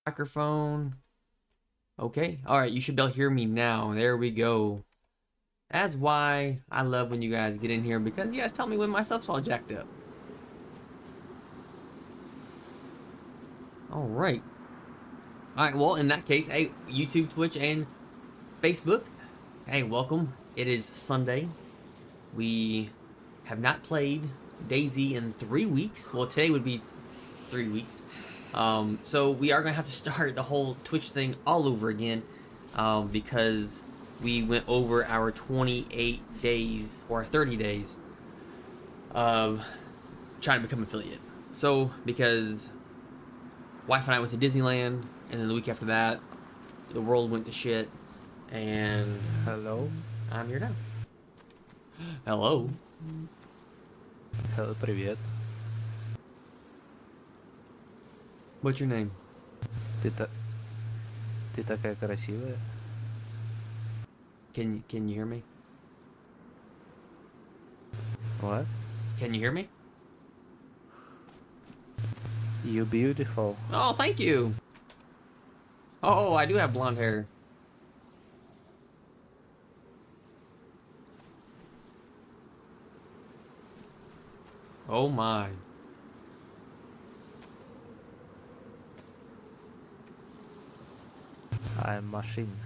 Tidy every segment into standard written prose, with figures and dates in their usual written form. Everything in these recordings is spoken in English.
Microphone. Okay. All right. You should be able to hear me now. There we go. That's why I love when you guys get in here, because you guys tell me when my stuff's all jacked up. All right. All right. Well, in that case, hey, YouTube, Twitch, and Facebook. Hey, welcome. It is Sunday. We have not played DayZ in 3 weeks. Well, today would be 3 weeks. So we are gonna have to start the whole Twitch thing all over again, because we went over our 28 days or 30 days of trying to become affiliate. So because wife and I went to Disneyland, and then the week after that, the world went to shit, and Hello. I'm here now. Hello. Hello, привет. What's your name? Ты такая красивая. Can you hear me? What? Can you hear me? You beautiful. Oh, thank you. Oh, I do have blonde hair. Oh my. I'm machine.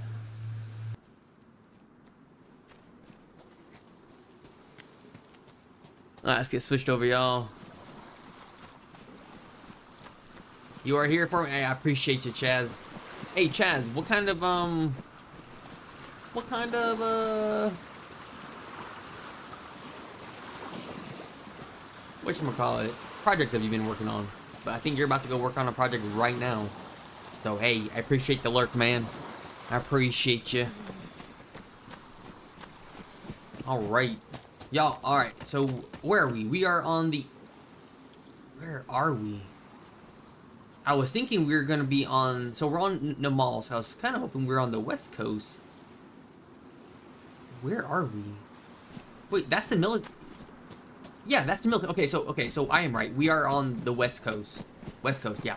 Alright, let's get switched over, y'all. You are here for me. Hey, I appreciate you, Chaz. Hey, Chaz, what kind of whatchamacallit project have you been working on? But I think you're about to go work on a project right now. So hey, I appreciate the lurk, man. I appreciate you. All right, y'all. All right. So where are we? We are on the. Where are we? I was thinking we were gonna be on. So we're on Namal. So I was kind of hoping we were on the West Coast. Where are we? Wait, that's the military. Yeah, that's the military. Okay, so I am right. We are on the West Coast. West Coast, yeah.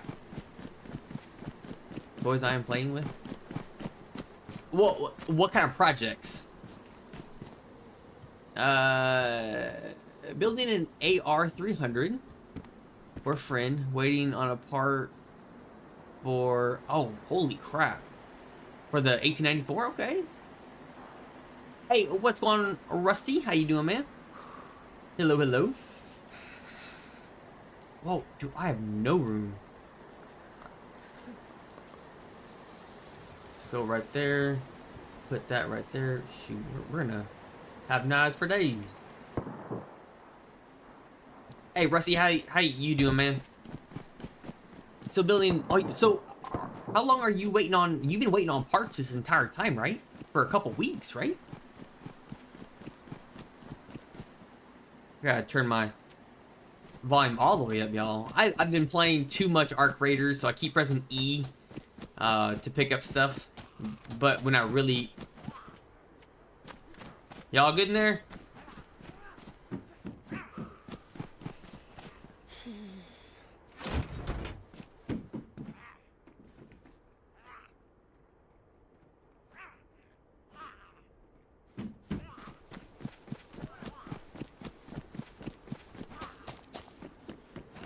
Boys I am playing with? What kind of projects? Building an AR-300 for a friend, waiting on a part for, oh, holy crap. For the 1894, okay. Hey, what's going on, Rusty? How you doing, man? Hello, hello. Whoa, dude, I have no room. Let's go right there. Put that right there. Shoot, we're gonna have knives for days. Hey, Rusty, how you doing, man? So building. Oh, so how long are you waiting on? You've been waiting on parts this entire time, right? For a couple weeks, right? I gotta turn my volume all the way up, y'all. I've been playing too much Arc Raiders, so I keep pressing E to pick up stuff. But when I really... Y'all good in there?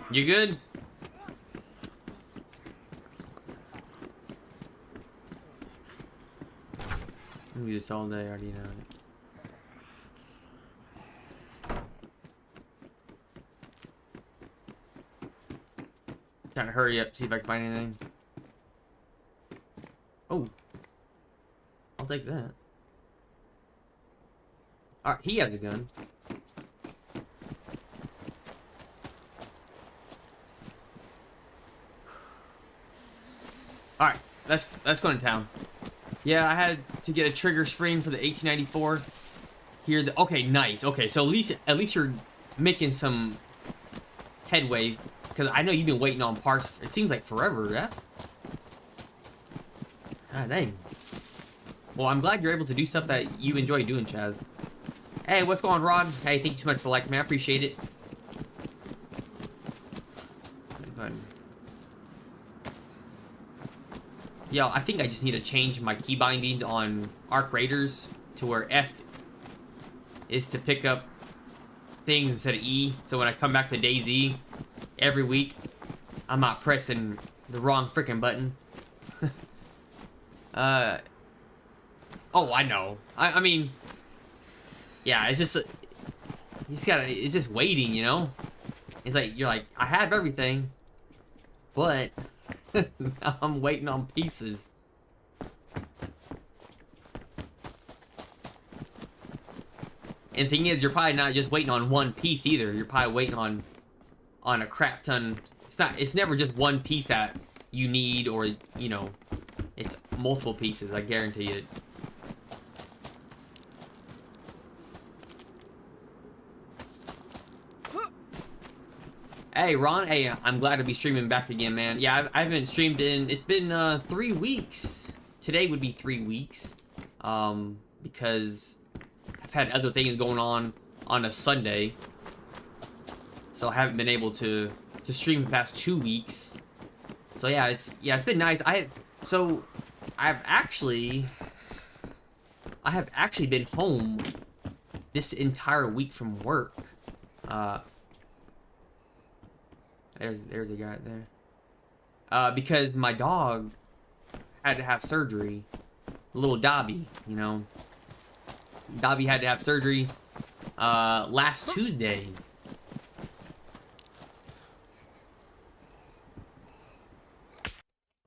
You good? I'm do this all day, I already know it. Trying to hurry up, see if I can find anything. Oh. I'll take that. Alright, he has a gun. Alright, let's go into town. Yeah, I had to get a trigger spring for the 1894. Here, okay, nice. Okay, so at least you're making some headway, because I know you've been waiting on parts. It seems like forever, yeah. God dang. Well, I'm glad you're able to do stuff that you enjoy doing, Chaz. Hey, what's going on, Rod? Hey, thank you so much for liking me. I appreciate it. Go ahead. Yo, I think I just need to change my key bindings on Arc Raiders to where F is to pick up things instead of E. So when I come back to DayZ every week, I'm not pressing the wrong freaking button. Oh, I know. I mean, yeah, it's just, you just gotta, it's just waiting, you know? It's like, you're like, I have everything, but I'm waiting on pieces. And the thing is, you're probably not just waiting on one piece either. You're probably waiting on a crap ton. It's never just one piece that you need, or, you know, it's multiple pieces, I guarantee it. Hey, Ron. Hey, I'm glad to be streaming back again, man. Yeah, I haven't streamed in... It's been 3 weeks. Today would be 3 weeks. Because I've had other things going on a Sunday. So I haven't been able to stream the past 2 weeks. So yeah, it's been nice. I have actually been home this entire week from work. There's a guy right there. Because my dog had to have surgery. Little Dobby, you know. Dobby had to have surgery last Tuesday.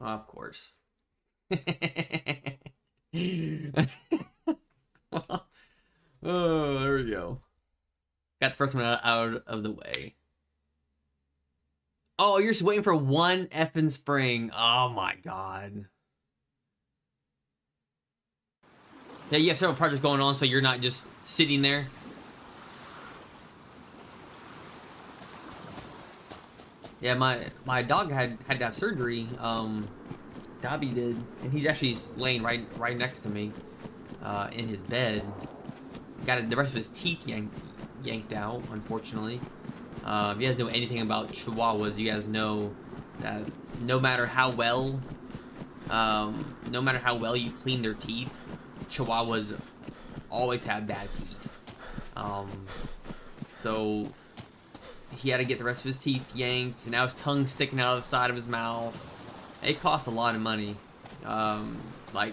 Of course. Oh, there we go. Got the first one out of the way. Oh, you're just waiting for one effing spring. Oh my god. Yeah, you have several projects going on, so you're not just sitting there. Yeah, my dog had to have surgery. Dobby did, and he's actually laying right next to me, in his bed. Got the rest of his teeth yanked out, unfortunately. If you guys know anything about Chihuahuas, you guys know that no matter how well you clean their teeth, Chihuahuas always have bad teeth. So he had to get the rest of his teeth yanked, and now his tongue's sticking out of the side of his mouth. It costs a lot of money, like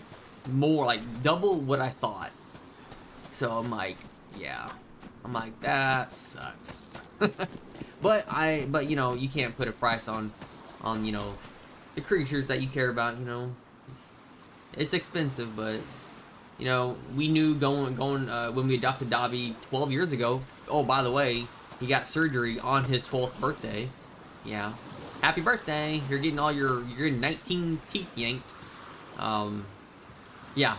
double what I thought. So I'm like, yeah, that sucks. but you know, you can't put a price on you know, the creatures that you care about. You know, it's expensive, but you know, we knew going when we adopted Dobby 12 years ago. Oh, by the way, he got surgery on his 12th birthday. Yeah, happy birthday! You're getting 19 teeth yanked. Yeah,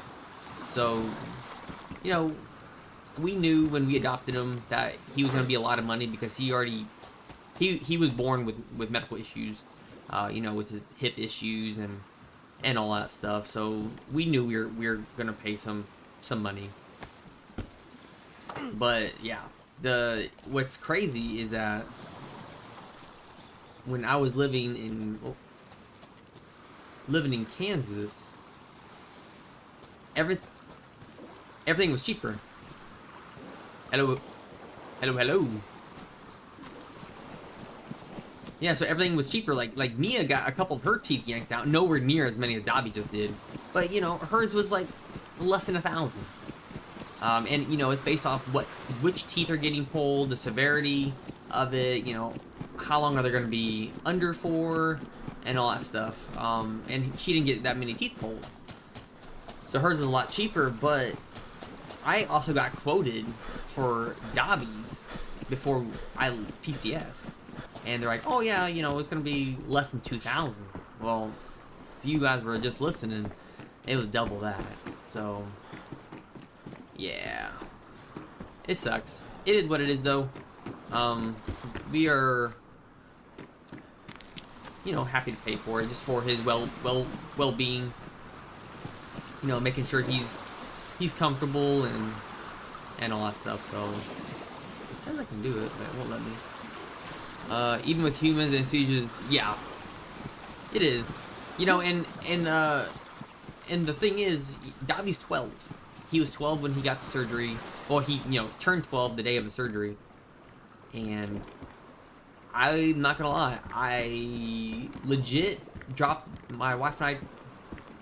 so you know, we knew when we adopted him that he was going to be a lot of money because he was born with medical issues, you know, with his hip issues and all that stuff. So we knew we were going to pay some money. But yeah, what's crazy is that when I was living in Kansas, everything was cheaper. Hello. Yeah, so everything was cheaper. Like Mia got a couple of her teeth yanked out, nowhere near as many as Dobby just did. But you know, hers was like less than 1,000. And you know, it's based off which teeth are getting pulled, the severity of it. You know, how long are they going to be under for, and all that stuff. And she didn't get that many teeth pulled, so hers was a lot cheaper. But I also got quoted for Dobby's before I PCS, and they're like, oh yeah, you know, it's gonna be less than 2,000. Well, if you guys were just listening, it was double that. So yeah, it sucks. It is what it is, though. We are, you know, happy to pay for it just for his well-being. You know, making sure he's comfortable and all that stuff. So it says I can do it, but it won't let me. Even with humans and sieges, yeah, it is. You know, and the thing is, Dobby's 12. He was 12 when he got the surgery. Well, he, you know, turned 12 the day of the surgery. And I'm not gonna lie, I legit dropped, my wife and I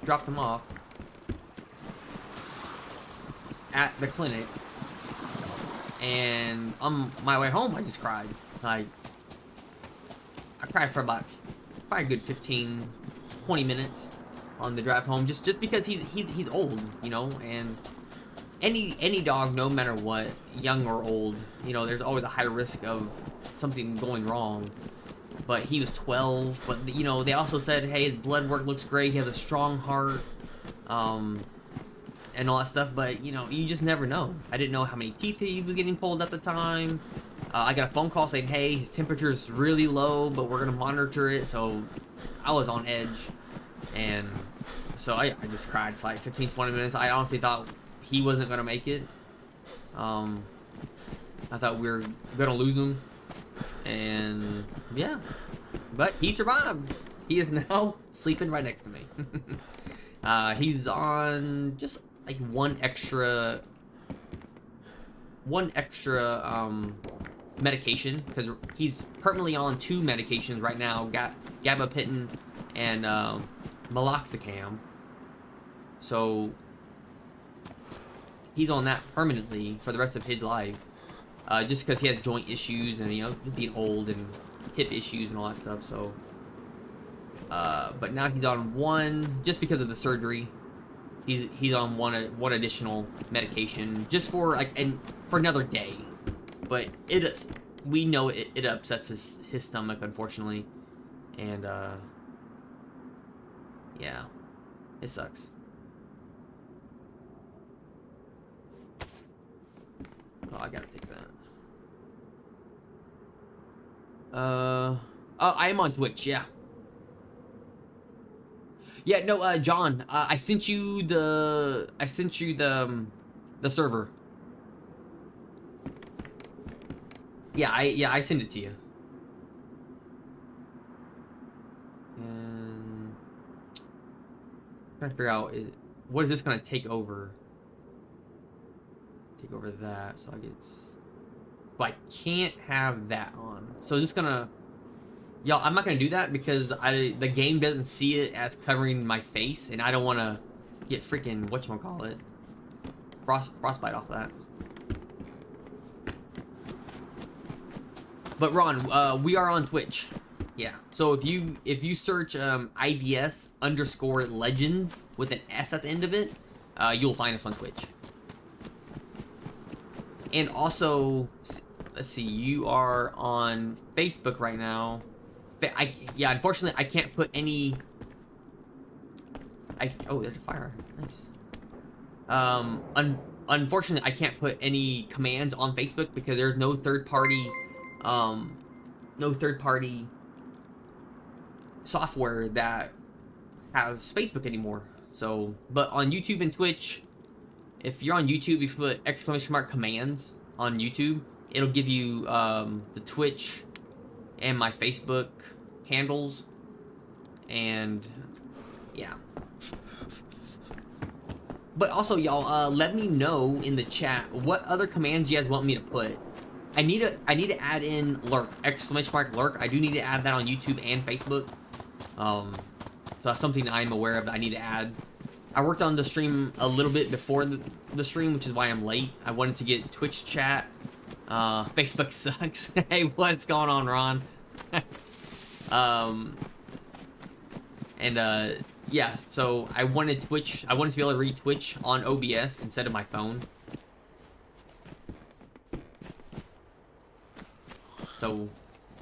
dropped him off at the clinic. And on my way home, I just cried. Like, I cried for about probably a good 15, 20 minutes on the drive home, just because he's old, you know, and any dog, no matter what, young or old, you know, there's always a high risk of something going wrong. But he was 12, but you know, they also said, hey, his blood work looks great, he has a strong heart, and all that stuff. But you know, you just never know. I didn't know how many teeth he was getting pulled at the time. I got a phone call saying, hey, his temperature is really low, but we're gonna monitor it. So I was on edge, and so I just cried for like 15, 20 minutes. I honestly thought he wasn't gonna make it. I thought we were gonna lose him, and yeah, but he survived. He is now sleeping right next to me. He's on just like one extra medication, because he's permanently on 2 medications right now, gabapentin and meloxicam. So he's on that permanently for the rest of his life, just because he has joint issues and, you know, being old and hip issues and all that stuff. So but now he's on one, just because of the surgery. He's on one additional medication just for like, and for another day. But we know it upsets his stomach, unfortunately, and yeah, it sucks. Oh, I gotta take that. Oh, I am on Twitch, yeah. Yeah, no, John, I sent you the server. Yeah, I sent it to you. And I'm trying to figure out, what is this gonna take over? Take over that, so I get. But I can't have that on. So just gonna, y'all, I'm not gonna do that because the game doesn't see it as covering my face, and I don't want to get freaking whatchamacallit, frostbite off that. But Ron, we are on Twitch. Yeah. So if you search IBS_legends with an S at the end of it, you'll find us on Twitch. And also, let's see, you are on Facebook right now. Yeah, unfortunately, I can't put any. Oh, there's a fire. Nice. Unfortunately, I can't put any commands on Facebook because there's no third party software that has Facebook anymore. So, but on YouTube and Twitch, if you're on YouTube, if you put ! commands on YouTube, it'll give you the Twitch and my Facebook handles, and yeah. But also, y'all, let me know in the chat what other commands you guys want me to put. I need to add in lurk, ! lurk. I do need to add that on YouTube and Facebook. So that's something I'm aware of that I need to add. I worked on the stream a little bit before the stream, which is why I'm late. I wanted to get Twitch chat. Facebook sucks. Hey, what's going on, Ron? Yeah, so I wanted to be able to read Twitch on OBS instead of my phone. So,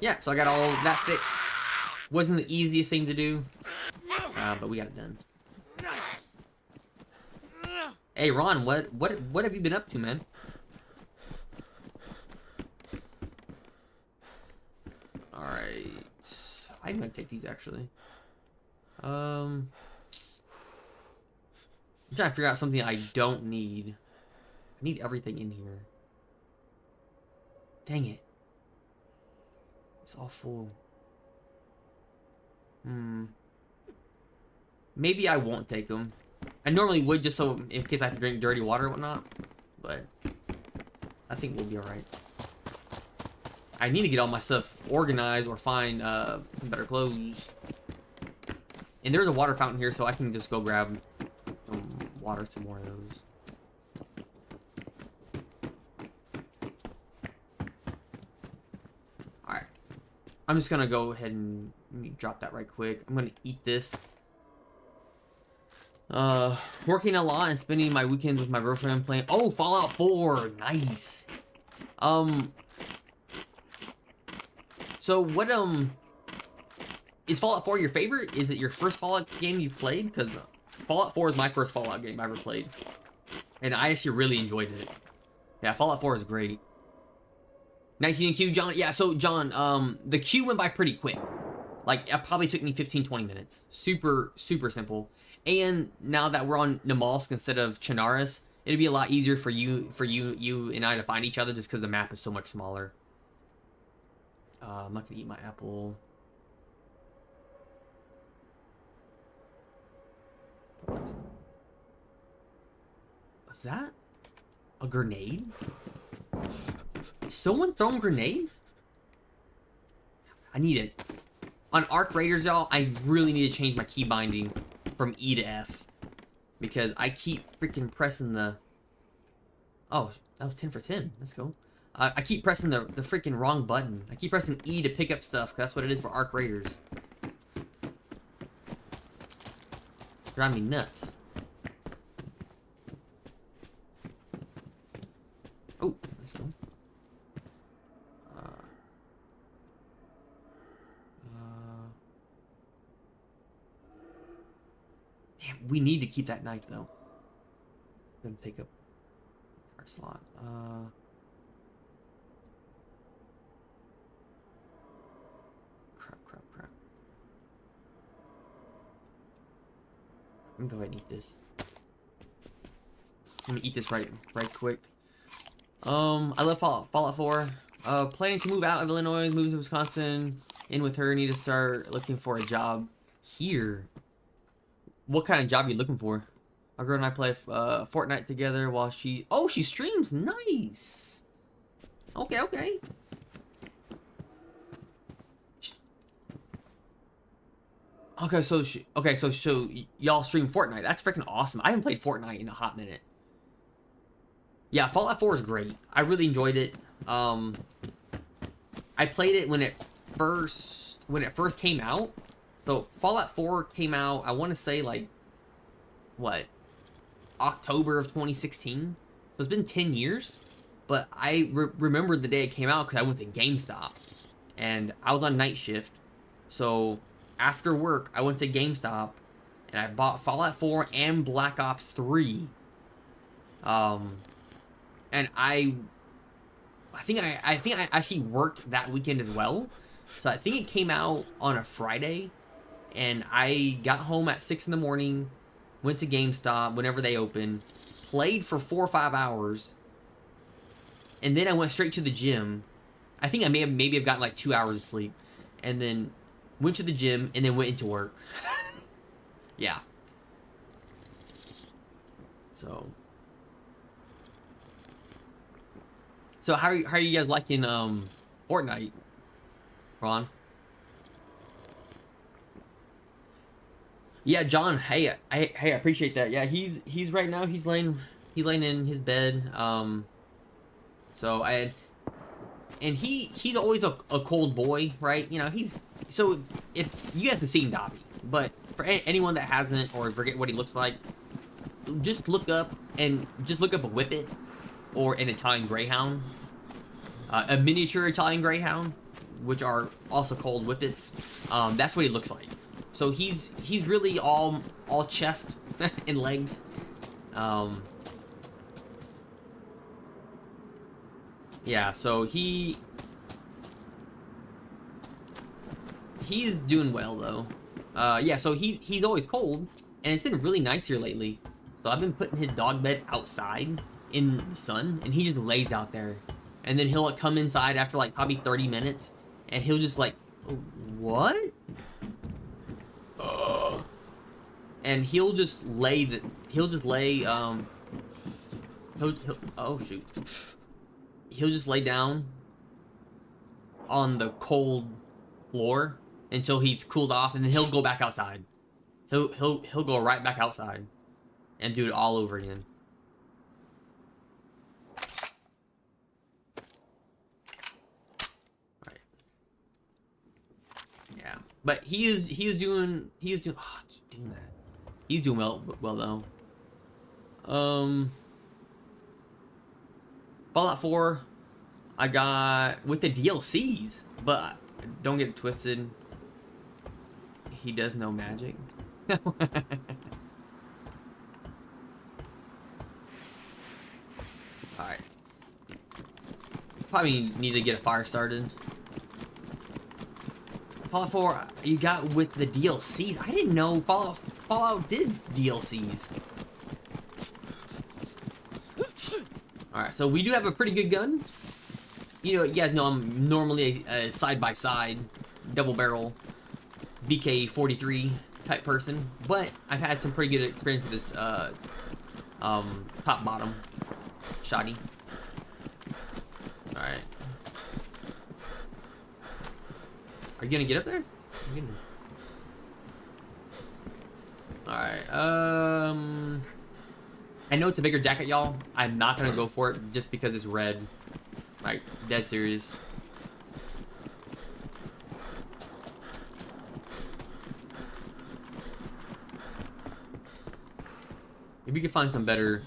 yeah, so I got all that fixed. Wasn't the easiest thing to do, but we got it done. Hey, Ron, what have you been up to, man? Alright. I'm gonna take these, actually. I'm trying to figure out something I don't need. I need everything in here. Dang it. It's all full. Maybe I won't take them. I normally would just so in case I have to drink dirty water or whatnot. But I think we'll be alright. I need to get all my stuff organized or find better clothes. And there's a water fountain here, so I can just go grab some water, some more of those. Alright. I'm just gonna go ahead and let me drop that right quick. I'm gonna eat this. Working a lot and spending my weekends with my girlfriend playing. Oh, Fallout 4, nice. So what is Fallout 4 your favorite? Is it your first Fallout game you've played? Because Fallout 4 is my first Fallout game I ever played, and I actually really enjoyed it. Yeah, Fallout 4 is great. 19 queue, John. Yeah, so John, the queue went by pretty quick. Like, it probably took me 15-20 minutes. Super simple. And now that we're on Namalsk instead of Chernarus, it'd be a lot easier for you and I to find each other just because the map is so much smaller. I'm not gonna eat my apple. Was that a grenade? Is someone throwing grenades? I need it. On Arc Raiders, y'all, I really need to change my key binding from E to F. Because I keep freaking pressing the... Oh, that was 10 for 10. Let's go. I keep pressing the freaking wrong button. I keep pressing E to pick up stuff, because that's what it is for Arc Raiders. Drive me nuts. Oh, let's go. Damn, we need to keep that knife, though. It's gonna take up our slot. Crap. I'm gonna go ahead and eat this. I'm gonna eat this right quick. I love Fallout 4. Planning to move out of Illinois, move to Wisconsin. In with her, need to start looking for a job here. What kind of job are you looking for? Our girl and I play Fortnite together while she... Oh, she streams. Nice. Okay. Okay, so y'all stream Fortnite. That's freaking awesome. I haven't played Fortnite in a hot minute. Yeah, Fallout 4 is great. I really enjoyed it. I played it when it first came out. So Fallout 4 came out, I want to say like what? October of 2016. So it's been 10 years, but I remember the day it came out because I went to GameStop and I was on night shift. So after work, I went to GameStop and I bought Fallout 4 and Black Ops 3. And I think I actually worked that weekend as well. So I think it came out on a Friday, and I got home at 6 in the morning, went to GameStop whenever they opened, played for 4 or 5 hours, and then I went straight to the gym. I think I maybe have gotten like 2 hours of sleep, and then went to the gym and then went into work. Yeah. So how are you guys liking Fortnite, Ron? Yeah, John. Hey, I appreciate that. Yeah, he's right now. He's laying in his bed. He's always a cold boy, right? You know, so if you guys have seen Dobby, but for anyone that hasn't or forget what he looks like, just look up a Whippet or an Italian Greyhound, a miniature Italian Greyhound, which are also called Whippets. That's what he looks like. So he's really all chest and legs. Yeah, so he's doing well though. Yeah, so he's always cold, and it's been really nice here lately. So I've been putting his dog bed outside in the sun, and he just lays out there. And then he'll like, come inside after like probably 30 minutes, and he'll just like, what? and he'll just lay oh shoot. He'll just lay down on the cold floor until he's cooled off, and then he'll go back outside. He'll go right back outside and do it all over again. Right. Yeah, but he was doing oh, I keep doing that. He's doing well though. Fallout 4, I got with the DLCs, but don't get it twisted. He does no magic. Alright. Probably need to get a fire started. Fallout 4, you got with the DLCs. I didn't know Fallout did DLCs. Alright, so we do have a pretty good gun. You know, you guys know I'm normally a side-by-side, double-barrel, BK-43 type person, but I've had some pretty good experience with this top-bottom shotty. Alright. Are you gonna get up there? Oh, goodness. Alright, I know it's a bigger jacket, y'all. I'm not gonna go for it just because it's red. Like, dead serious. If we could find some better...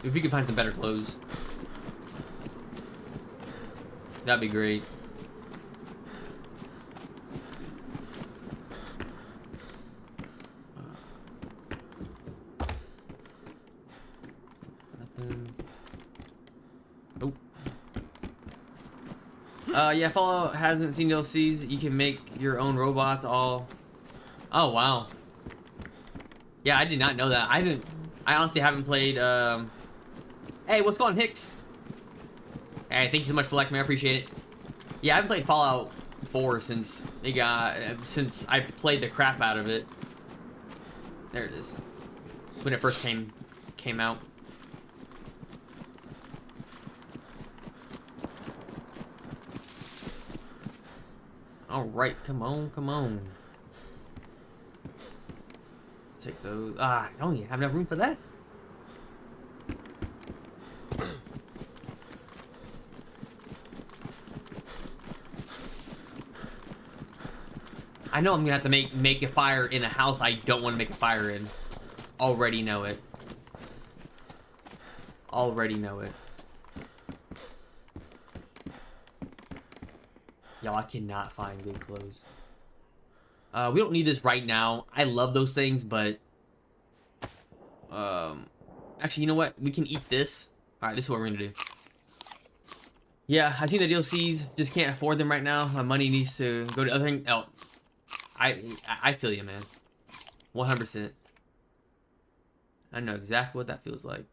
If we could find some better clothes, that'd be great. Yeah, Fallout hasn't seen DLCs. You can make your own robots all... Oh, wow. Yeah, I did not know that. I honestly haven't played, Hey, what's going on, Hicks? Hey, thank you so much for liking me. I appreciate it. Yeah, I haven't played Fallout 4 since I played the crap out of it. There it is. When it first came out. Alright, come on. Take those. I don't even have enough room for that. I know I'm gonna have to make a fire in a house I don't want to make a fire in. Already know it. Y'all, I cannot find good clothes. We don't need this right now. I love those things, but... Actually, you know what? We can eat this. Alright, this is what we're gonna do. Yeah, I've seen the DLCs. Just can't afford them right now. My money needs to go to other things. Oh, I feel you, man. 100%. I know exactly what that feels like.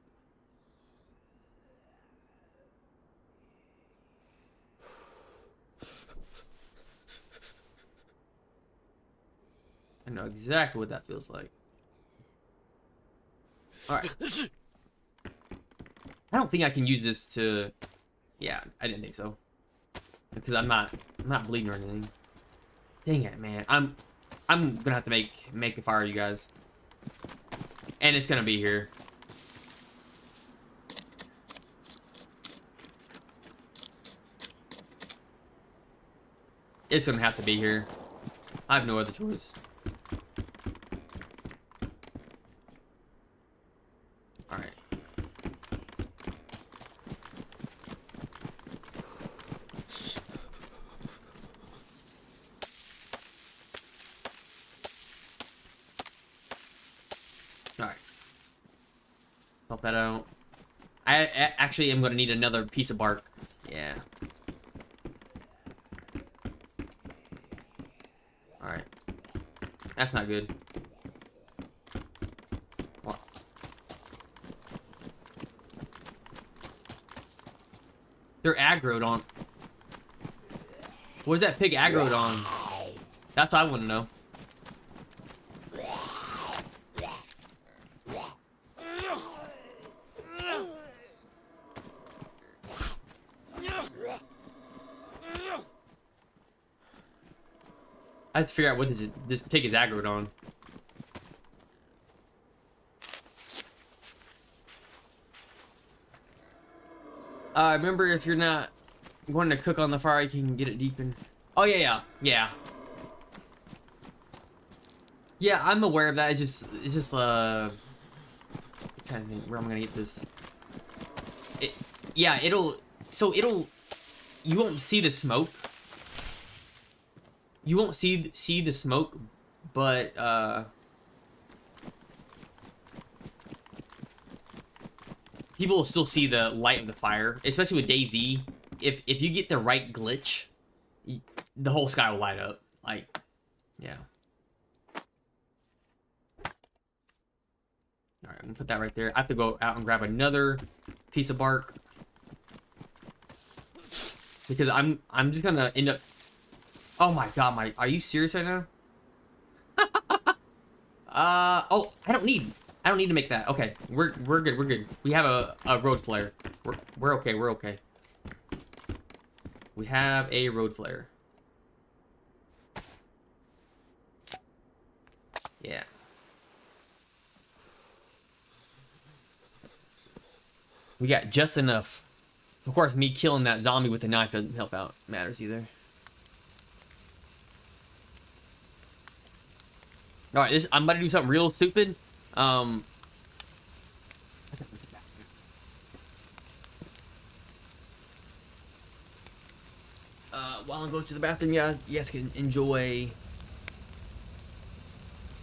I know exactly what that feels like. Alright. I don't think I can use this to... Yeah, I didn't think so. Because I'm not bleeding or anything. Dang it, man. I'm gonna have to make a fire, you guys. And it's gonna be here. It's gonna have to be here. I have no other choice. Alright. Alright. Help that out. I actually am gonna need another piece of bark. Yeah. Alright. That's not good. What? They're aggroed on... Where's that pig aggroed on? That's what I want to know. I have to figure out what this pig is aggroed on. Remember, if you're not going to cook on the fire, you can get it deepened. Oh yeah. Yeah, I'm aware of that. It's just trying to think where I'm gonna get this. Yeah, you won't see the smoke. You won't see the smoke, but people will still see the light of the fire, especially with DayZ. If you get the right glitch, the whole sky will light up. Like, yeah. All right, I'm gonna put that right there. I have to go out and grab another piece of bark because I'm just gonna end up. Oh my god, are you serious right now? Oh, I don't need to make that. Okay, we're good. We have a road flare. We're okay. We have a road flare. Yeah. We got just enough. Of course, me killing that zombie with a knife doesn't help out matters either. All right, I'm about to do something real stupid. While I go to the bathroom, you guys can enjoy.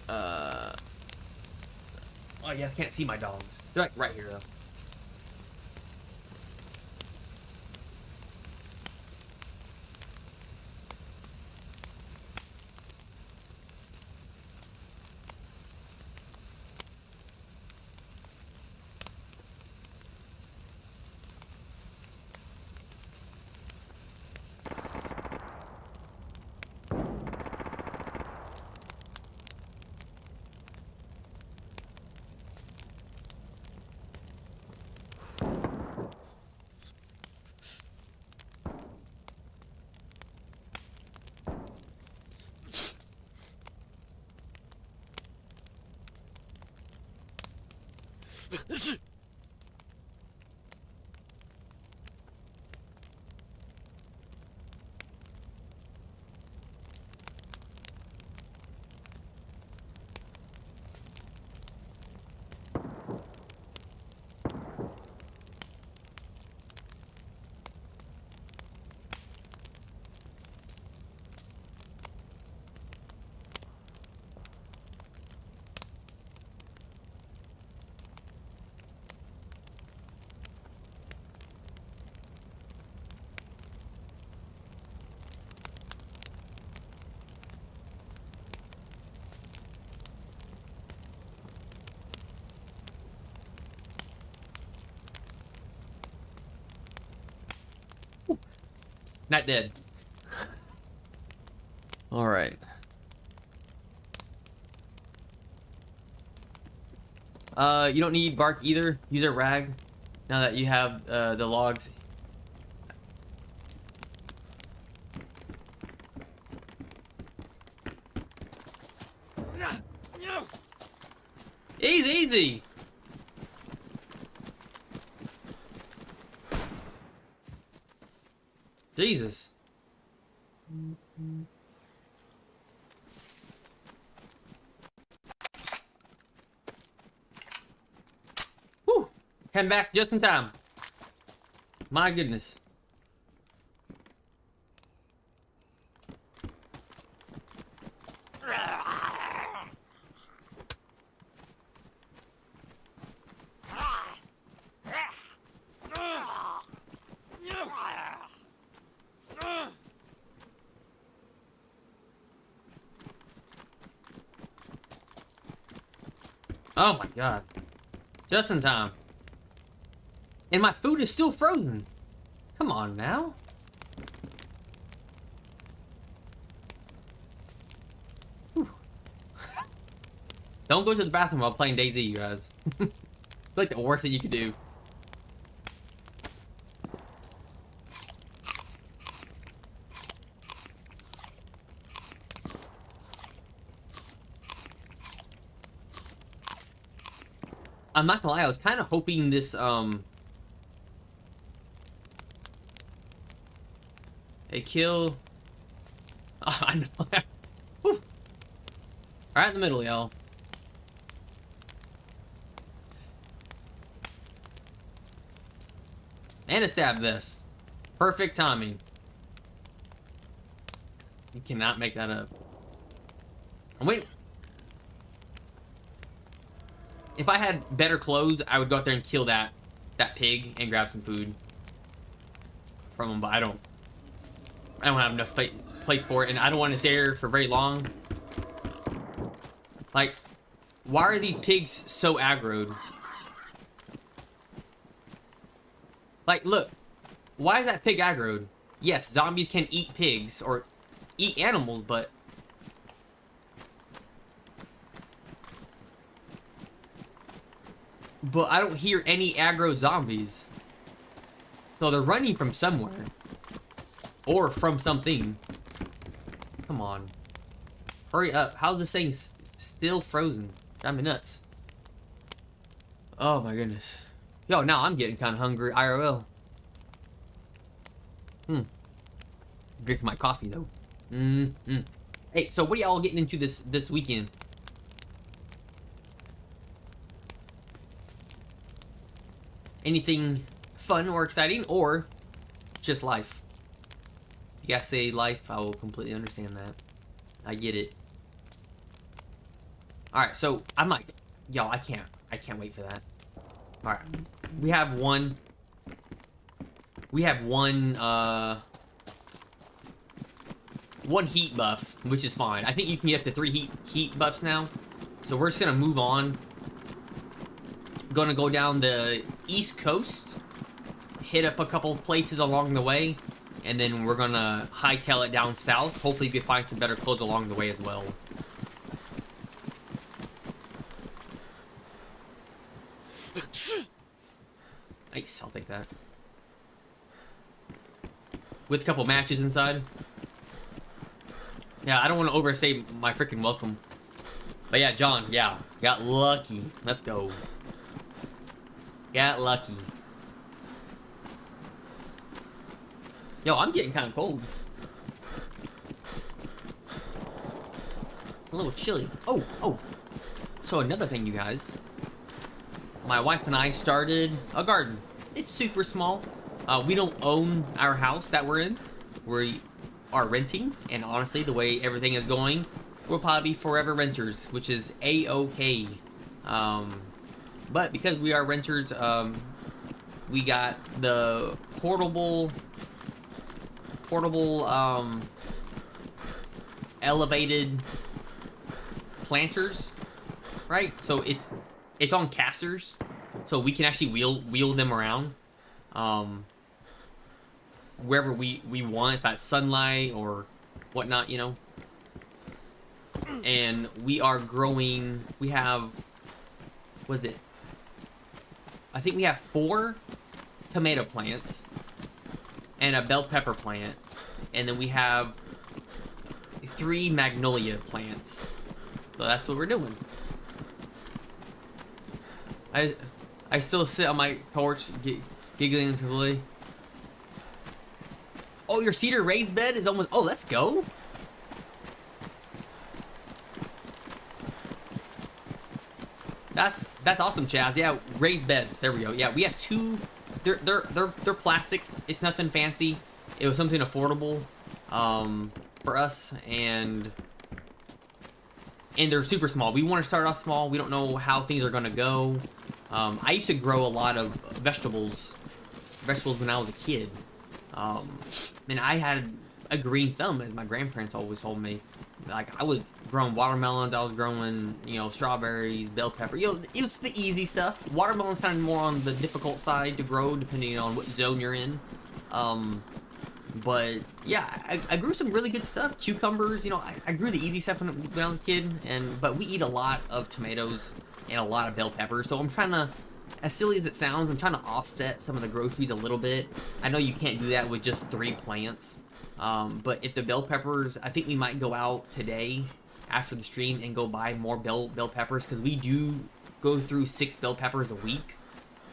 Oh, you guys can't see my dogs. They're like right here though. Not dead. All right. You don't need bark either. Use a rag. Now that you have the logs. Easy. Jesus. Whew. Came back just in time. My goodness. Oh my god. Just in time. And my food is still frozen. Come on now. Don't go to the bathroom while playing DayZ, you guys. It's like the worst that you could do. I'm not gonna lie, I was kind of hoping this, they kill... Oh, I know. Whew. Right in the middle, y'all. And a stab this. Perfect timing. You cannot make that up. And wait. If I had better clothes, I would go out there and kill that pig and grab some food from him, but I don't have enough place for it, and I don't want to stay here for very long. Like, why are these pigs so aggroed? Like, look, why is that pig aggroed? Yes, zombies can eat pigs or eat animals, but I don't hear any aggro zombies. So they're running from somewhere. Or from something. Come on. Hurry up. How's this thing still frozen? Drive me nuts. Oh my goodness. Yo, now I'm getting kind of hungry IRL. Drink my coffee though. Hey, so what are y'all getting into this weekend? Anything fun or exciting, or just life? If you guys say life, I will completely understand that. I get it. Alright, so I'm like, y'all, I can't wait for that. Alright. We have one heat buff, which is fine. I think you can get up to 3 heat buffs now. So we're just gonna move on. Gonna go down the East Coast, hit up a couple places along the way, and then we're gonna hightail it down south. Hopefully we can find some better clothes along the way as well. Nice, I'll take that. With a couple matches inside. Yeah, I don't want to overstay my freaking welcome. But yeah, John, yeah, got lucky. Let's go. Got lucky. Yo, I'm getting kind of cold. A little chilly. Oh. So another thing, you guys. My wife and I started a garden. It's super small. We don't own our house that we're in. We are renting. And honestly, the way everything is going, we'll probably be forever renters, which is A-okay. But because we are renters, we got the portable elevated planters, right? So it's on casters, so we can actually wheel them around wherever we want, if that's sunlight or whatnot, you know. And we are growing. We have, what is it? I think we have 4 tomato plants and a bell pepper plant, and then we have 3 magnolia plants. So that's what we're doing. I still sit on my porch giggling completely. Oh, your cedar raised bed is almost... Oh, let's go. That's awesome, Chaz. Yeah, raised beds. There we go. Yeah, we have 2. They're plastic. It's nothing fancy. It was something affordable for us, and they're super small. We want to start off small. We don't know how things are gonna go. I used to grow a lot of vegetables when I was a kid. And I had a green thumb, as my grandparents always told me. Like, I was growing watermelons, I was growing, you know, strawberries, bell pepper. You know, it was the easy stuff. Watermelon's kind of more on the difficult side to grow, depending on what zone you're in. But yeah, I grew some really good stuff. Cucumbers, you know, I grew the easy stuff when I was a kid, but we eat a lot of tomatoes and a lot of bell peppers. So I'm trying to, as silly as it sounds, I'm trying to offset some of the groceries a little bit. I know you can't do that with just 3 plants. But if the bell peppers, I think we might go out today after the stream and go buy more bell peppers, because we do go through 6 bell peppers a week,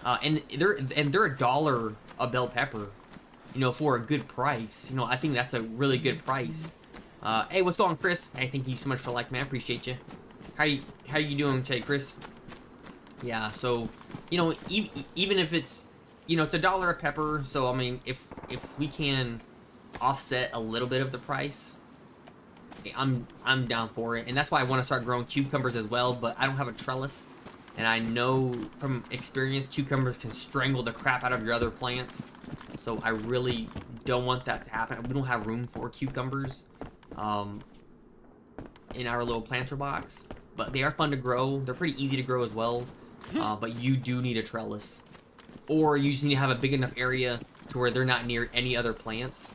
and they're $1 a bell pepper, you know, for a good price. You know, I think that's a really good price. Hey, what's going on, Chris? Hey, thank you so much for like, man. I appreciate you. How you doing today, Chris? Yeah, so, you know, even if it's, you know, it's $1 a pepper. So I mean, if we can offset a little bit of the price, I'm down for it. And that's why I want to start growing cucumbers as well. But I don't have a trellis, and I know from experience cucumbers can strangle the crap out of your other plants. So I really don't want that to happen. We don't have room for cucumbers in our little planter box, but they are fun to grow. They're pretty easy to grow as well, but you do need a trellis, or you just need to have a big enough area to where they're not near any other plants.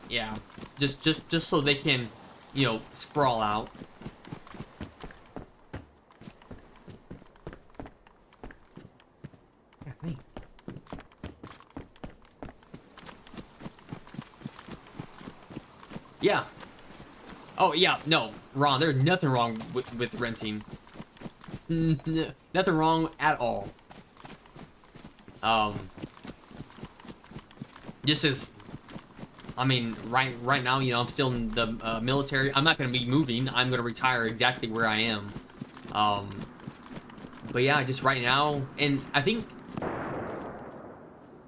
Yeah, just so they can, you know, sprawl out. Yeah, me. Yeah. Oh yeah, no, Ron. There's nothing wrong with renting. Nothing wrong at all. Just as, I mean, right now, you know, I'm still in the military. I'm not going to be moving. I'm going to retire exactly where I am. But yeah, just right now, and I think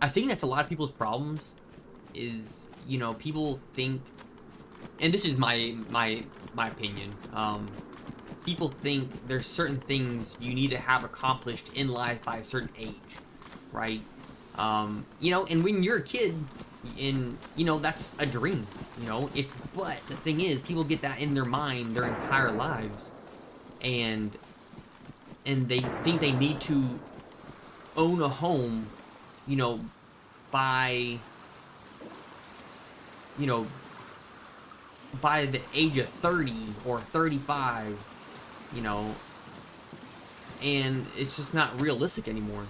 that's a lot of people's problems. Is, you know, people think, and this is my opinion. People think there's certain things you need to have accomplished in life by a certain age, right? You know, and when you're a kid, you know, that's a dream, you know, but the thing is, people get that in their mind their entire lives, and they think they need to own a home, you know, by the age of 30 or 35, you know, and it's just not realistic anymore.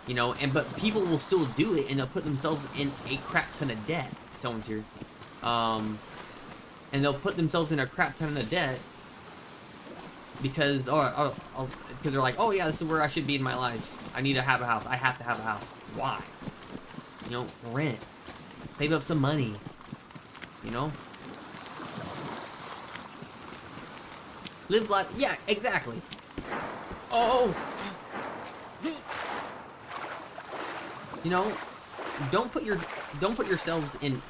You know, but people will still do it, and they'll put themselves in a crap ton of debt. Someone's here. And they'll put themselves in a crap ton of debt because they're like, oh yeah, this is where I should be in my life. I need to have a house. I have to have a house. Why? You know, rent. Save up some money. You know? Live life. Yeah, exactly. Oh! You know, don't put yourselves in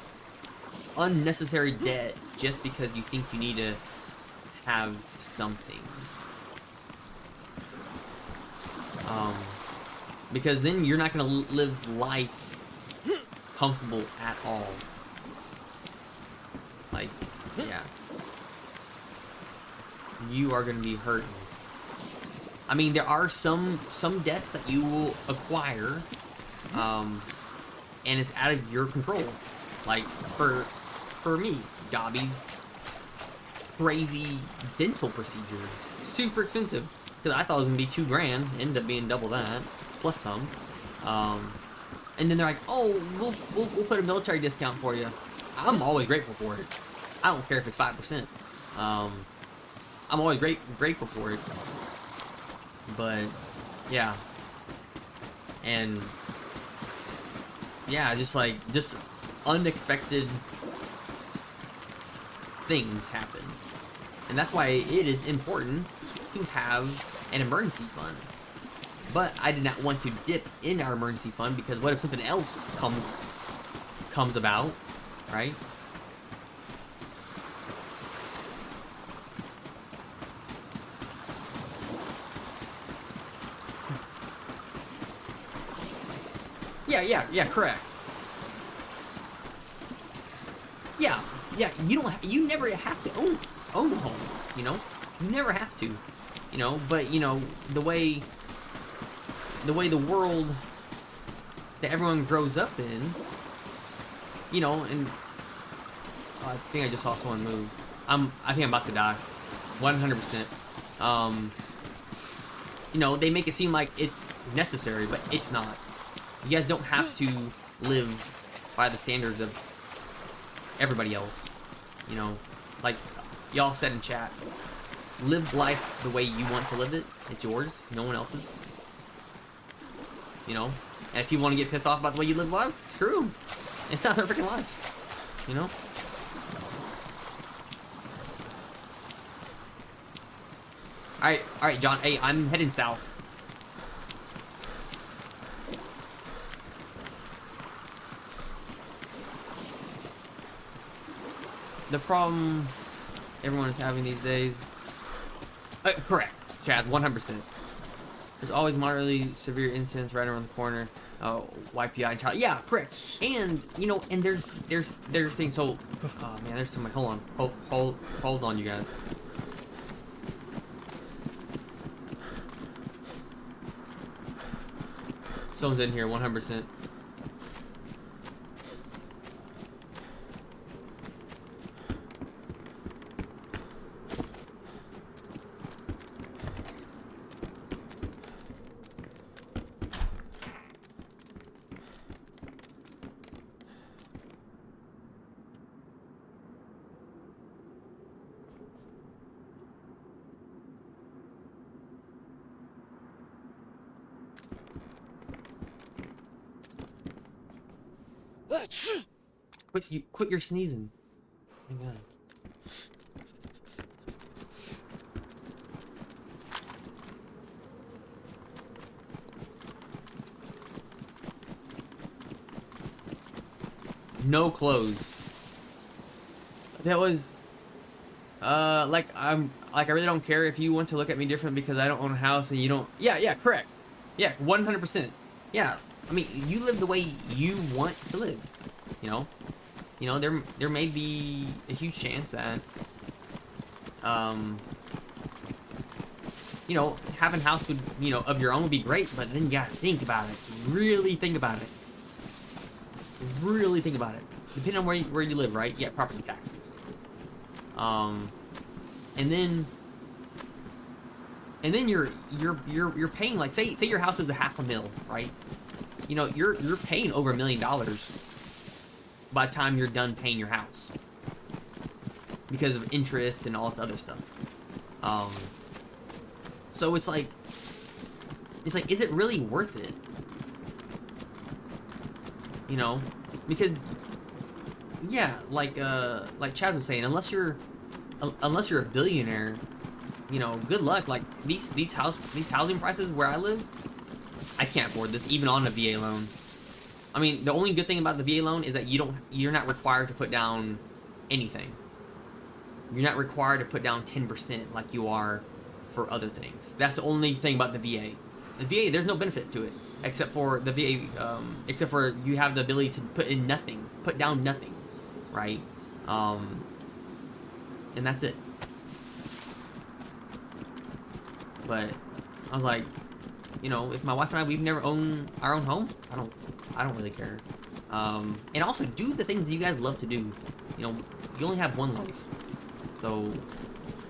unnecessary debt just because you think you need to have something. Because then you're not gonna live life comfortable at all. Like, yeah, you are gonna be hurting. I mean, there are some debts that you will acquire, and it's out of your control. Like, for me, Dobby's crazy dental procedure, super expensive, because I thought it was gonna be $2,000, ended up being double that, plus some. And then they're like, oh, we'll put a military discount for you. I'm always grateful for it. I don't care if it's 5%. I'm always grateful for it. But yeah, and yeah, just unexpected things happen, and that's why it is important to have an emergency fund. But I did not want to dip in our emergency fund, because what if something else comes about, right? Yeah, correct. Yeah, yeah, you never have to own a home, you know? You never have to, you know, but you know, the way the world that everyone grows up in, you know, and I think I just saw someone move. I think I'm about to die. 100%. You know, they make it seem like it's necessary, but it's not. You guys don't have to live by the standards of everybody else. You know, like y'all said in chat, live life the way you want to live it. It's yours, it's no one else's. You know, and if you want to get pissed off about the way you live life, screw 'em. It's not their freaking life. You know. All right, John. Hey, I'm heading south. The problem everyone is having these days. Correct, Chad. 100%. There's always moderately severe incidents right around the corner. YPI and child. Yeah, correct. And you know, and there's things. So, oh man, there's so much. Hold on, hold on, you guys. Someone's in here, 100%. Quit your sneezing. Hang on. No clothes. That was like I really don't care if you want to look at me different because I don't own a house and you don't. Yeah, correct. Yeah, 100%. Yeah, I mean, you live the way you want to live. You know, there may be a huge chance that, you know, having a house would, you know, of your own would be great, but then you gotta think about it. Really think about it. Really think about it. Depending on where you live, right? Yeah, property taxes. And then you're paying, like, say your house is $500,000, right? You know, you're paying over $1 million by the time you're done paying your house because of interest and all this other stuff. So it's like, is it really worth it? You know, because yeah, like Chad was saying, unless you're a billionaire, you know, good luck. Like these housing prices where I live, I can't afford this even on a VA loan. I mean, the only good thing about the VA loan is that you're not required to put down anything. You're not required to put down 10% like you are for other things. That's the only thing about the VA. The VA, there's no benefit to it except for the VA, except for you have the ability to put down nothing, right? And that's it. But I was like, you know, if my wife and we've never owned our own home, I don't really care. And also do the things you guys love to do. You know, you only have one life. So,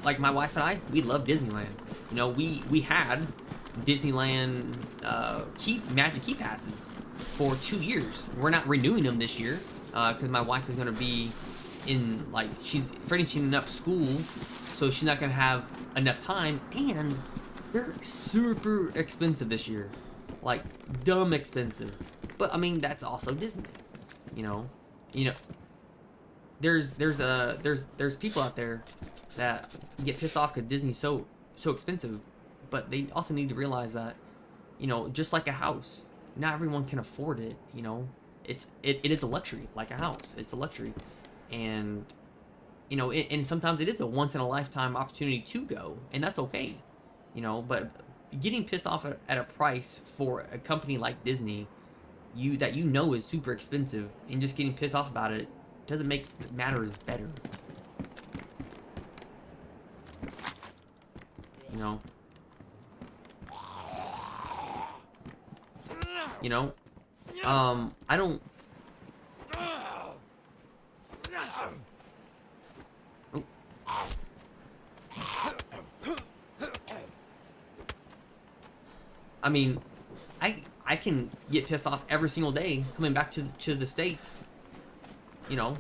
like my wife and I, we love Disneyland. You know, we had Disneyland Magic Key passes for 2 years. We're not renewing them this year because my wife is gonna be in, like, she's finishing up school, so she's not gonna have enough time, and they're super expensive this year, like dumb expensive. But I mean, that's also Disney, you know. There's people out there that get pissed off because Disney's so expensive, but they also need to realize that, you know, just like a house, not everyone can afford it. You know, it is a luxury, like a house. It's a luxury, and you know, and sometimes it is a once in a lifetime opportunity to go, and that's okay. You know, but getting pissed off at a price for a company like Disney, that you know is super expensive, and just getting pissed off about it, doesn't make matters better. You know. You know. I don't. Oh. I mean, I can get pissed off every single day coming back to the States. You know,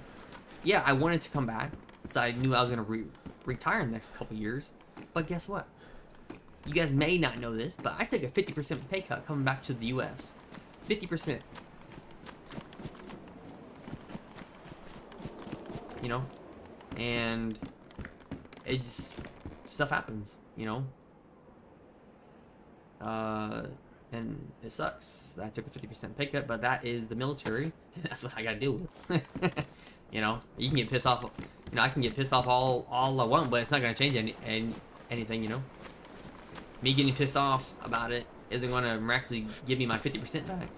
yeah, I wanted to come back because I knew I was gonna retire in the next couple years. But guess what? You guys may not know this, but I took a 50% pay cut coming back to the U.S. 50%. You know, and it's stuff happens. You know. And it sucks that I took a 50% pay cut, but that is the military, and that's what I gotta deal with. You know, you can get pissed off. You know, I can get pissed off all I want, but it's not gonna change anything. You know, me getting pissed off about it isn't gonna miraculously give me my 50% back.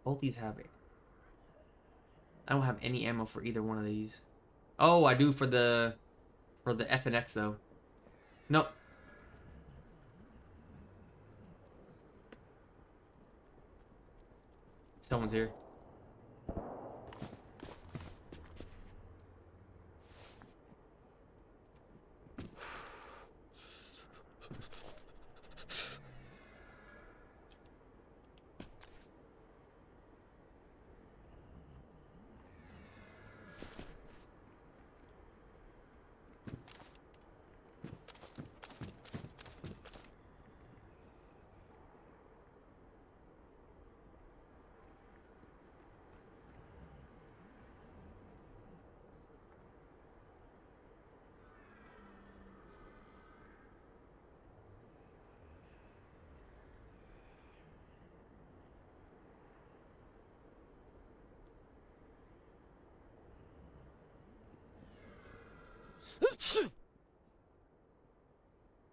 Both these have it. I don't have any ammo for either one of these. Oh, I do for the F and X though. Nope. Someone's here.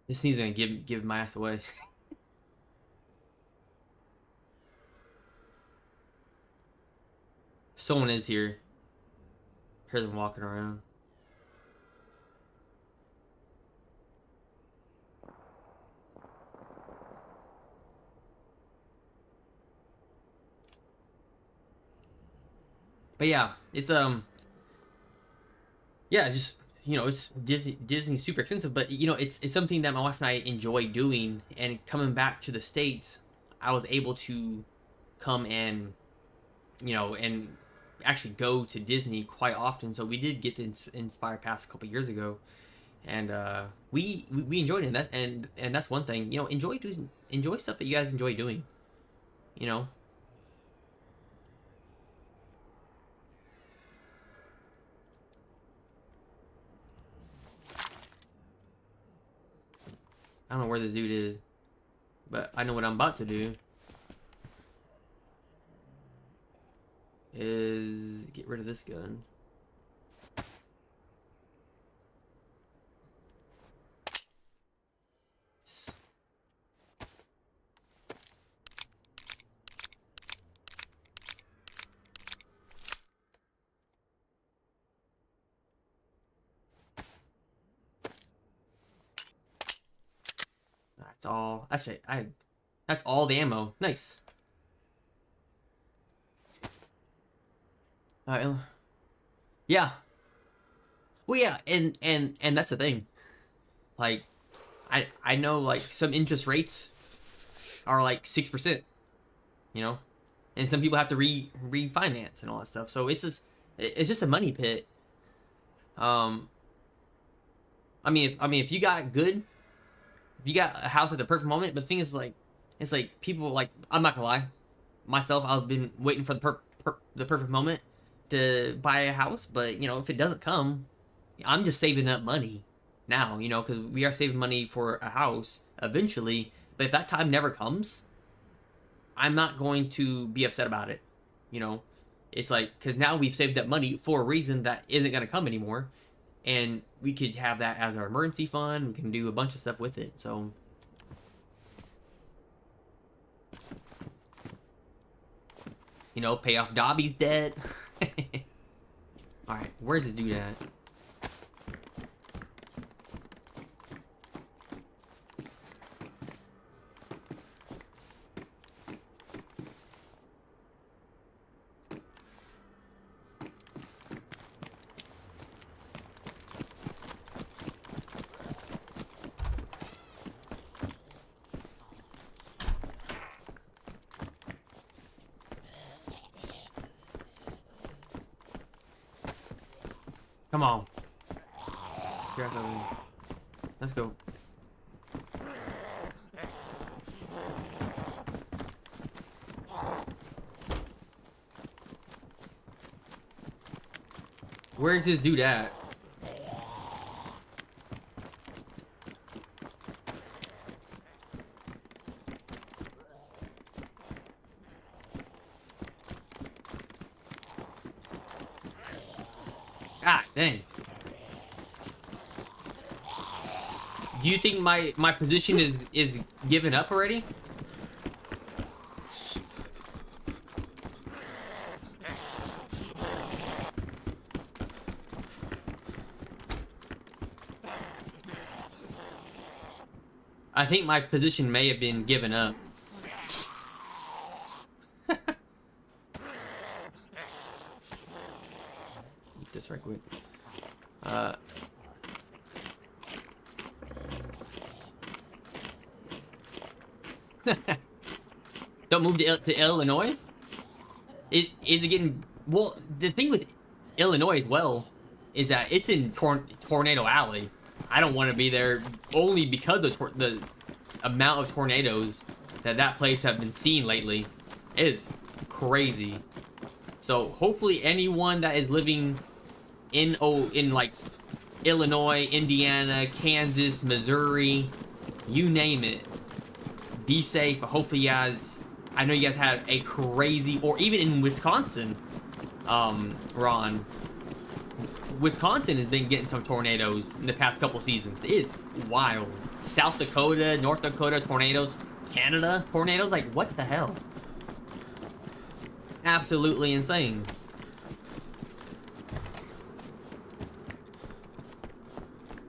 This needs to give my ass away. Someone is here. Hear them walking around. But yeah, it's yeah, just, you know, it's Disney's super expensive, but you know, it's something that my wife and I enjoy doing. And coming back to the States, I was able to come and, you know, and actually go to Disney quite often. So we did get the Inspire Pass a couple years ago, and we enjoyed it. And that's one thing, you know, enjoy stuff that you guys enjoy doing, you know. I don't know where this dude is, but I know what I'm about to do is get rid of this gun. That's all. Actually, that's all the ammo. Nice. All right. Yeah. Well, yeah, and that's the thing. Like, I know like some interest rates are like 6%. You know, and some people have to refinance and all that stuff. So it's just a money pit. I mean, if you got good. If you got a house at the perfect moment, but the thing is, like, it's like people, like, I'm not gonna lie, myself, I've been waiting for the perfect moment to buy a house, but you know, if it doesn't come, I'm just saving up money, now, you know, because we are saving money for a house eventually. But if that time never comes, I'm not going to be upset about it. You know, it's like, because now we've saved that money for a reason that isn't going to come anymore. And we could have that as our emergency fund. We can do a bunch of stuff with it. So, you know, pay off Dobby's debt. Alright, where's this dude at? Come on. Let's go. Where's this dude at? God dang. Do you think my position is given up already? I think my position may have been given up. Eat this right quick. Don't move to Illinois? Is it getting... Well, the thing with Illinois as well is that it's in Tornado Alley. I don't want to be there only because of the amount of tornadoes that place have been seen lately. It is crazy. So hopefully anyone that is living in like Illinois, Indiana, Kansas, Missouri, you name it, be safe. Hopefully you guys, I know you guys had a crazy, or even in Wisconsin, Ron, Wisconsin has been getting some tornadoes in the past couple seasons. It is wild. South Dakota, North Dakota tornadoes, Canada tornadoes, like what the hell? Absolutely insane.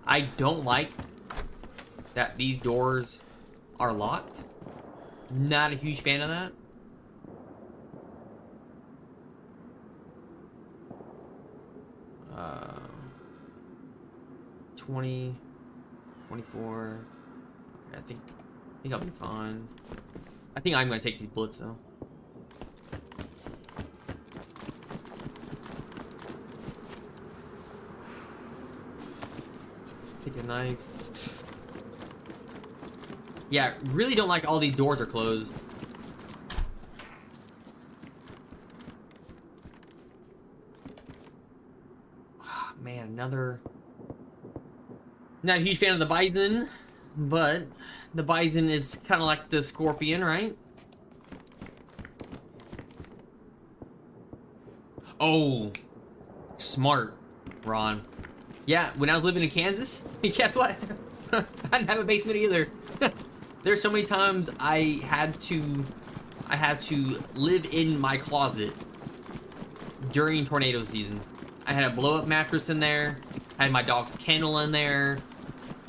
I don't like that these doors are locked. Not a huge fan of that. Uh, 20, 24. Okay, I think I'll be fine. I think I'm gonna take these bullets though. Take a knife. Yeah, really don't like all these doors are closed. Oh, man, another... Not a huge fan of the bison, but the bison is kind of like the scorpion, right? Oh, smart, Ron. Yeah, when I was living in Kansas, guess what? I didn't have a basement either. There's so many times I had to live in my closet during tornado season. I had a blow-up mattress in there. I had my dog's kennel in there.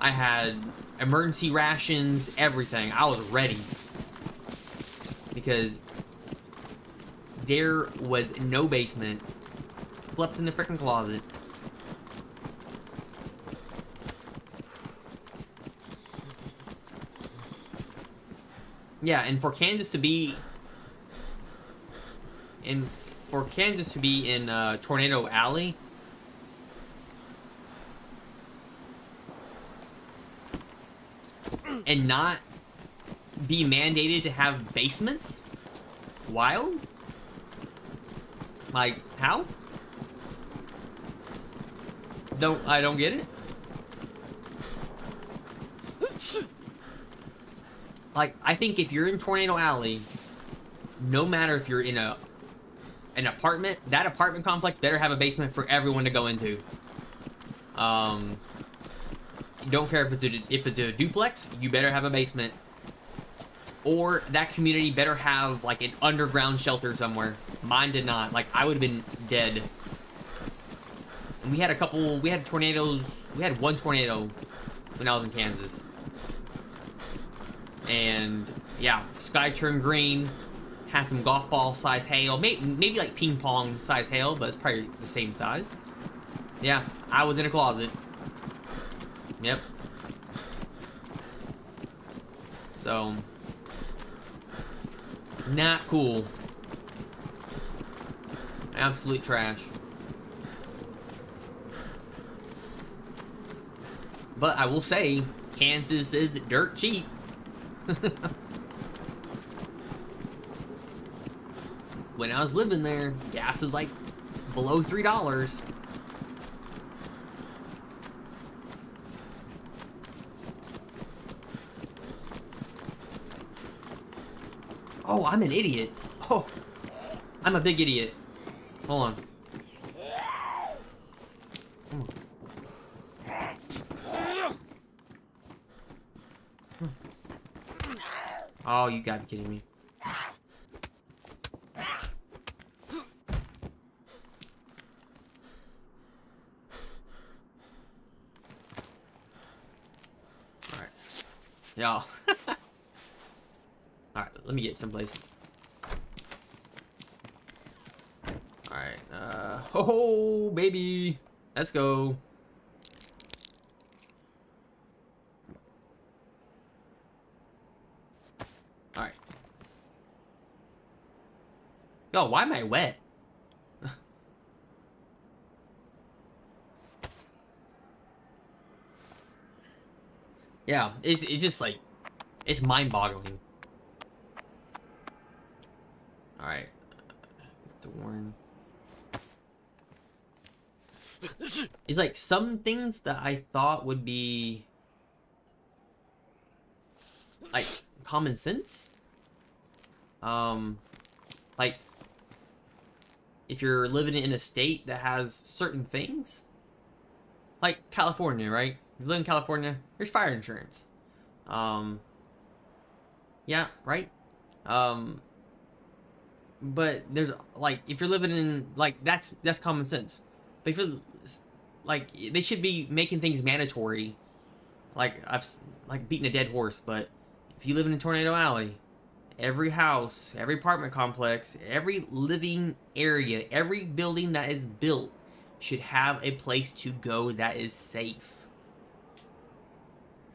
I had emergency rations, everything. I was ready. Because there was no basement. Slept in the freaking closet. Yeah, and for Kansas to be in Tornado Alley, and not be mandated to have basements? Wild? Like, how? I don't get it. Like, I think if you're in Tornado Alley, no matter if you're in an apartment, that apartment complex better have a basement for everyone to go into. Don't care if it's a duplex, you better have a basement. Or that community better have, like, an underground shelter somewhere. Mine did not. Like, I would have been dead. And we had tornadoes. We had one tornado when I was in Kansas. And, yeah, sky turned green. Had some golf ball size hail. Maybe like ping pong size hail, but it's probably the same size. Yeah, I was in a closet. Yep. So, not cool. Absolute trash. But I will say, Kansas is dirt cheap. When I was living there, gas was like below $3. Oh, I'm an idiot. Oh, I'm a big idiot. Hold on. Oh, you gotta be kidding me. Alright. Y'all. Alright, let me get someplace. Alright, ho, baby. Let's go. Alright. Yo, why am I wet? Yeah, it's just like, it's mind-boggling. Alright. Dorn. It's like some things that I thought would be like common sense. Like if you're living in a state that has certain things, like California, right? If you live in California, there's fire insurance. Yeah, right? But there's like if you're living in like that's common sense. But if you're like they should be making things mandatory. Like I've like beating a dead horse, but if you live in a tornado alley, every house, every apartment complex, every living area, every building that is built should have a place to go that is safe.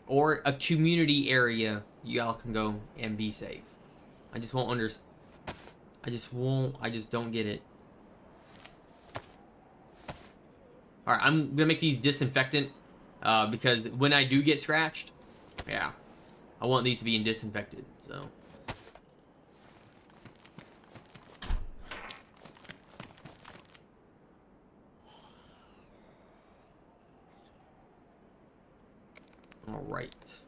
Or a community area y'all can go and be safe. I just won't understand. I just don't get it. Alright, I'm gonna make these disinfectant, because when I do get scratched, yeah, I want these to be disinfected, so. Alright.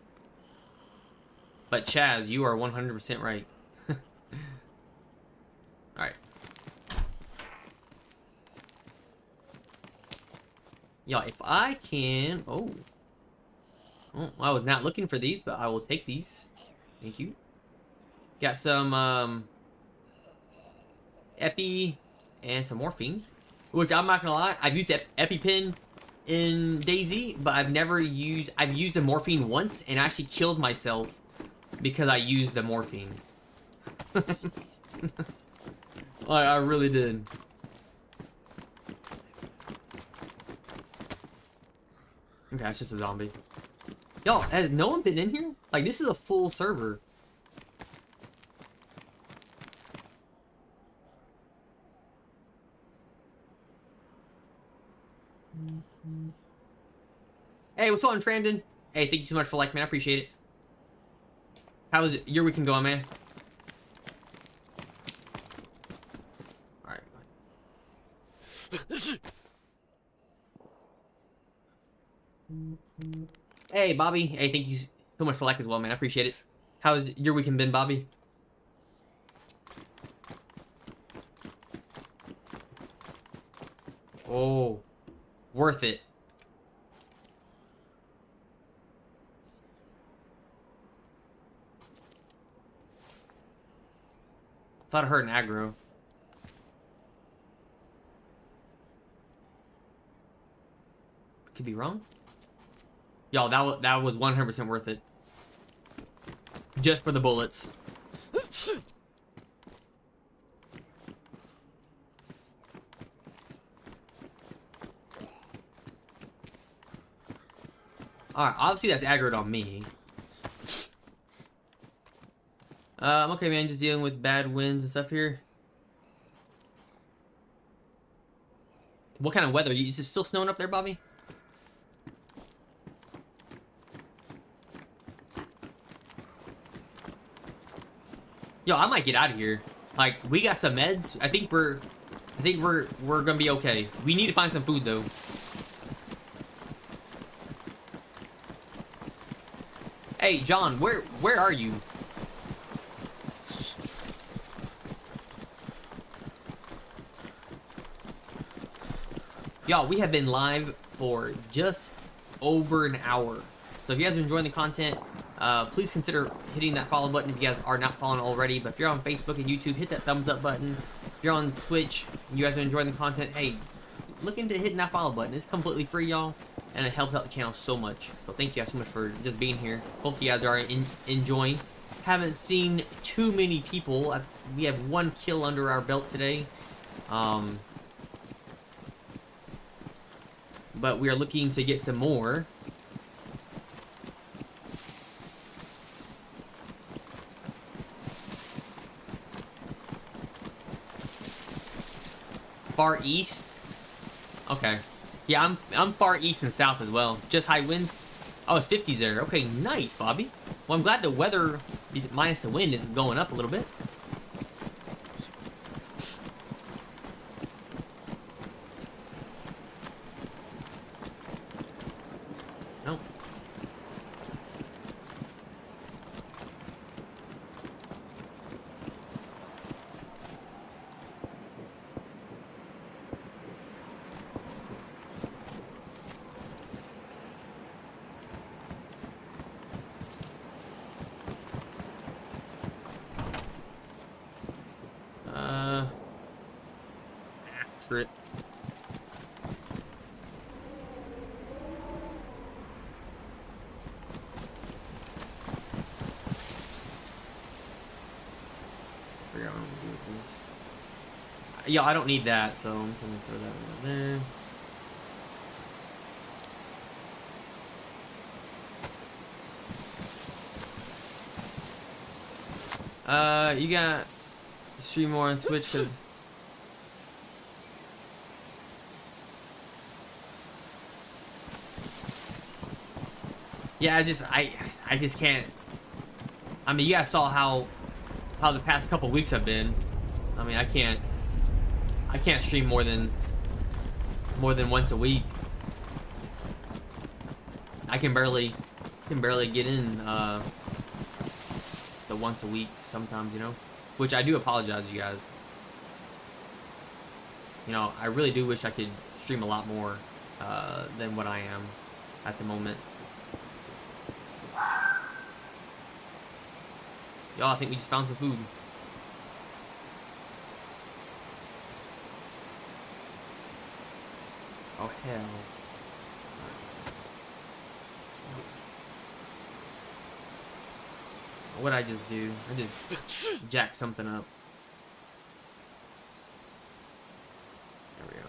But Chaz, you are 100% right. Alright. Yeah, if I can... Oh, I was not looking for these, but I will take these. Thank you. Got some, Epi and some morphine. Which, I'm not gonna lie, I've used EpiPen in DayZ, but I've never used... I've used the morphine once, and I actually killed myself because I used the morphine. I really did. Okay, that's just a zombie. Y'all, has no one been in here? Like, this is a full server. Hey, what's on, Trandon? Hey, thank you so much for liking, man. I appreciate it. How was your weekend going, man? Alright. Hey, Bobby. Hey, thank you so much for liking as well, man. I appreciate it. How's your weekend been, Bobby? Oh, worth it. Thought I heard an aggro. Could be wrong. Y'all, that was 100% worth it. Just for the bullets. Alright, obviously that's aggroed on me. I'm okay, man. Just dealing with bad winds and stuff here. What kind of weather? Is it still snowing up there, Bobby? Yo, I might get out of here. Like, we got some meds. I think we're gonna be okay. We need to find some food though. Hey, John, where are you? Y'all, we have been live for just over an hour. So if you guys are enjoying the content, please consider hitting that follow button if you guys are not following already. But if you're on Facebook and YouTube, hit that thumbs up button. If you're on Twitch and you guys are enjoying the content, hey, look into hitting that follow button. It's completely free, y'all, and it helps out the channel so much. So thank you guys so much for just being here. Hopefully you guys are enjoying. Haven't seen too many people. We have 1 kill under our belt today. But we are looking to get some more. Far east? Okay. Yeah, I'm far east and south as well. Just high winds. Oh, it's 50s there. Okay, nice, Bobby. Well, I'm glad the weather, minus the wind, is going up a little bit. Nope. Screw it. Figure out what I'm gonna do with this. Yeah, I don't need that, so I'm gonna throw that over there. You got stream more on Twitch because yeah, I just can't. I mean, you guys saw how the past couple weeks have been. I mean, I can't stream more than once a week. I can barely get in the once a week sometimes, you know, which I do apologize to you guys. You know, I really do wish I could stream a lot more than what I am at the moment. Y'all, I think we just found some food. Oh, hell. What'd I just do? I just jacked something up. There we go.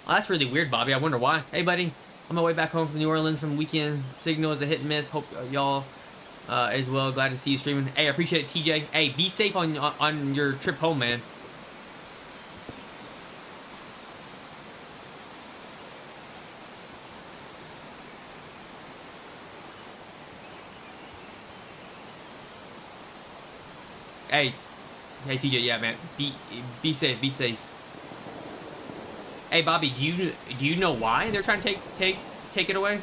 Oh, that's really weird, Bobby. I wonder why. Hey, buddy. On my way back home from New Orleans from weekend. Signal is a hit and miss. Hope y'all as well. Glad to see you streaming. Hey, I appreciate it, TJ. Hey, be safe on your trip home, man. Hey, TJ. Yeah, man. Be safe. Be safe. Hey, Bobby, do you know why they're trying to take it away?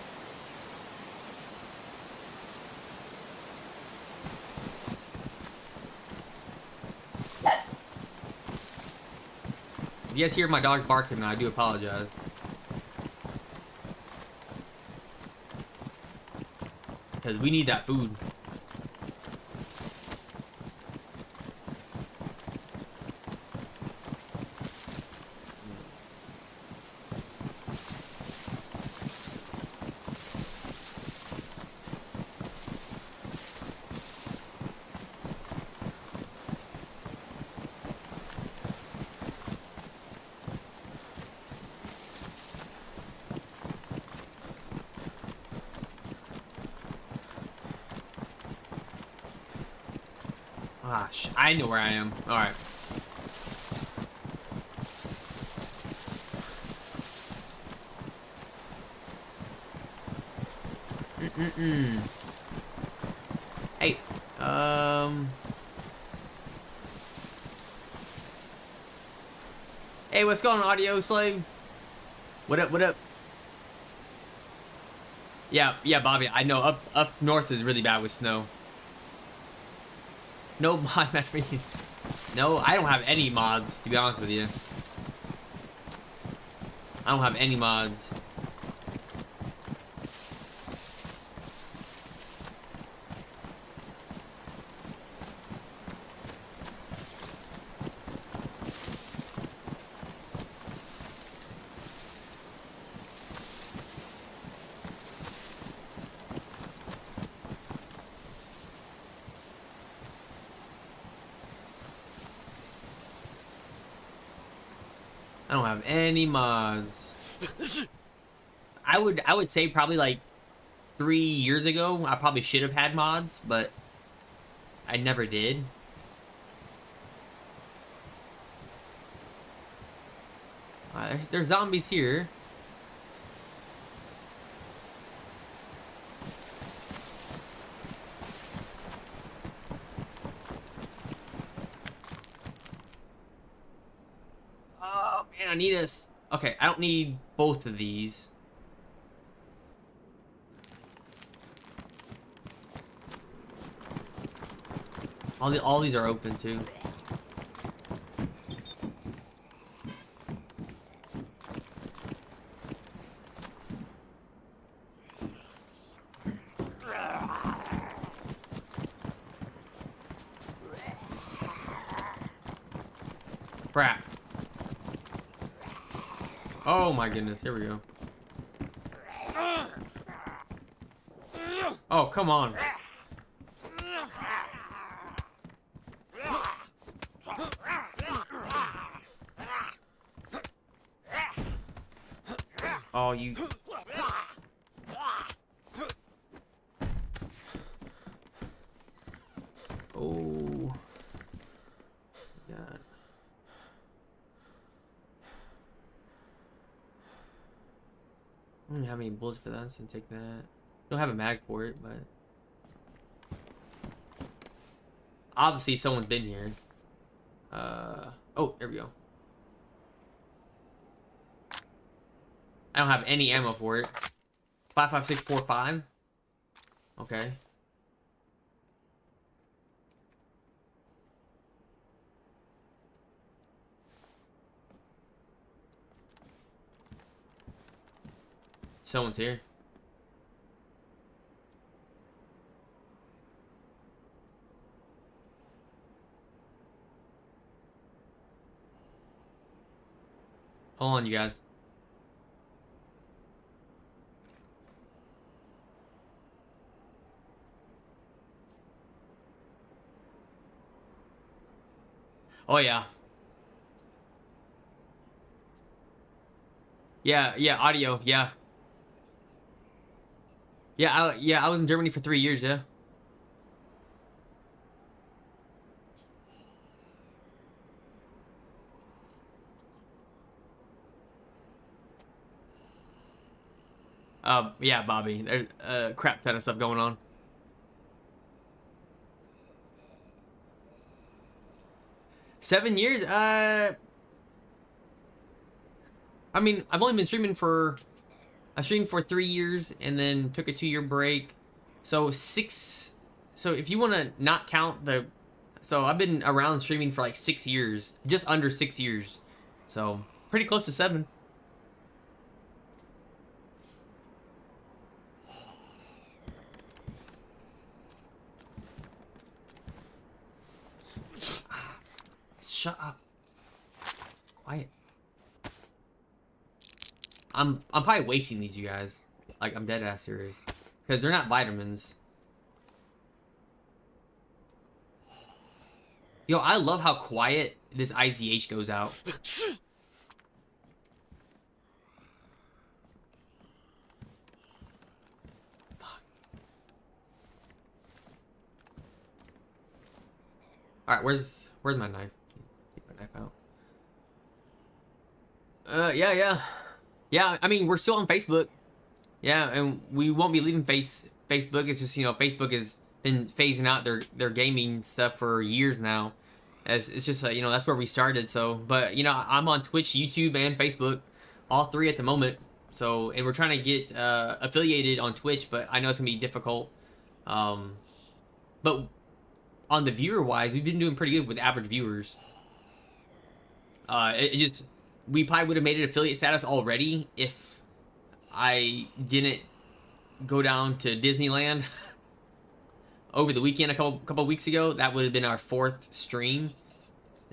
If you guys hear my dog barking, I do apologize. Because we need that food. Gosh, I know where I am. Alright. Hey, Hey, what's going on, Audio Slave? What up, what up? Yeah, Bobby, I know up north is really bad with snow. No mod match for you. No, I don't have any mods, to be honest with you. I don't have any mods. I don't have any mods. I would say probably like 3 years ago, I probably should have had mods, but I never did. There's zombies here. Oh man, I need a. Okay, I don't need both of these. All these are open too. Crap. Oh my goodness, here we go. Oh, come on. Oh, you... Oh... God. I don't have any bullets for that, so take that. Don't have a mag for it, but... Obviously, someone's been here. Oh, there we go. I don't have any ammo for it. 55645. Okay. Someone's here. Hold on, you guys. Oh, yeah. Yeah, audio, yeah. Yeah, I was in Germany for 3 years, yeah. Yeah, Bobby. There's a crap ton of stuff going on. $7 years? I mean, I've only been streaming for, I streamed for 3 years and then took a 2-year break. So so if you want to not count so I've been around streaming for like 6 years, just under 6 years. So pretty close to 7. Shut up. Quiet. I'm probably wasting these, you guys. Like, I'm dead ass serious. Because they're not vitamins. Yo, I love how quiet this IZH goes out. Alright, where's my knife? Get my knife out. Yeah, I mean, we're still on Facebook. Yeah, and we won't be leaving Facebook. It's just, Facebook has been phasing out their gaming stuff for years now. As it's just, that's where we started. So, but, I'm on Twitch, YouTube, and Facebook. All 3 at the moment. So, and we're trying to get affiliated on Twitch, but I know it's going to be difficult. But on the viewer-wise, we've been doing pretty good with average viewers. We probably would have made it affiliate status already if I didn't go down to Disneyland over the weekend a couple weeks ago. That would have been our 4th stream.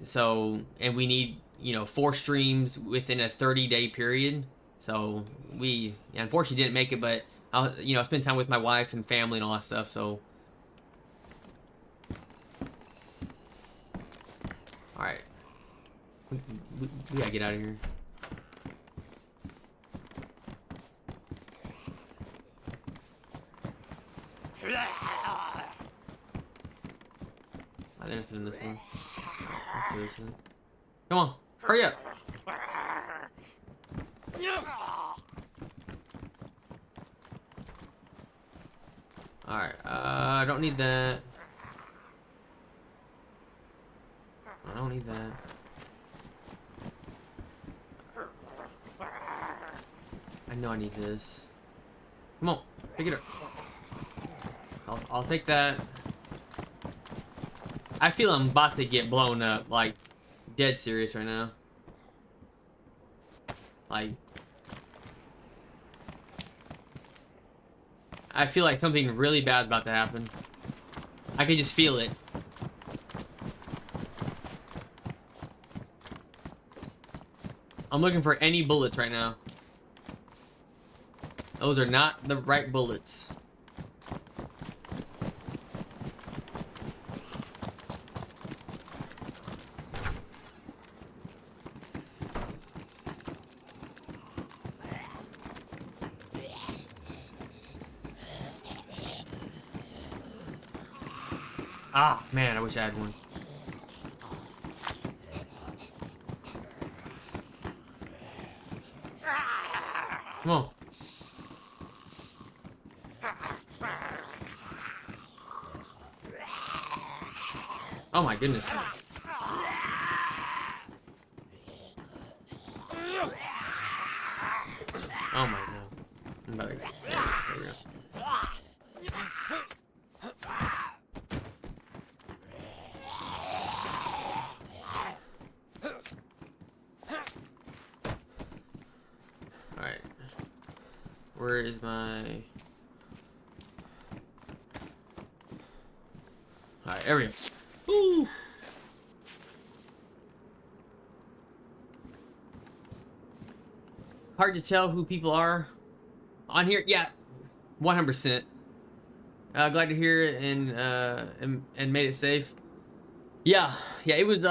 So, and we need, 4 streams within a 30-day period. So we unfortunately didn't make it, but I'll, spend time with my wife and family and all that stuff. So, all right, we gotta get out of here. There's nothing in this one. This one. Come on, hurry up. Alright, I don't need that. I don't need that. I know I need this. Come on, pick it up. I'll take that. I feel I'm about to get blown up, like, dead serious right now. Like, I feel like something really bad about to happen. I can just feel it. I'm looking for any bullets right now. Those are not the right bullets. Ah, man, I wish I had one. Come on. Oh my goodness. Oh my god. I'm about to, yeah, there we go. Alright. Where is my... Alright, there we go. Ooh. Hard to tell who people are on here. Yeah, 100%. Glad to hear it and made it safe. Yeah, it was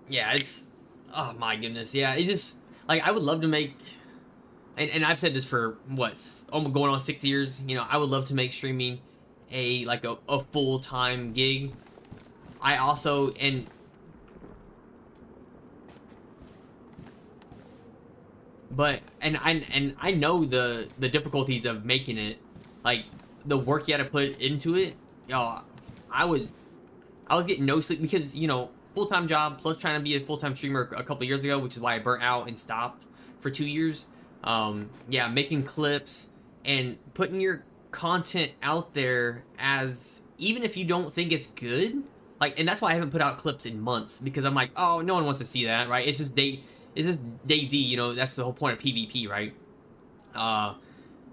yeah, it's, oh my goodness. Yeah, it's just like, I would love to make, and I've said this for what, going on 6 years. I would love to make streaming a full-time gig. I also, I know the difficulties of making it, like the work you had to put into it. I was getting no sleep because full-time job plus trying to be a full-time streamer a couple years ago, which is why I burnt out and stopped for 2 years. Yeah, making clips and putting your content out there, as even if you don't think it's good, like, and that's why I haven't put out clips in months, because I'm like, oh, no one wants to see that, right? It's just DayZ, you know, that's the whole point of PvP, right?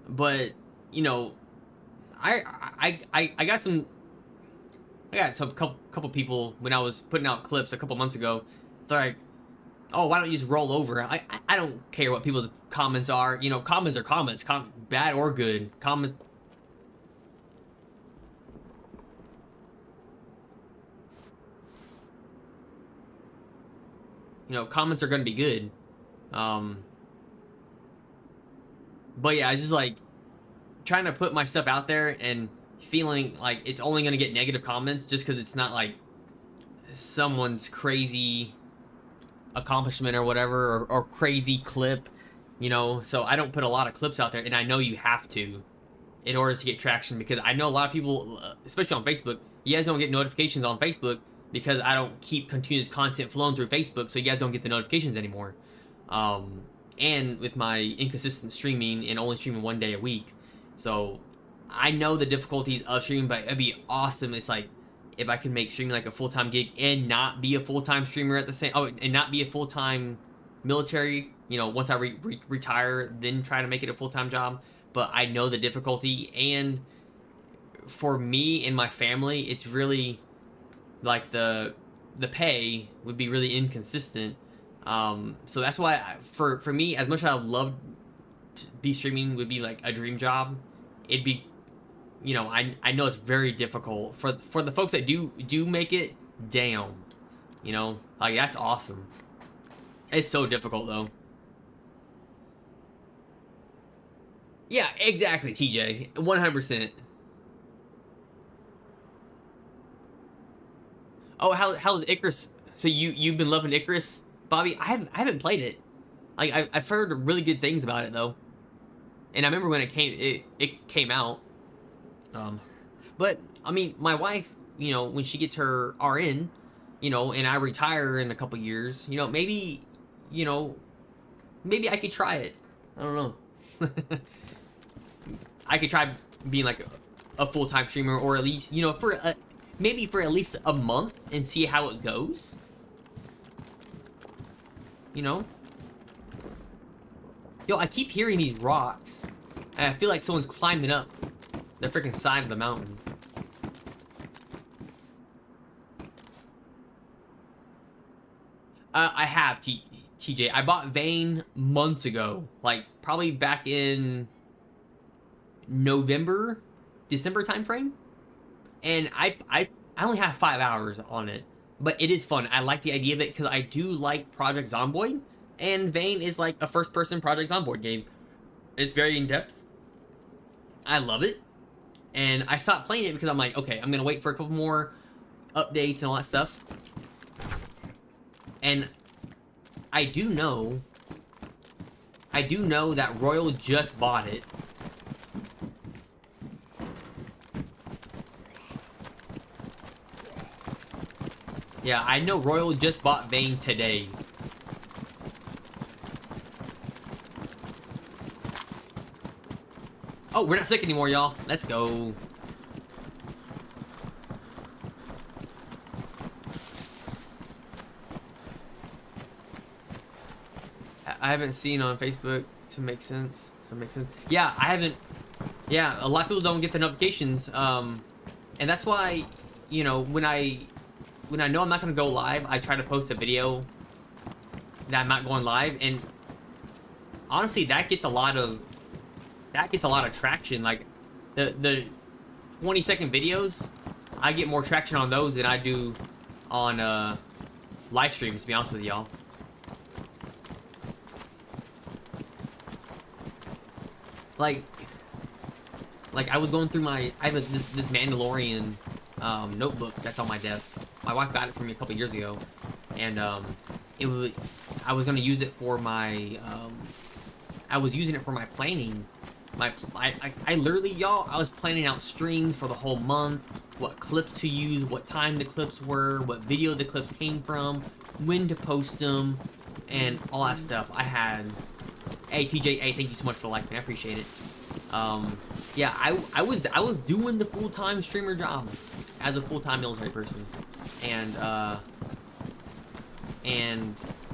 But you know, I got some. I got some couple people when I was putting out clips a couple months ago. They're like, "Oh, why don't you just roll over?" I don't care what people's comments are. You know, comments are comments, bad or good. You know, comments are gonna be good. But yeah, I just like trying to put my stuff out there and feeling like it's only gonna get negative comments just because it's not like someone's crazy accomplishment or whatever, or crazy clip, you know. So I don't put a lot of clips out there, and I know you have to in order to get traction, because I know a lot of people, especially on Facebook, you guys don't get notifications on Facebook because I don't keep continuous content flowing through Facebook, so you guys don't get the notifications anymore. And with my inconsistent streaming and only streaming 1 day a week, so I know the difficulties of streaming, but it'd be awesome. It's like if I could make streaming like a full-time gig and not be a full-time streamer at the same, and not be a full-time military, you know, once I retire, then try to make it a full-time job. But I know the difficulty, and for me and my family, it's really like the pay would be really inconsistent. So that's why for me, as much as I would love to be streaming, would be like a dream job, it'd be, you know, I know it's very difficult for the folks that do make it. Damn, you know, like, that's awesome. It's so difficult though. Yeah, exactly, TJ, 100%. Oh, how's Icarus? So you've been loving Icarus, Bobby? I haven't played it. Like, I've heard really good things about it though, and I remember when it came out. But I mean, my wife, you know, when she gets her RN, you know, and I retire in a couple years, you know, maybe, you know, maybe I could try it. I don't know. I could try being like a full-time streamer, or at least, you know, maybe for at least a month, and see how it goes. You know? Yo, I keep hearing these rocks, and I feel like someone's climbing up the freaking side of the mountain. I have, TJ. I bought Vayne months ago, like probably back in November, December timeframe, and I only have 5 hours on it, but it is fun. I like the idea of it because I do like Project Zomboid, and Vayne is like a first-person Project Zomboid game. It's very in-depth. I love it, and I stopped playing it because I'm like, okay, I'm gonna wait for a couple more updates and all that stuff. And I do know that Royal just bought it. Yeah, I know Royal just bought Vayne today. Oh, we're not sick anymore, y'all. Let's go. I haven't seen on Facebook to make sense. Yeah, I haven't. Yeah, a lot of people don't get the notifications. And that's why, you know, when I know I'm not gonna go live, I try to post a video that I'm not going live, and honestly, that gets a lot of traction. Like the 20-second videos, I get more traction on those than I do on live streams, to be honest with y'all. Like I was going through I have this Mandalorian notebook that's on my desk. My wife got it for me a couple years ago, and I was gonna use it for my I was using it for my planning. I literally, y'all, I was planning out streams for the whole month, what clips to use, what time the clips were, what video the clips came from, when to post them, and all that stuff. I had Hey, TJ, hey, thank you so much for the like, man. I appreciate it. Yeah, I was doing the full-time streamer job as a full-time military person, and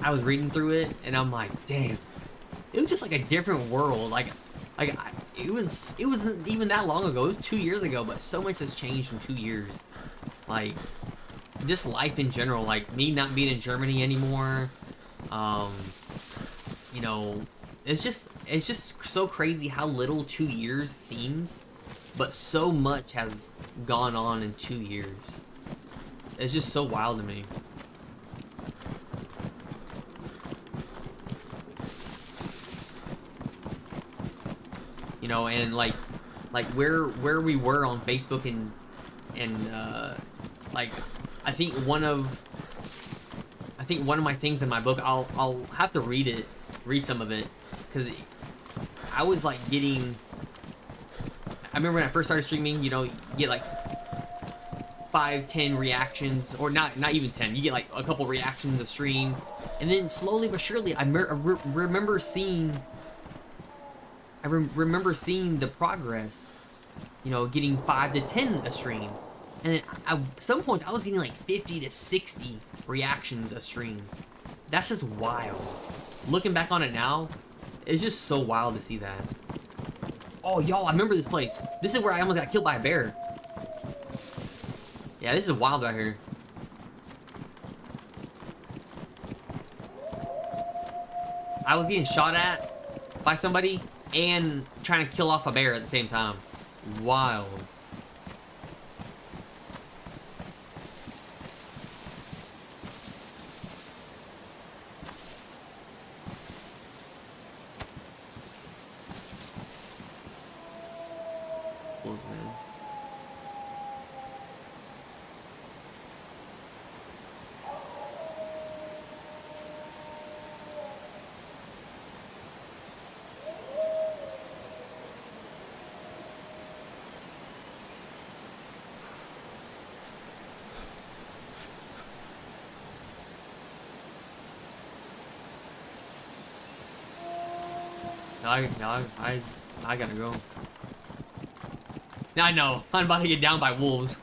I was reading through it, and I'm like, damn, it was just like a different world. It wasn't even that long ago. It was 2 years ago, but so much has changed in 2 years. Like, just life in general. Like me not being in Germany anymore. You know, it's just so crazy how little 2 years seems, but so much has gone on in 2 years. It's just so wild to me. You know, and like where we were on Facebook and like I think one of my things in my book, I'll have to read some of it, because I was like getting, I remember when I first started streaming, you know, you get like 5-10 reactions, or not even 10, you get like a couple reactions a stream, and then slowly but surely I remember seeing the progress, you know, getting 5 to 10 a stream. And then at some point I was getting like 50 to 60 reactions a stream. That's just wild. Looking back on it now, it's just so wild to see that. Oh, y'all, I remember this place. This is where I almost got killed by a bear. Yeah, this is wild right here. I was getting shot at by somebody and trying to kill off a bear at the same time. Wild. Man. I gotta go. I know. I'm about to get down by wolves.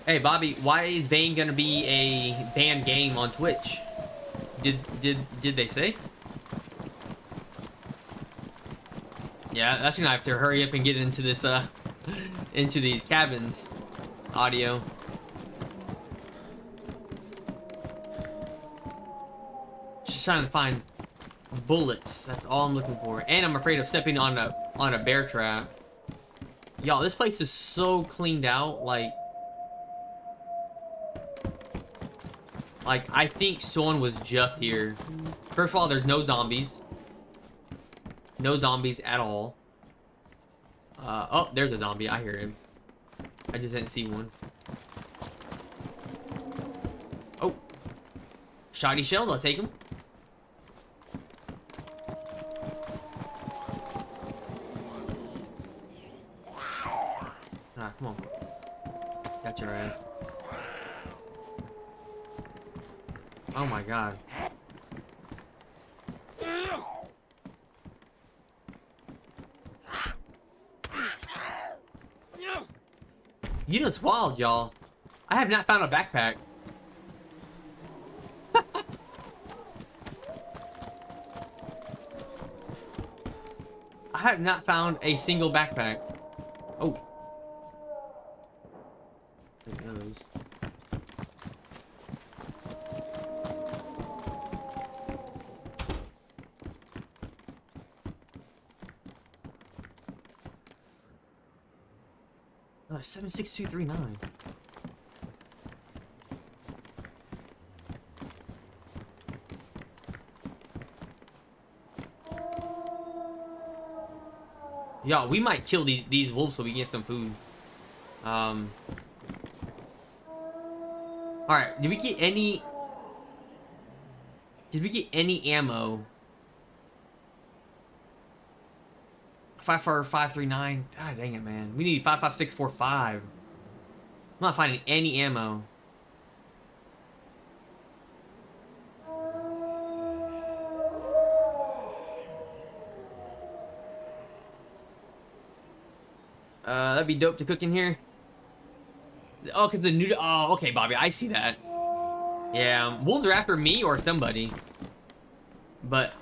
Hey, Bobby, why is Vayne gonna be a banned game on Twitch? Did they say? Yeah, that's gonna have to hurry up and get into this into these cabins audio. Just trying to find bullets. That's all I'm looking for. And I'm afraid of stepping on a bear trap. Y'all, this place is so cleaned out. Like I think someone was just here. First of all, there's no zombies. No zombies at all. Oh, there's a zombie. I hear him. I just didn't see one. Oh. Shoddy shells, I'll take them. Ah, come on. Got your ass. Oh my god. You know, it's wild, y'all. I have not found a backpack. I have not found a single backpack. Oh. There it goes. Oh, 76239. Y'all, we might kill these wolves so we can get some food. Alright, did we get any ammo? 54539. God dang it, man. We need 55645. I'm not finding any ammo. That'd be dope to cook in here. Oh, because the noodle. Oh, okay, Bobby. I see that. Yeah, wolves are after me or somebody. But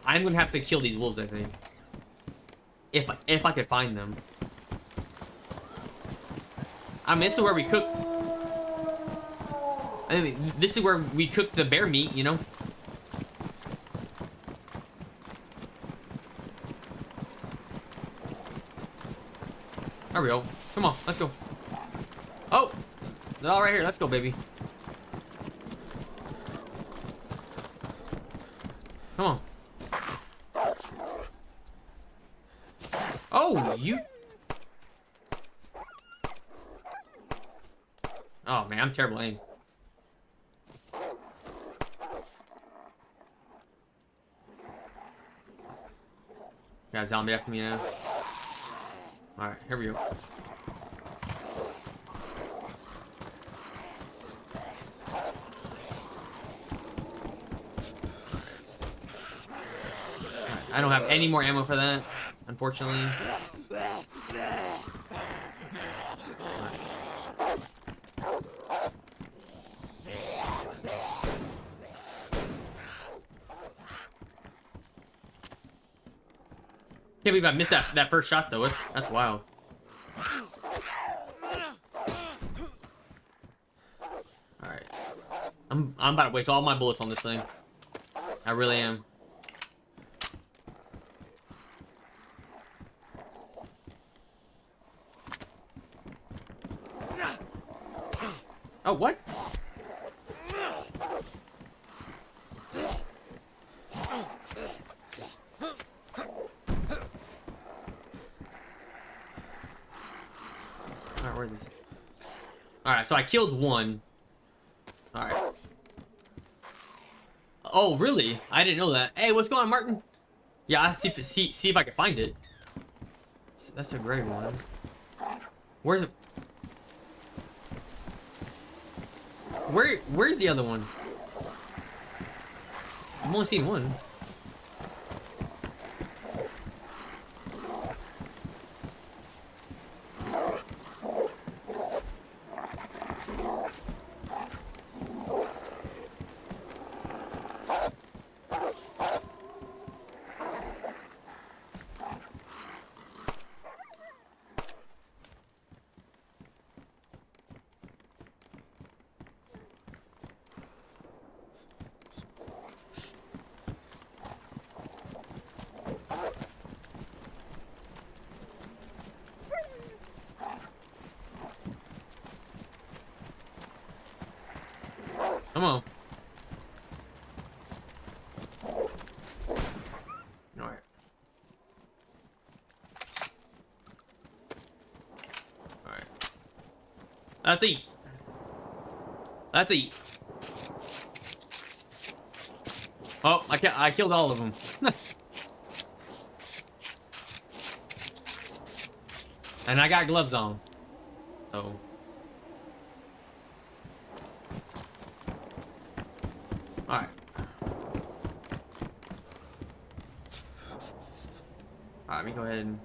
I'm gonna have to kill these wolves, I think. If I could find them. I mean, this is where we cook. I mean, this is where we cook the bear meat, you know? There we go. Come on, let's go. Oh! They're all right here. Let's go, baby. Come on. Oh, you... Oh, man, I'm terrible aim. Got a zombie after me now. Alright, here we go. I don't have any more ammo for that, unfortunately. Can't believe I missed that first shot though. That's wild. Alright. I'm about to waste all my bullets on this thing. I really am. Oh, what? Alright, where is this? Alright, so I killed one. Alright. Oh, really? I didn't know that. Hey, what's going on, Martin? Yeah, I'll see if I can find it. That's a great one. Where's it? Where's the other one? I've only seen one. Come on. Alright. Alright. Let's eat. Let's eat. Oh, I killed all of them. And I got gloves on. So. Alright. Alright, let me go ahead and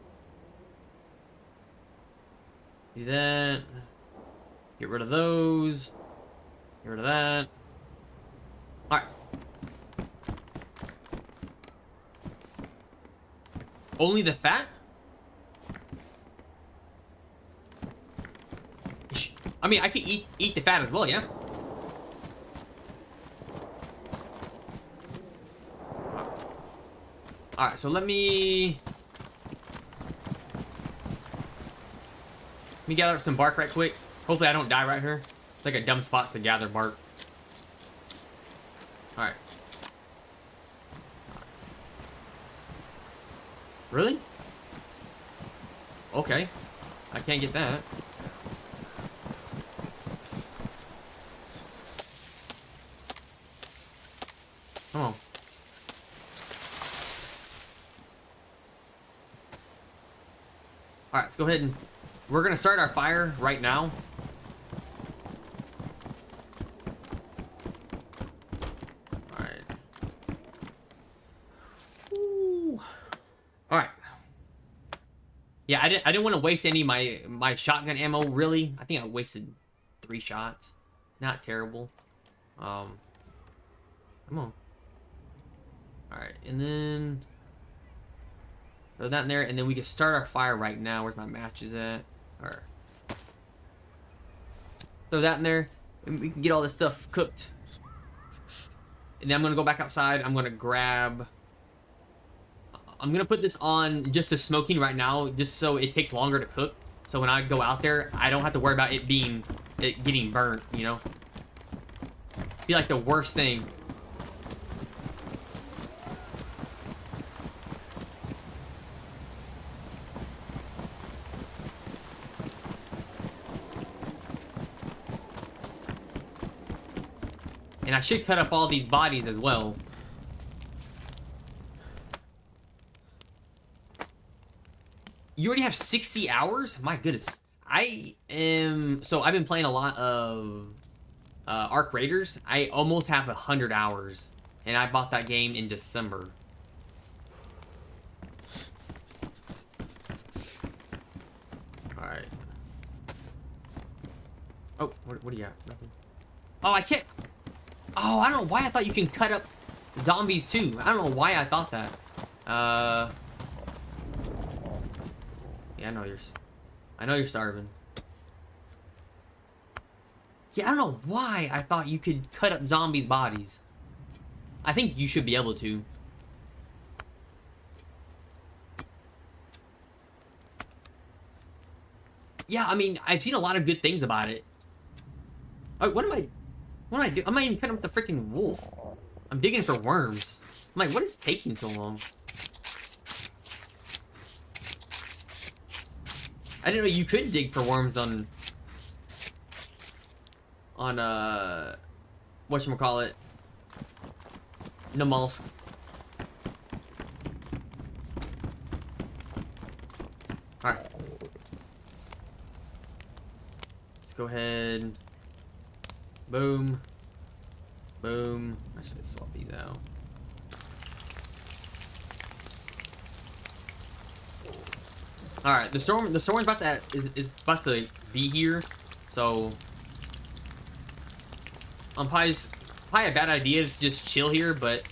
do that. Get rid of those. Get rid of that. Alright. Only the fat? I mean, I could eat the fat as well, yeah? Alright, so let me gather up some bark right quick. Hopefully I don't die right here. It's like a dumb spot to gather bark. Alright. Really? Okay. I can't get that. Come on. Alright, let's go ahead and... We're gonna start our fire right now. Alright. Alright. Yeah, I didn't want to waste any of my shotgun ammo, really. I think I wasted 3 shots. Not terrible. Come on. Alright, and then throw that in there, and then we can start our fire right now. Where's my matches at? Alright. Throw that in there, and we can get all this stuff cooked. And then I'm gonna go back outside. I'm gonna put this on just the smoking right now, just so it takes longer to cook. So when I go out there, I don't have to worry about it getting burnt, you know? Be like the worst thing. And I should cut up all these bodies as well. You already have 60 hours? My goodness. So I've been playing a lot of Arc Raiders. I almost have 100 hours. And I bought that game in December. Alright. Oh, what do you got? Nothing. Oh, I can't. Oh, I don't know why I thought you can cut up zombies too. I don't know why I thought that. Yeah, I know you're starving. Yeah, I don't know why I thought you could cut up zombies' bodies. I think you should be able to. Yeah, I mean, I've seen a lot of good things about it. Oh, what am I doing? I'm not even cutting up the freaking wolf. I'm digging for worms. I'm like, what is taking so long? I didn't know you could dig for worms on whatchamacallit, Namalsk. Alright. Let's go ahead. Boom. Boom. I should swap these out. Alright, the storm's about is about to be here, so probably a bad idea to just chill here, but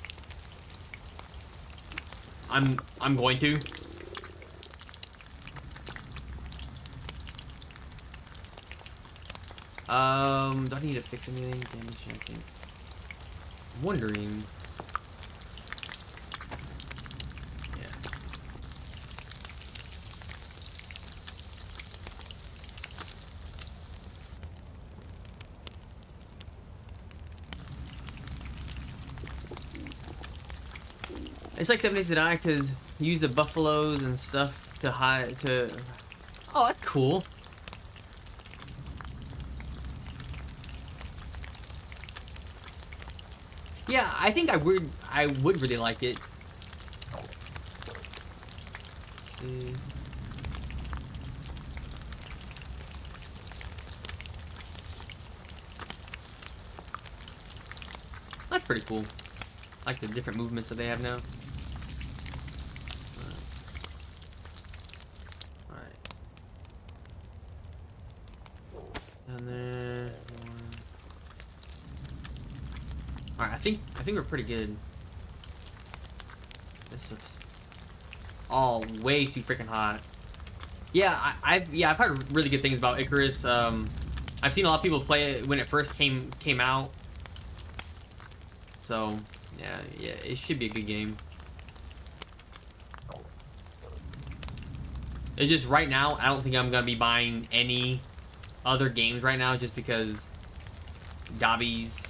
I'm going to. Do I need to fix anything? Damage, I think. I'm wondering. It's like 7 Days to Die because you use the buffaloes and stuff to hide to. Oh, that's cool. Yeah, I think I would really like it. Let's see. That's pretty cool. I like the different movements that they have now. Alright, I think we're pretty good. This looks all way too freaking hot. Yeah, I've heard really good things about Icarus. I've seen a lot of people play it when it first came out. So yeah, it should be a good game. It's just right now, I don't think I'm gonna be buying any other games right now, just because Dobby's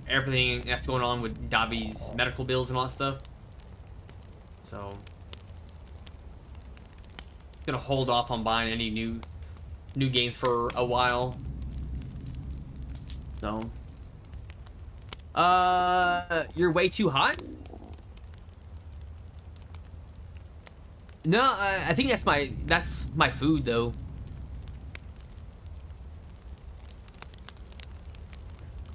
everything that's going on with Dobby's medical bills and all that stuff. So gonna hold off on buying any new games for a while. So you're way too hot? No, I think that's my food though.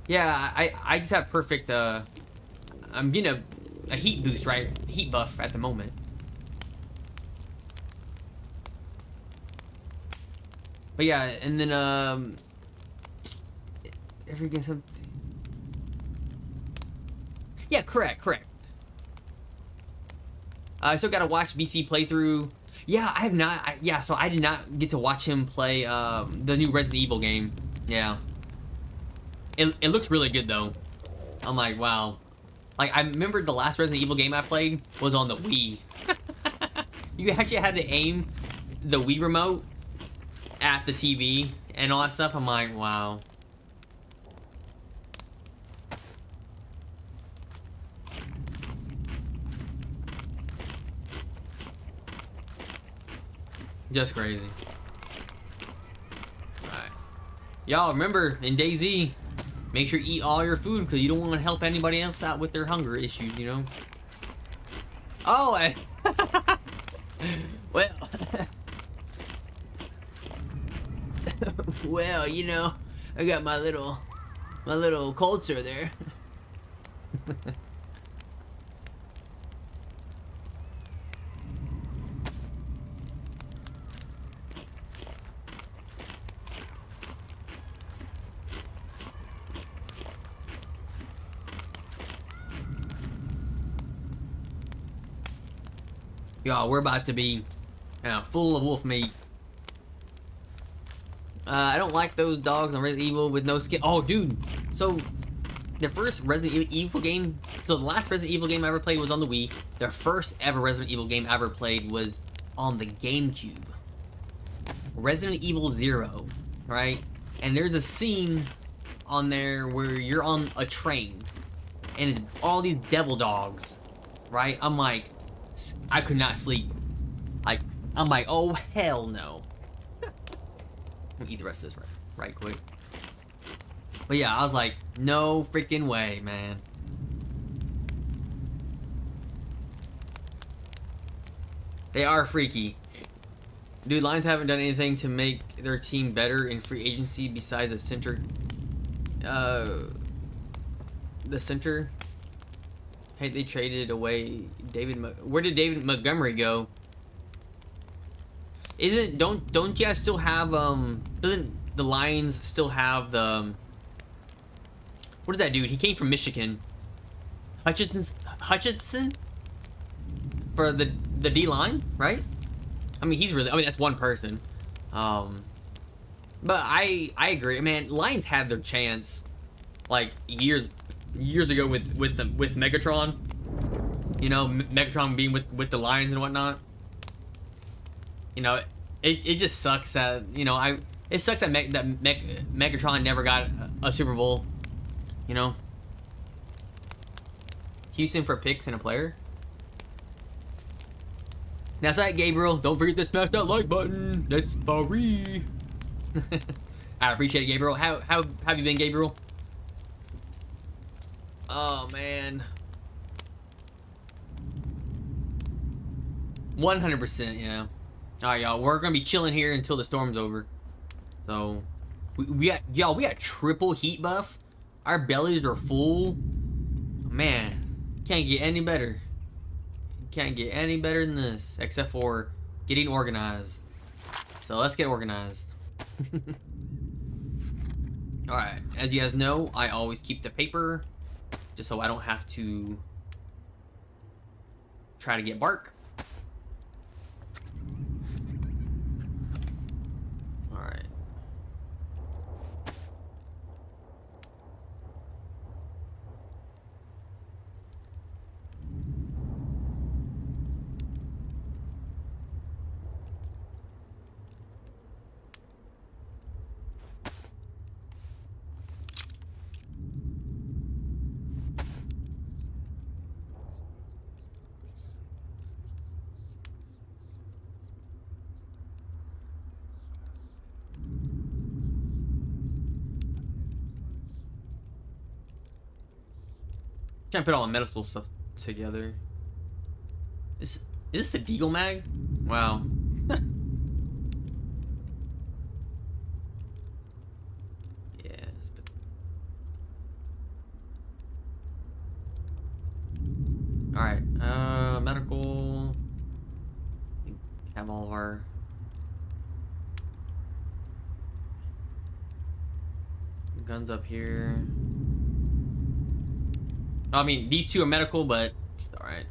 Yeah, I just have perfect I'm getting a heat boost, right? Heat buff at the moment. But yeah, and then every game something. Yeah, correct. I still gotta watch BC playthrough. Yeah, I have not. Yeah, so I did not get to watch him play the new Resident Evil game. Yeah, it looks really good though. I'm like, wow. Like, I remember the last Resident Evil game I played was on the Wii. You actually had to aim the Wii remote at the TV and all that stuff. I'm like, wow. Just crazy. Alright. Y'all remember, in DayZ, make sure you eat all your food because you don't want to help anybody else out with their hunger issues, you know? Oh, well... well, you know, I got my little cold sore there. Y'all, we're about to be full of wolf meat. I don't like those dogs on Resident Evil with no skin. Oh, dude. So, the first Resident Evil game... So, the last Resident Evil game I ever played was on the Wii. The first ever Resident Evil game I ever played was on the GameCube. Resident Evil 0, right? And there's a scene on there where you're on a train. And it's all these devil dogs, right? I'm like... I could not sleep. Like, I'm like, oh, hell no. Let me eat the rest of this right quick. But yeah, I was like, no freaking way, man. They are freaky. Dude, Lions haven't done anything to make their team better in free agency besides the center. The center. Hey, they traded away where did David Montgomery go? Don't you guys still have doesn't the Lions still have the what is that dude? He came from Michigan. Hutchinson for the D line, right? I mean, that's one person. But I agree, man. Lions had their chance like years ago with Megatron. You know, Megatron being with the Lions and whatnot. You know, it just sucks that, you know, it sucks that Megatron never got a Super Bowl. You know, Houston for picks and a player. That's right, Gabriel. Don't forget to smash that like button. That's free. I appreciate it, Gabriel. How have you been, Gabriel? Oh man. 100%, yeah. Alright, y'all, we're gonna be chilling here until the storm's over. So we got triple heat buff. Our bellies are full. Man, can't get any better. Can't get any better than this, except for getting organized. So let's get organized. Alright, as you guys know, I always keep the paper just so I don't have to try to get bark. Alright. Trying to put all the medical stuff together. Is this the Deagle mag? Wow. Yeah. Alright, medical. We have all of our guns up here. I mean, these two are medical, but it's alright.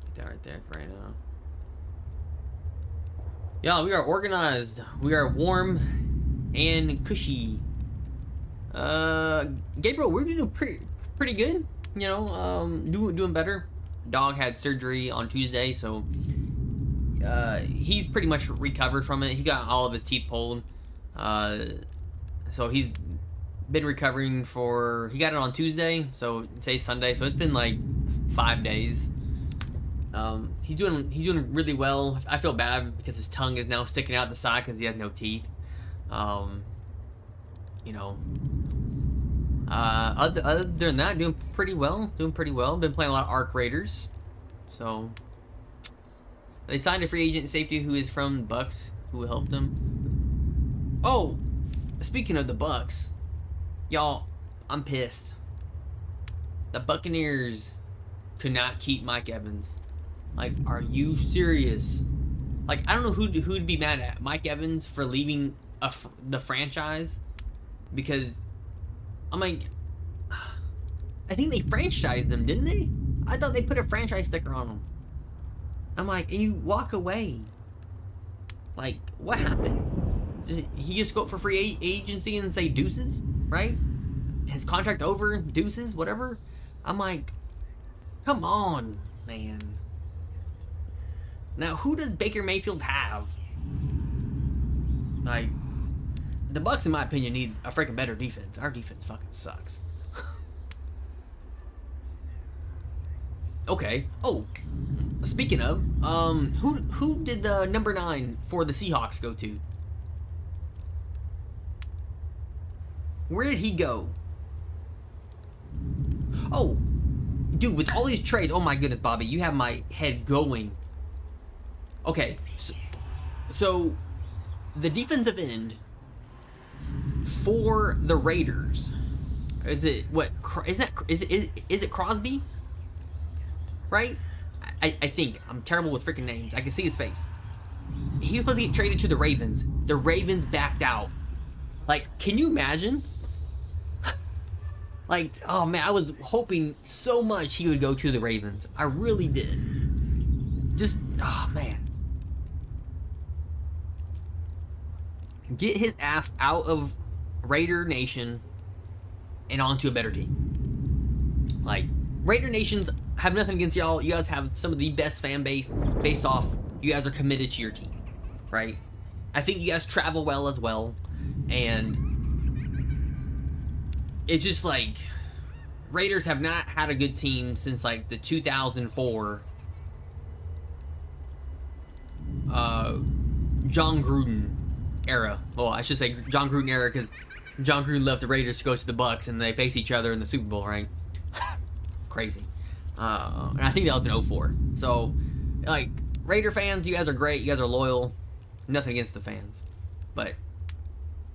Get that right there for right now. Yeah, we are organized. We are warm and cushy. Gabriel, we're doing pretty good. You know, doing better. Dog had surgery on Tuesday, so he's pretty much recovered from it. He got all of his teeth pulled. So he's been recovering for, he got it on Tuesday, so today's Sunday, so it's been like 5 days. He's doing really well. I feel bad because his tongue is now sticking out the side because he has no teeth. You know, other than that, doing pretty well. Been playing a lot of Arc Raiders. So they signed a free agent safety who is from Bucks, who will help them. Oh, speaking of the Bucks, y'all, I'm pissed. The Buccaneers could not keep Mike Evans. Like, are you serious? Like, I don't know who'd be mad at Mike Evans for leaving the franchise, because I'm like, I think they franchised them, didn't they? I thought they put a franchise sticker on him. I'm like, and you walk away. Like, what happened? Did he just go for free agency and say deuces, right? His contract over, deuces, whatever. I'm like, come on, man. Now, who does Baker Mayfield have? Like, the Bucks, in my opinion, need a freaking better defense. Our defense fucking sucks. Okay. Oh, speaking of, who did the number 9 for the Seahawks go to? Where did he go? Oh, dude, with all these trades, oh my goodness, Bobby, you have my head going. Okay, so the defensive end for the Raiders, is it Crosby? Right? I think I'm terrible with freaking names. I can see his face. He was supposed to get traded to the Ravens. The Ravens backed out. Like, can you imagine? Like, oh man, I was hoping so much he would go to the Ravens. I really did. Just, oh man. Get his ass out of Raider Nation and onto a better team. Like, Raider Nations have nothing against y'all. You guys have some of the best fan base based off you guys are committed to your team, right? I think you guys travel well as well, and it's just like Raiders have not had a good team since like the 2004 John Gruden era. Well, I should say John Gruden era, because John Gruden left the Raiders to go to the Bucks, and they face each other in the Super Bowl, right? Crazy. And I think that was in 04. So, like, Raider fans, you guys are great. You guys are loyal. Nothing against the fans. But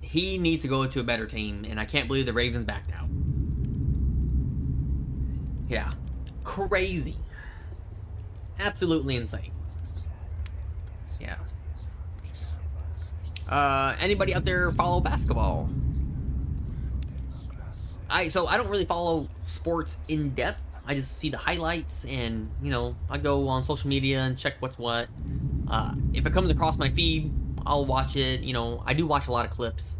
he needs to go to a better team, and I can't believe the Ravens backed out. Yeah. Crazy. Absolutely insane. Yeah. Anybody out there follow basketball? So I don't really follow sports in depth. I just see the highlights, and you know, I go on social media and check what's what. If it comes across my feed, I'll watch it. You know, I do watch a lot of clips,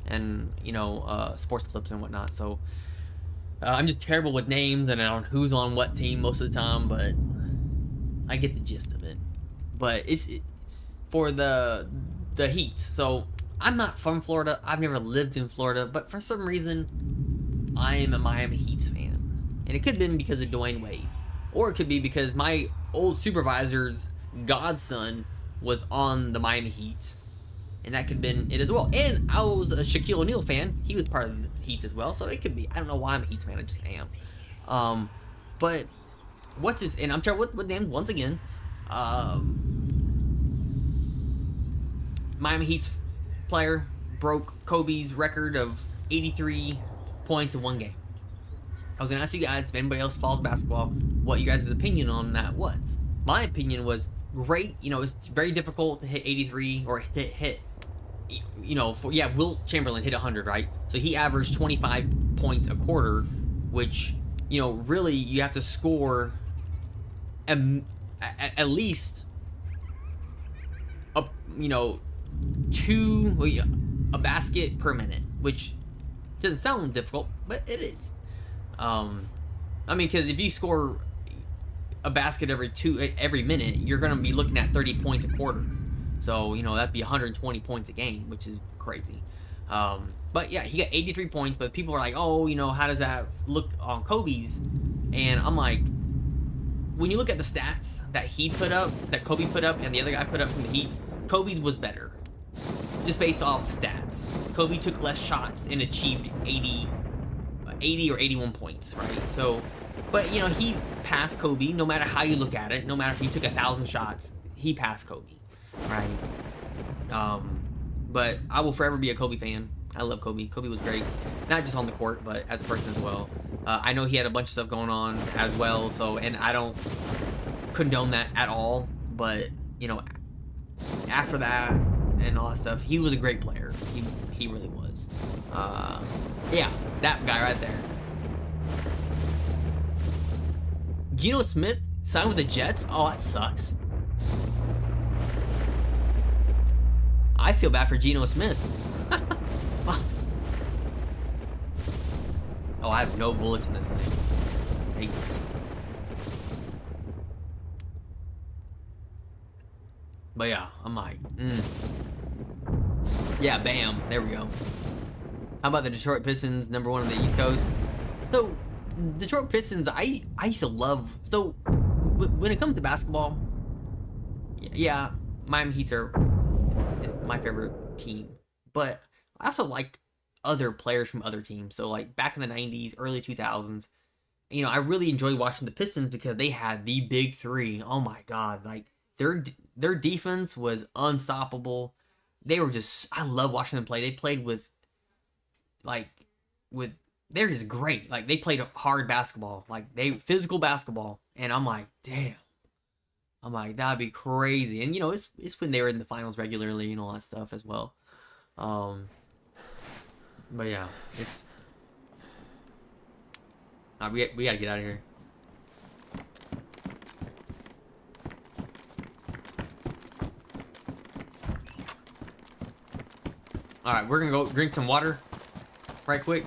and you know, sports clips and whatnot. So I'm just terrible with names and on who's on what team most of the time, but I get the gist of it. But it's for the Heat. So I'm not from Florida. I've never lived in Florida, but for some reason, I am a Miami Heat fan. And it could have been because of Dwayne Wade. Or it could be because my old supervisor's godson was on the Miami Heat. And that could have been it as well. And I was a Shaquille O'Neal fan. He was part of the Heat as well. So it could be. I don't know why I'm a Heat fan. I just am. But what's his... And I'm trying what names once again. Miami Heat's player broke Kobe's record of 83 points in one game. I was going to ask you guys, if anybody else follows basketball, what you guys' opinion on that was. My opinion was great. You know, it's very difficult to hit 83 or to hit you know, Wilt Chamberlain hit 100, right? So he averaged 25 points a quarter, which, you know, really you have to score at least a, you know, a basket per minute, which doesn't sound difficult, but it is. I mean, because if you score a basket every minute, you're gonna be looking at 30 points a quarter. So, you know, that'd be 120 points a game, which is crazy. But yeah, he got 83 points, but people are like, oh, you know, how does that look on Kobe's? And I'm like, when you look at the stats that he put up, that Kobe put up, and the other guy put up from the Heats, Kobe's was better. Just based off stats. Kobe took less shots and achieved 80 or 81 points, right? So, but, you know, he passed Kobe, no matter how you look at it. No matter if he took 1,000 shots, he passed Kobe, right? But I will forever be a Kobe fan. I love Kobe. Kobe was great, not just on the court, but as a person as well. I know he had a bunch of stuff going on as well, so, and I don't condone that at all, but, you know, after that and all that stuff, he was a great player. He really was. Yeah, that guy right there. Geno Smith signed with the Jets? Oh, that sucks. I feel bad for Geno Smith. Oh, I have no bullets in this thing. Thanks. But yeah, I'm like, yeah, bam, there we go. How about the Detroit Pistons, #1 on the East Coast? So, Detroit Pistons, I used to love. So, when it comes to basketball, yeah, Miami Heat is my favorite team. But I also like other players from other teams. So, like back in the '90s, early 2000s, you know, I really enjoyed watching the Pistons because they had the big three. Oh my God, like their defense was unstoppable. They were just, I love watching them play. They played they're just great. Like, they played hard basketball, like physical basketball, and I'm like, damn. I'm like, that'd be crazy. And you know, it's when they were in the finals regularly and all that stuff as well. But yeah, it's we gotta get out of here. All right, we're gonna go drink some water, right quick.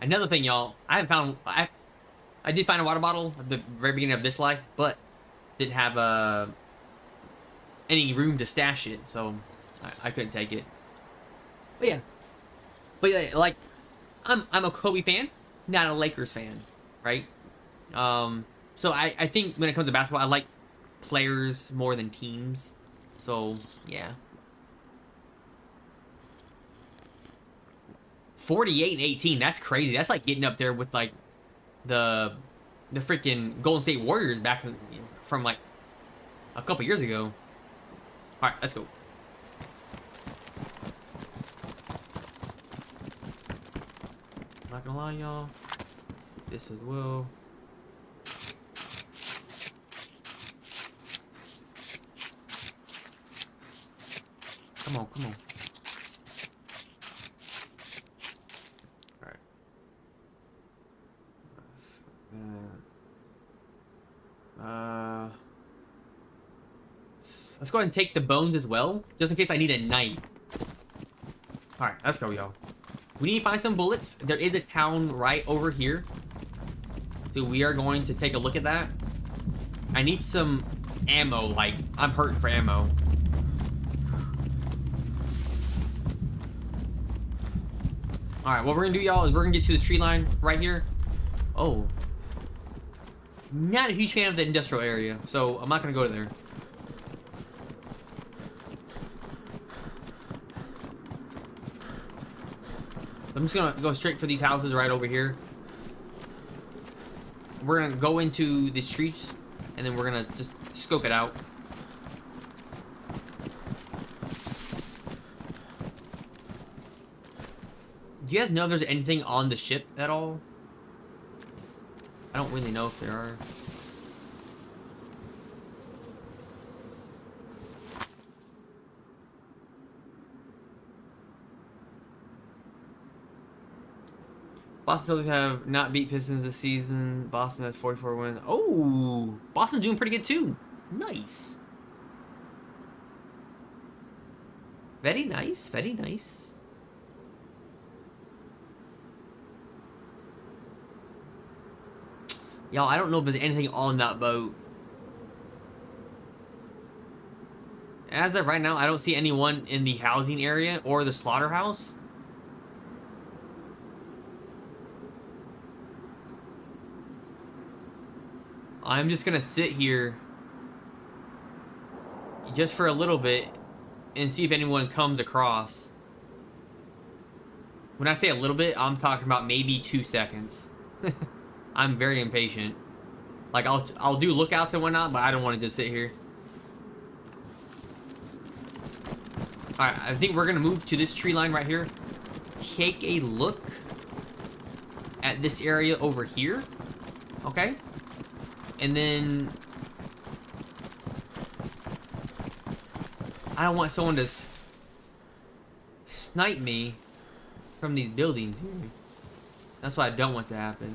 Another thing, y'all, I did find a water bottle at the very beginning of this life, but didn't have any room to stash it, so I couldn't take it. But yeah, like I'm a Kobe fan, not a Lakers fan, right? So I think when it comes to basketball, I like players more than teams. So yeah. 48-18, that's crazy. That's like getting up there with like the freaking Golden State Warriors back from like a couple years ago. All right, let's go. I'm not gonna lie, y'all. This as well. Come on, come on. Let's go ahead and take the bones as well, just in case I need a knife. Alright, let's go, y'all. We need to find some bullets. There is a town right over here. So we are going to take a look at that. I need some ammo, like, I'm hurting for ammo. Alright, what we're gonna do, y'all, is we're gonna get to the tree line right here. Oh. Not a huge fan of the industrial area, so I'm not gonna go there. I'm just gonna go straight for these houses right over here. We're gonna go into the streets, and then we're gonna just scope it out. Do you guys know if there's anything on the ship at all? I don't really know if there are. Boston Celtics have not beat Pistons this season. Boston has 44 wins. Oh, Boston's doing pretty good too. Nice. Very nice, very nice. Y'all, I don't know if there's anything on that boat. As of right now, I don't see anyone in the housing area or the slaughterhouse. I'm just gonna sit here just for a little bit and see if anyone comes across. When I say a little bit, I'm talking about maybe 2 seconds. I'm very impatient. Like, I'll do lookouts and whatnot, but I don't want to just sit here. Alright, I think we're gonna move to this tree line right here. Take a look at this area over here. Okay? And then I don't want someone to snipe me from these buildings here. That's what I don't want to happen.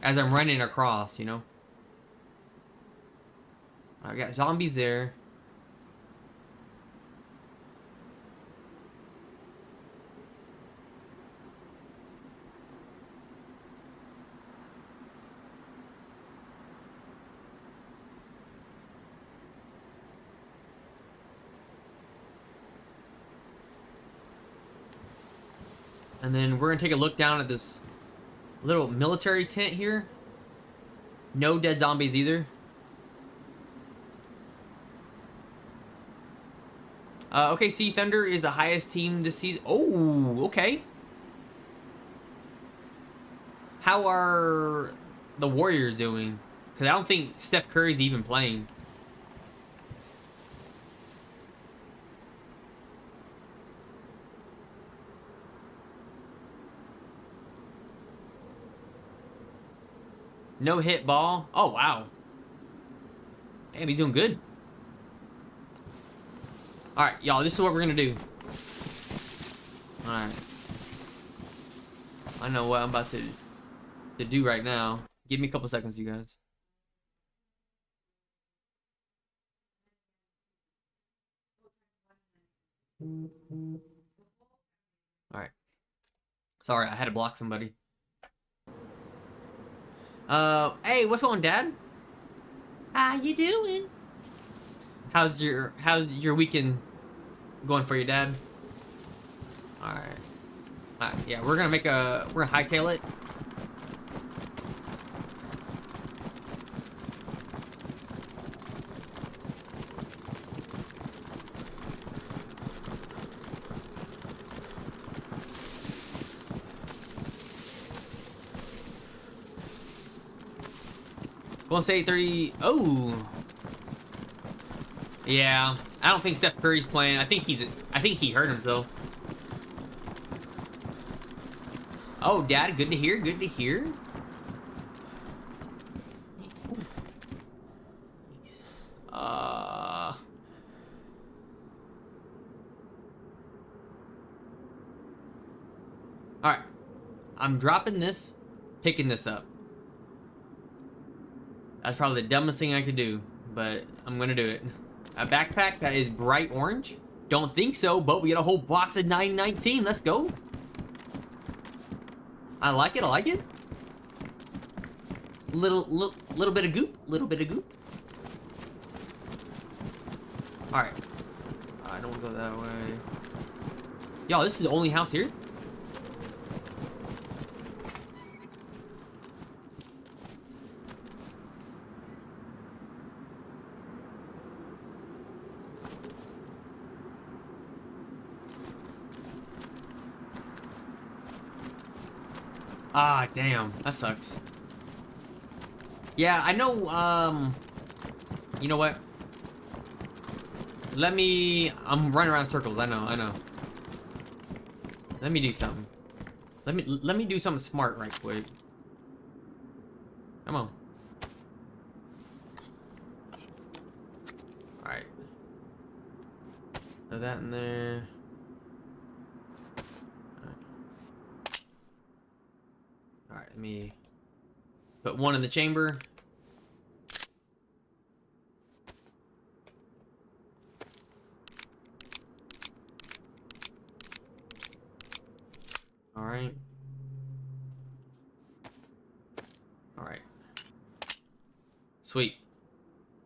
As I'm running across, you know? I got zombies there. And then we're gonna take a look down at this little military tent here. No dead zombies either. Okay, see, Thunder is the highest team this season. Oh, okay. How are the Warriors doing? Because I don't think Steph Curry's even playing. No hit ball. Oh, wow. Damn, he's doing good. Alright, y'all, this is what we're gonna do. Alright. I know what I'm about to do right now. Give me a couple seconds, you guys. Alright. Sorry, I had to block somebody. Hey, what's going on, Dad? How you doing? How's your weekend going for you, Dad? Alright. Alright, yeah, we're gonna hightail it. Gonna say 30. Oh. Yeah. I don't think Steph Curry's playing. I think he hurt himself. Oh, Dad, good to hear. Good to hear. Nice. Alright. I'm dropping this, picking this up. That's probably the dumbest thing I could do, but I'm gonna do it. A backpack that is bright orange? Don't think so, but we get a whole box of 919. Let's go. I like it, I like it. Little bit of goop, little bit of goop. Alright. I don't want to go that way. Yo, this is the only house here? Ah, damn. That sucks. Yeah, I know, you know what? I'm running around in circles. I know. Let me do something. Let me do something smart right quick. Come on. Alright. Throw that in there. Let me put one in the chamber. All right. All right. Sweet.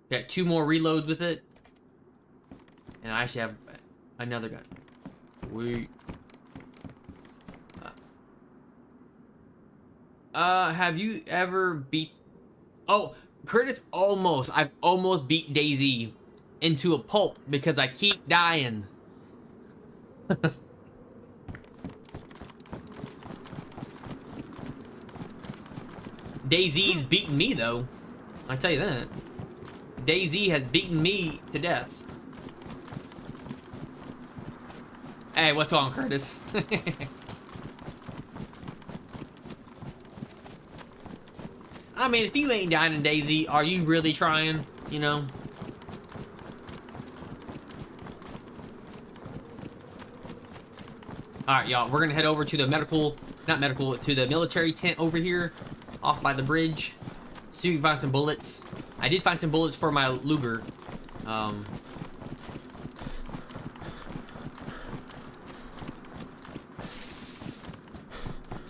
Got 2 more reloads with it. And I actually have another gun. Have you ever beat... Oh, Curtis, almost. I've almost beat DayZ into a pulp because I keep dying. DayZ's beaten me, though. I tell you that. DayZ has beaten me to death. Hey, what's wrong, Curtis? I mean, if you ain't dying in DayZ, are you really trying? You know? Alright, y'all. We're gonna head over to the to the military tent over here. Off by the bridge. See if we can find some bullets. I did find some bullets for my Luger. So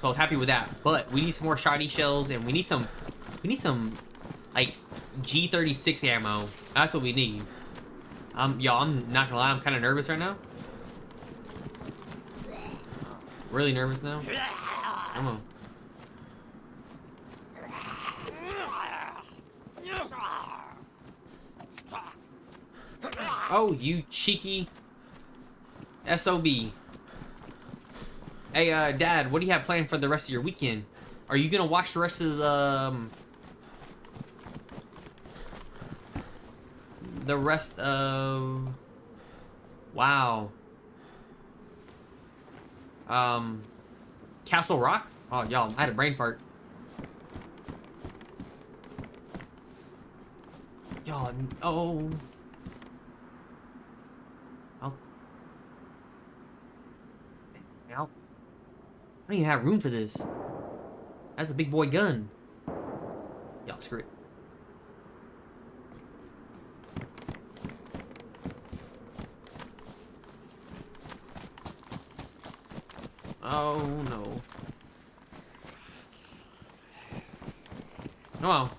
I was happy with that. But we need some more shotty shells, and we need some like G36 ammo. That's what we need. Y'all, I'm not gonna lie, I'm kind of nervous right now. Really nervous now. Come on. Oh, you cheeky SOB. Hey, Dad, what do you have planned for the rest of your weekend? Are you gonna watch the rest of the rest of... Wow. Castle Rock? Oh, y'all, I had a brain fart. Y'all, oh... I don't even have room for this. That's a big boy gun. Y'all, screw it. Oh no. Come on.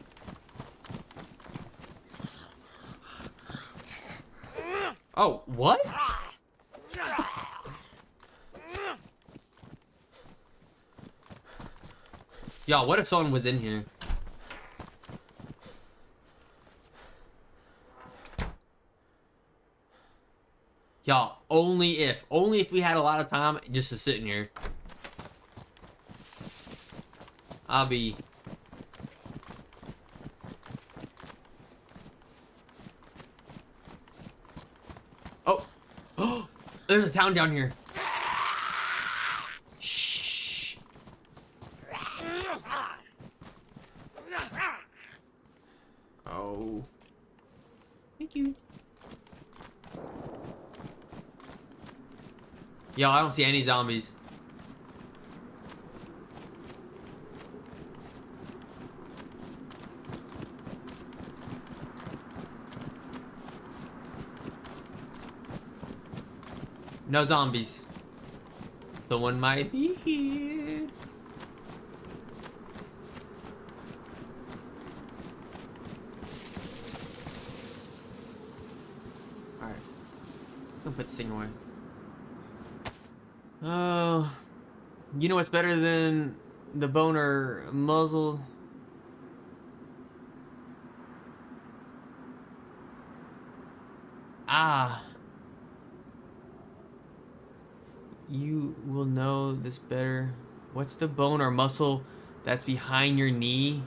Oh, what? Y'all, what if someone was in here? Y'all, only if we had a lot of time just to sit in here. I'll be... Oh! Oh! There's a town down here. Shh. Oh. Thank you. Yo, I don't see any zombies. No zombies. Someone might be here. Alright. I'm gonna put this thing away. Oh. You know what's better than the boner muzzle? Ah. You will know this better. What's the bone or muscle that's behind your knee?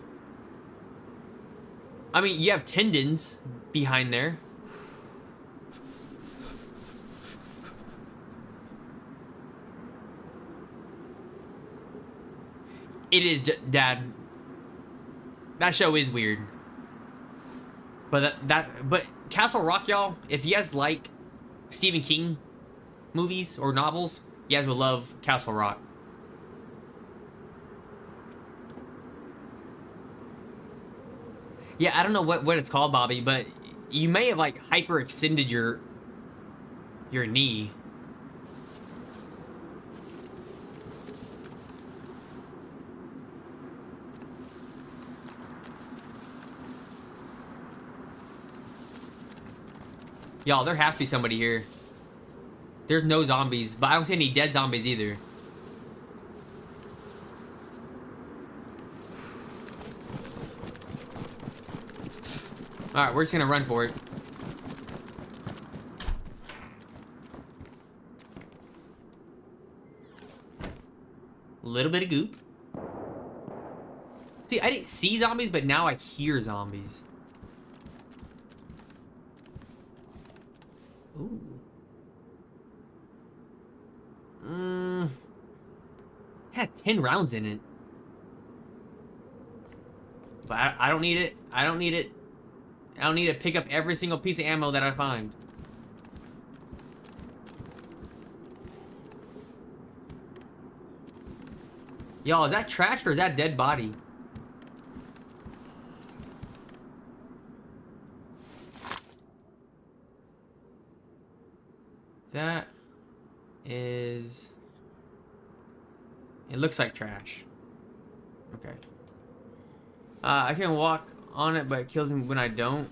I mean, you have tendons behind there. It is, Dad. That show is weird. But but Castle Rock, y'all, if you guys like Stephen King movies or novels, you guys would love Castle Rock. Yeah, I don't know what it's called, Bobby, but you may have like hyperextended your knee. Y'all, there has to be somebody here. There's no zombies, but I don't see any dead zombies either. Alright, we're just gonna run for it. A little bit of goop. See, I didn't see zombies, but now I hear zombies. Ooh. Has 10 rounds in it. But I don't need it. I don't need it. I don't need to pick up every single piece of ammo that I find. Y'all, is that trash or is that dead body? That is... It looks like trash. Okay. I can walk on it, but it kills me when I don't.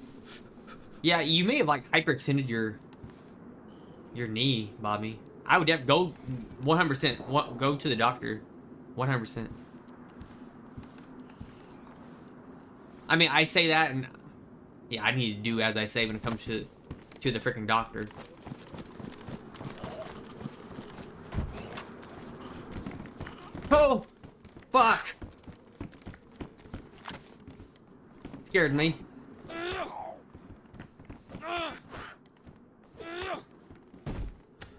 Yeah, you may have like hyperextended your knee, Bobby. I would have go 100%. Go to the doctor, 100%. I mean, I say that, and yeah, I need to do as I say when it comes to the freaking doctor. Oh, fuck! It scared me.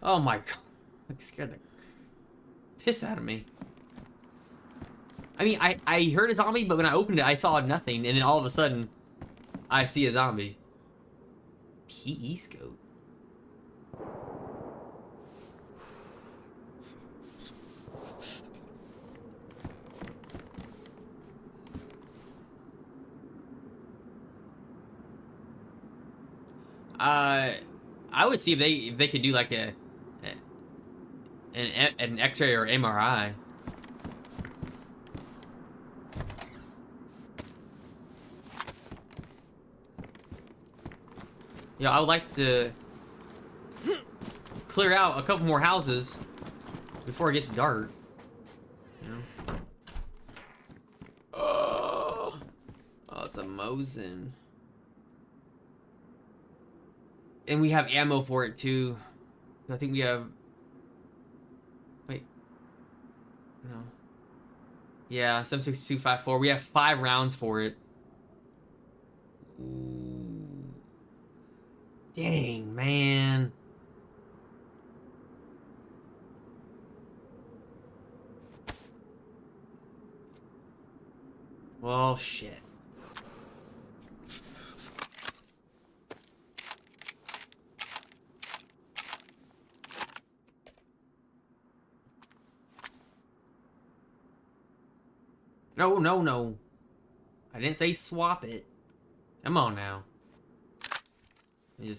Oh my god. It scared the piss out of me. I mean, I heard a zombie, but when I opened it, I saw nothing, and then all of a sudden, I see a zombie. PE scope. I would see if they could do like an X-ray or MRI. Yeah, I would like to clear out a couple more houses before it gets dark. You know? Oh, it's a Mosin. And we have ammo for it too. I think we have... Wait. No. Yeah, 76254. We have 5 rounds for it. Ooh. Dang, man. Well, shit. No, no, no. I didn't say swap it. Come on now.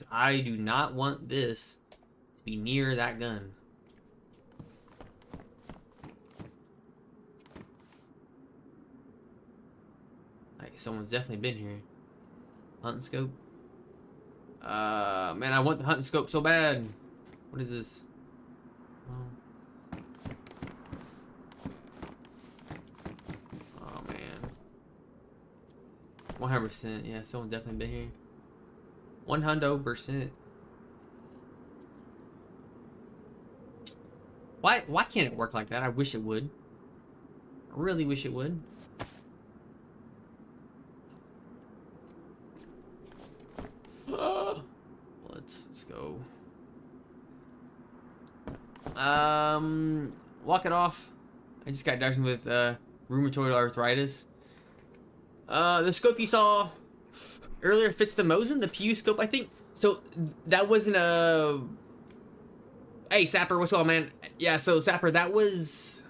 I do not want this to be near that gun. Like, someone's definitely been here. Hunting scope. Man, I want the hunting scope so bad. What is this? Oh, man. 100%. Yeah, someone's definitely been here. 100%. Why can't it work like that? I wish it would. I really wish it would. Let's go. Walk it off. I just got diagnosed with rheumatoid arthritis. The scope you saw earlier fits the Mosin, the PU scope, I think. So that wasn't a... Hey, Sapper, what's going on, man? Yeah, so Sapper, that was...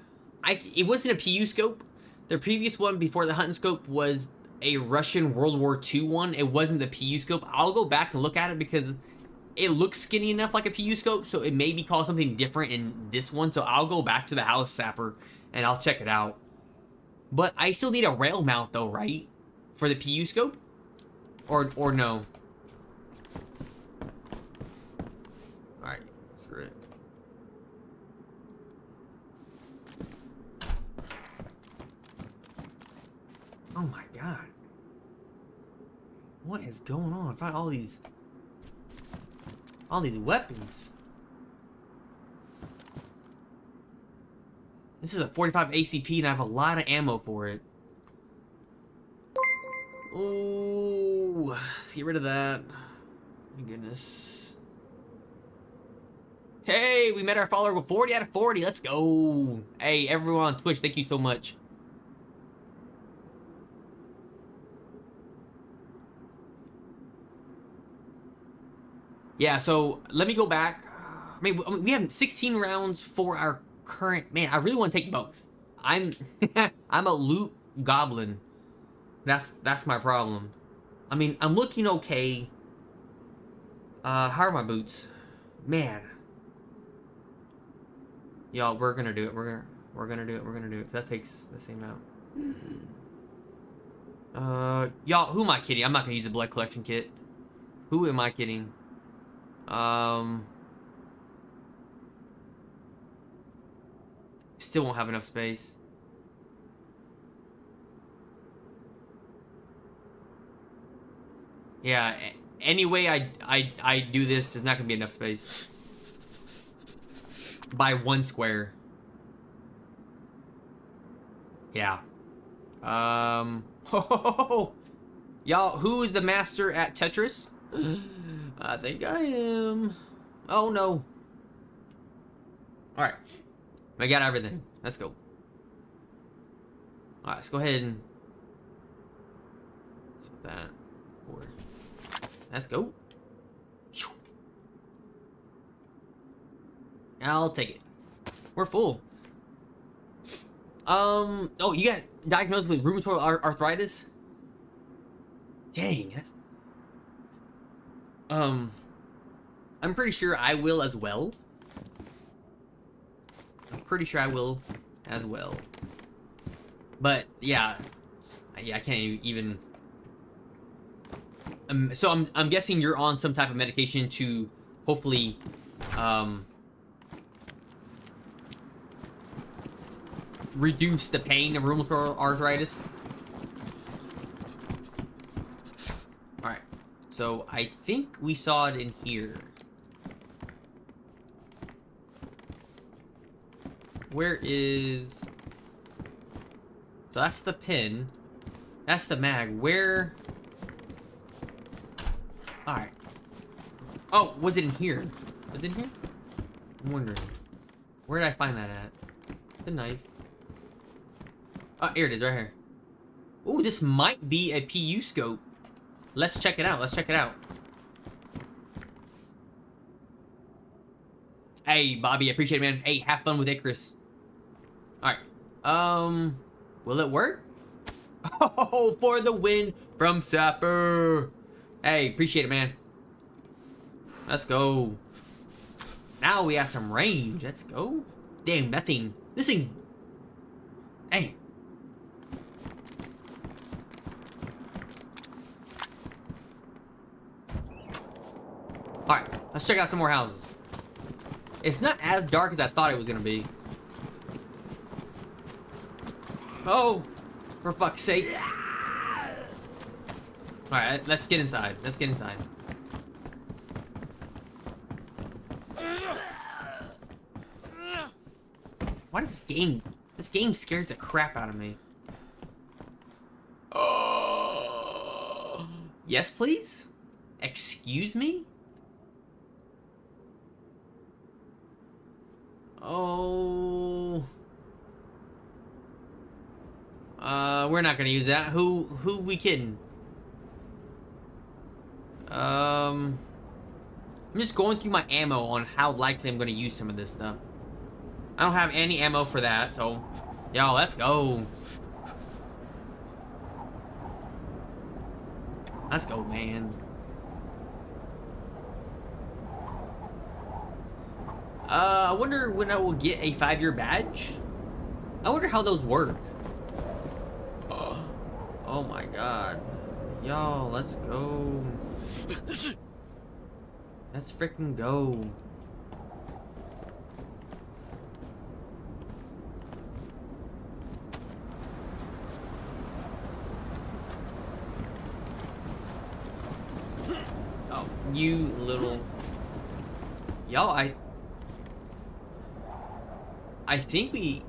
It wasn't a PU scope. The previous one before the hunting scope was a Russian World War II one. It wasn't the PU scope. I'll go back and look at it because it looks skinny enough like a PU scope, so it may be called something different in this one. So I'll go back to the House Sapper and I'll check it out. But I still need a rail mount though, right? For the PU scope? Or no? Alright, screw it. Oh my god. What is going on? I find all these weapons. This is a 45 ACP and I have a lot of ammo for it. Ooh, let's get rid of that. My goodness. Hey, we met our follower with 40 out of 40. Let's go. Hey, everyone on Twitch, thank you so much. Yeah, so let me go back. I mean, we have 16 rounds for our current. Man, I really want to take both. I'm I'm a loot goblin. That's my problem. I mean, I'm looking okay. How are my boots? Man. Y'all, we're gonna do it. We're gonna do it. We're gonna do it. That takes the same amount. Y'all, who am I kidding? I'm not gonna use the blood collection kit. Who am I kidding? Still won't have enough space. Yeah, any way I do this, there's not gonna be enough space. By one square. Yeah. Y'all, who is the master at Tetris? I think I am. Oh no. Alright. I got everything. Let's go. Alright, let's go ahead and split that. Let's go. I'll take it. We're full. Oh, you got diagnosed with rheumatoid arthritis? Dang, that's... I'm pretty sure I will as well. I'm pretty sure I will as well. But, yeah. Yeah, I can't even... so I'm guessing you're on some type of medication to hopefully, reduce the pain of rheumatoid arthritis. Alright. So, I think we saw it in here. Where is... So that's the pin. That's the mag. Where... Alright. Oh, was it in here? Was it in here? I'm wondering. Where did I find that at? The knife. Oh, here it is, right here. Ooh, this might be a PU scope. Let's check it out. Let's check it out. Hey, Bobby, I appreciate it, man. Hey, have fun with Icarus. Alright. Will it work? Oh, for the win from Sapper. Hey, appreciate it, man. Let's go. Now we have some range. Let's go. Damn, that thing. This thing. Hey. Alright, let's check out some more houses. It's not as dark as I thought it was gonna be. Oh, for fuck's sake. Alright, let's get inside. Let's get inside. Why does this game scares the crap out of me. Oh. Yes, please? Excuse me? Oh. We're not gonna use that. Who we kidding? I'm just going through my ammo on how likely I'm gonna use some of this stuff. I don't have any ammo for that, so... Yo, let's go. Let's go, man. I wonder when I will get a 5-year badge. I wonder how those work. Oh my god. Y'all, let's go. Let's freaking go. Oh, you little... Y'all, I think we...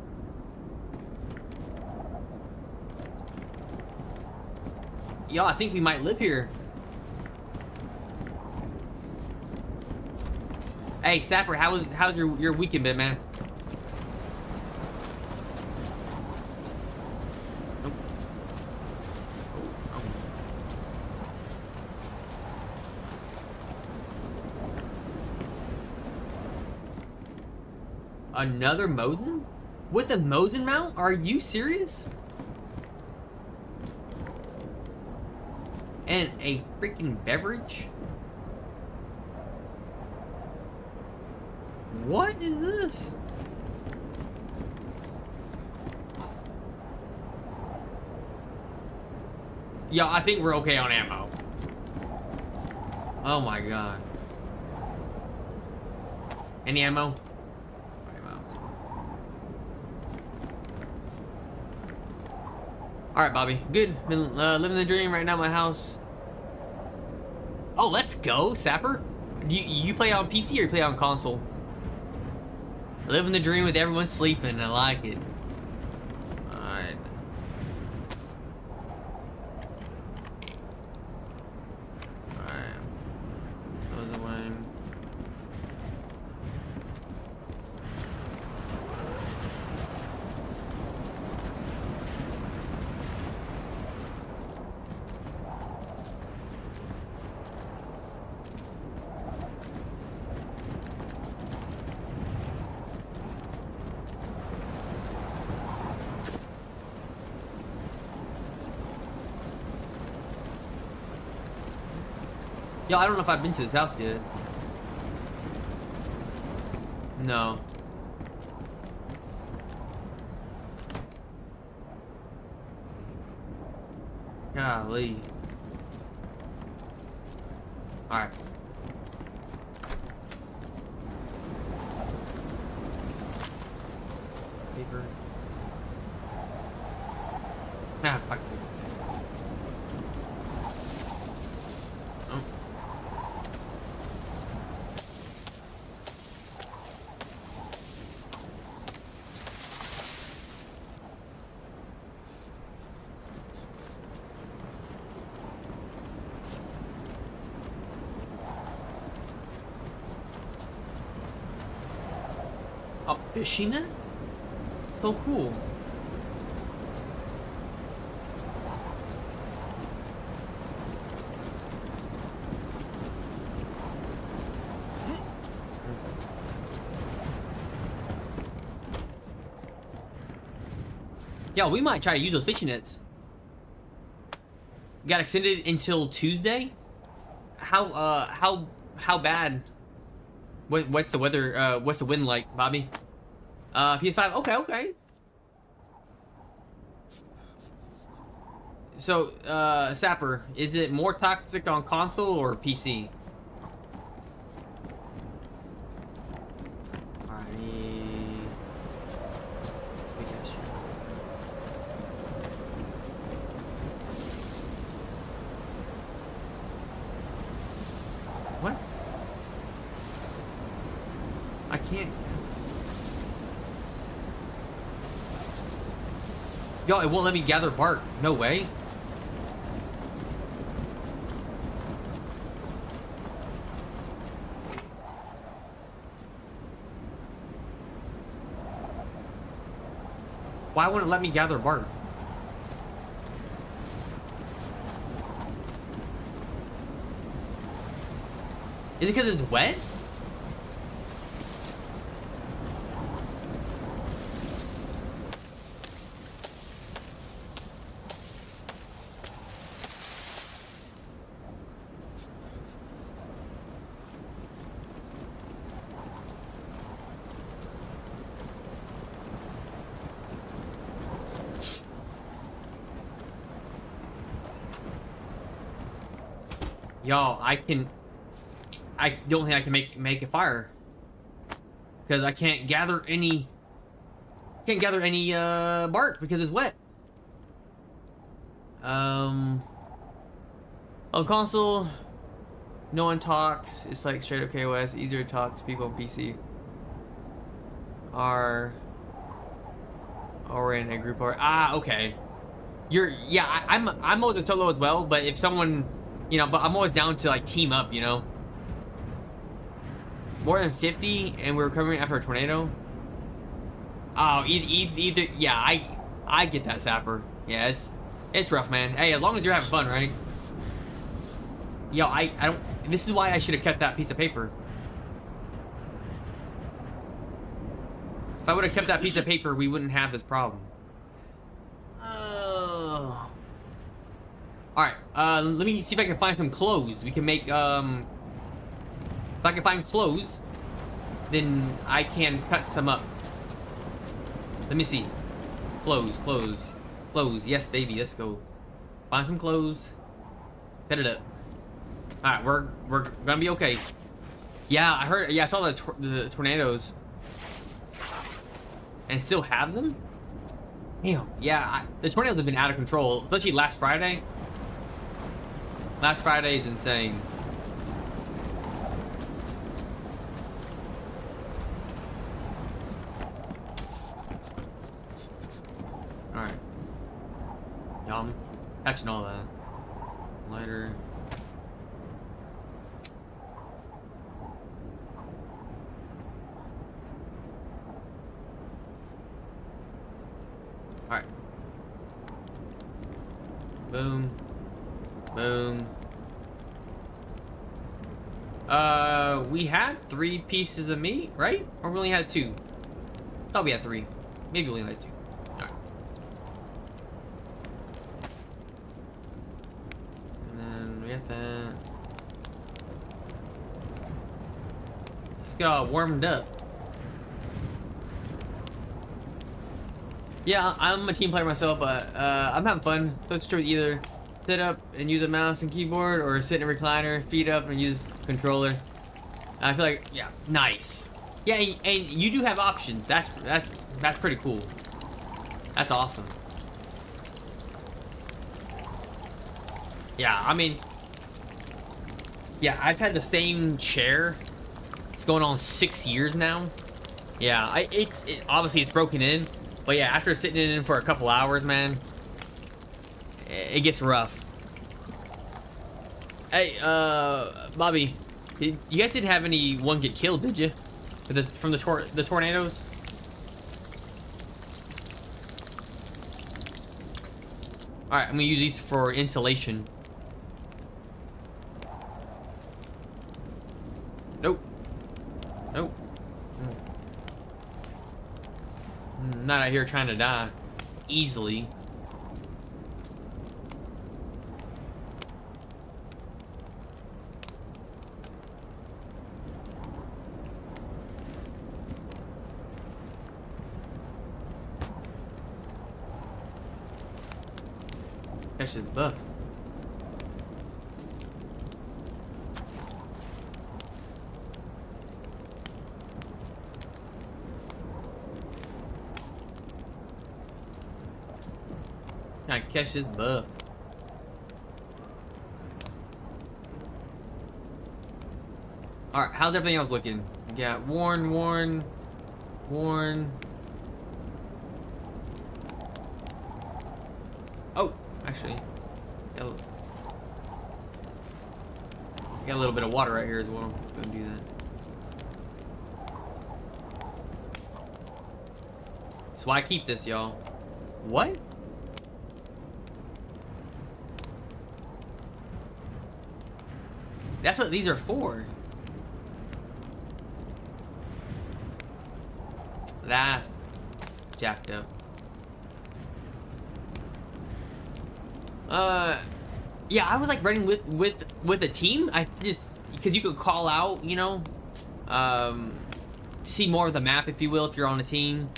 Y'all, I think we might live here. Hey, Sapper, how's your weekend been, man? Nope. Oh. Another Mosin? With a Mosin mount? Are you serious? And a freaking beverage? What is this? Yo, I think we're okay on ammo. Oh my god. Any ammo? Alright, Bobby. Good. Been living the dream right now at my house. Oh, let's go, Sapper. You play on PC or you play on console? Living the dream with everyone sleeping. I like it. Alright. Alright. Goes away. Yo, I don't know if I've been to this house yet. No. Golly. Alright. Paper. Ah, fuck. A fishing net? So cool. Yo, we might try to use those fishing nets. Got extended until Tuesday? How bad? What's the weather, what's the wind like, Bobby? PS5, okay. So, Sapper, is it more toxic on console or PC? What? I can't. Yo, it won't let me gather bark. No way. Why wouldn't it let me gather bark? Is it because it's wet? Y'all, I don't think I can make a fire. Because I can't gather any bark because it's wet. On console, no one talks. It's like straight up KOS, easier to talk to people on PC. Or in a group or okay. I'm always solo as well, but if someone, but I'm always down to like team up, More than 50 and we're recovering after a tornado. Oh, either yeah, I get that, Sapper. Yeah, it's rough, man. Hey, as long as you're having fun, right? Yo, I don't. This is why I should have kept that piece of paper. If I would have kept that piece of paper, we wouldn't have this problem. All right. Let me see if I can find some clothes. We can make If I can find clothes, then I can cut some up. Let me see. Clothes. Yes, baby. Let's go. Find some clothes. Cut it up. All right, we're gonna be okay. Yeah, I heard. Yeah, I saw the tornadoes. And still have them? Damn. Yeah, the tornadoes have been out of control, especially last Friday. Last Friday is insane. Alright. Yeah, I'm catching all that. Lighter. Alright. Boom. Boom. We had 3 pieces of meat, right? Or we only had 2? I thought we had 3. Maybe we only had 2. Alright. And then we got that. Let's get all warmed up. Yeah, I'm a team player myself, but I'm having fun. Switch to either sit up and use a mouse and keyboard, or sit in a recliner, feet up and use controller. I feel like, yeah, nice. Yeah, and you do have options. That's pretty cool. That's awesome. Yeah, I mean, yeah, I've had the same chair. It's going on 6 years now. Yeah, obviously it's broken in. But yeah, after sitting in for a couple hours, man, it gets rough. Hey, Bobby, you guys didn't have anyone get killed, did you? From the tornadoes? All right, I'm gonna use these for insulation. Nope. Nope. I'm not out here trying to die easily. That's just buff. I catch this buff. Alright, how's everything else looking? Yeah, worn. Oh, actually, got a little bit of water right here as well. Gonna do that. That's why I keep this, y'all. What? That's what these are for. That's jacked up. Yeah, I was like running with a team. I just, because you could call out, see more of the map, if you will, if you're on a team.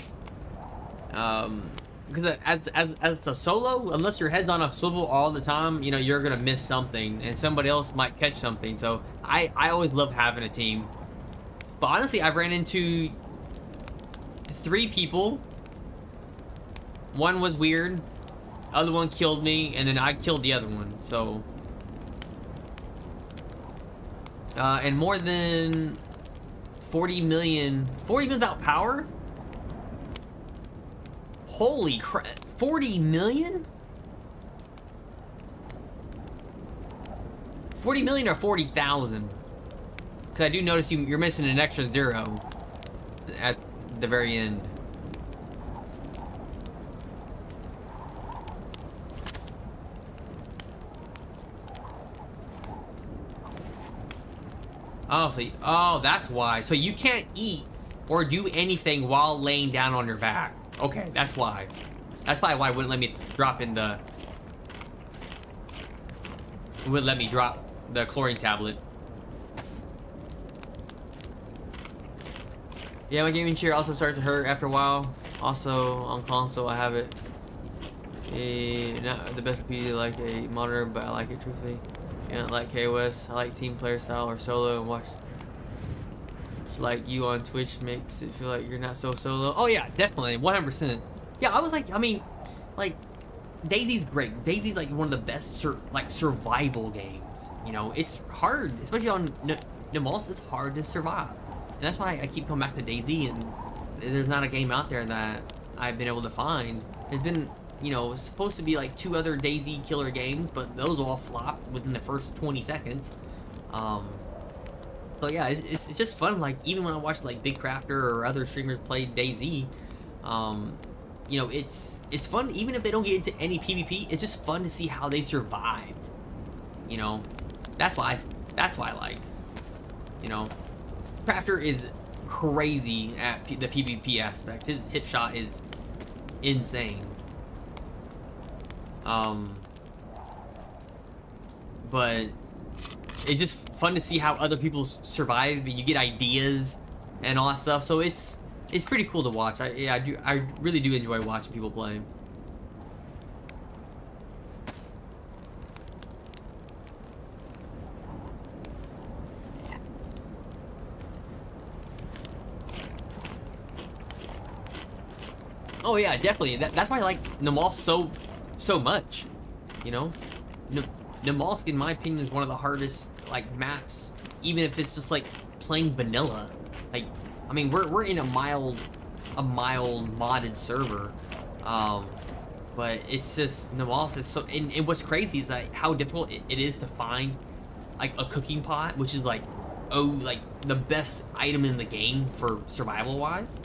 because as a solo, unless your head's on a swivel all the time, you know, you're gonna miss something, and somebody else might catch something. So I always love having a team. But honestly, I've ran into 3 people. One was weird, other one killed me, and then I killed the other one. So, and more than 40 million without power. Holy crap! 40 million? 40 million or 40,000? Because I do notice you're missing an extra 0 at the very end. Oh, so oh, that's why. So you can't eat or do anything while laying down on your back. Okay, that's why. That's probably why it wouldn't let me drop in the... It wouldn't let me drop the chlorine tablet. Yeah, my gaming chair also starts to hurt after a while. Also, on console, I have it. Not the best PC like a monitor, but I like it truthfully. Yeah, I like KOS. I like team player style or solo and watch. Just like you on Twitch makes it feel like you're not so solo. Oh yeah, definitely, 100%. Yeah, I was like, I mean, like, DayZ's great. DayZ's like one of the best survival games. You know, it's hard, especially on Nemos. It's hard to survive, and that's why I keep coming back to DayZ. And there's not a game out there that I've been able to find. There's been, you know, supposed to be like 2 other DayZ killer games, but those all flopped within the first 20 seconds. So yeah, it's just fun. Like, even when I watch like Big Crafter or other streamers play DayZ, you know, it's fun. Even if they don't get into any PvP, it's just fun to see how they survive. You know, that's why I like. You know, Crafter is crazy at the PvP aspect. His hip shot is insane. But it's just fun to see how other people survive, and you get ideas and all that stuff. So it's pretty cool to watch. I really do enjoy watching people play. Oh yeah, definitely. That's why I like Namal so much. You know, Namalsk, in my opinion, is one of the hardest like maps, even if it's just like plain vanilla. Like, I mean, we're in a mild modded server, but it's just Namalsk is so. And what's crazy is like how difficult it is to find like a cooking pot, which is like like the best item in the game for survival wise.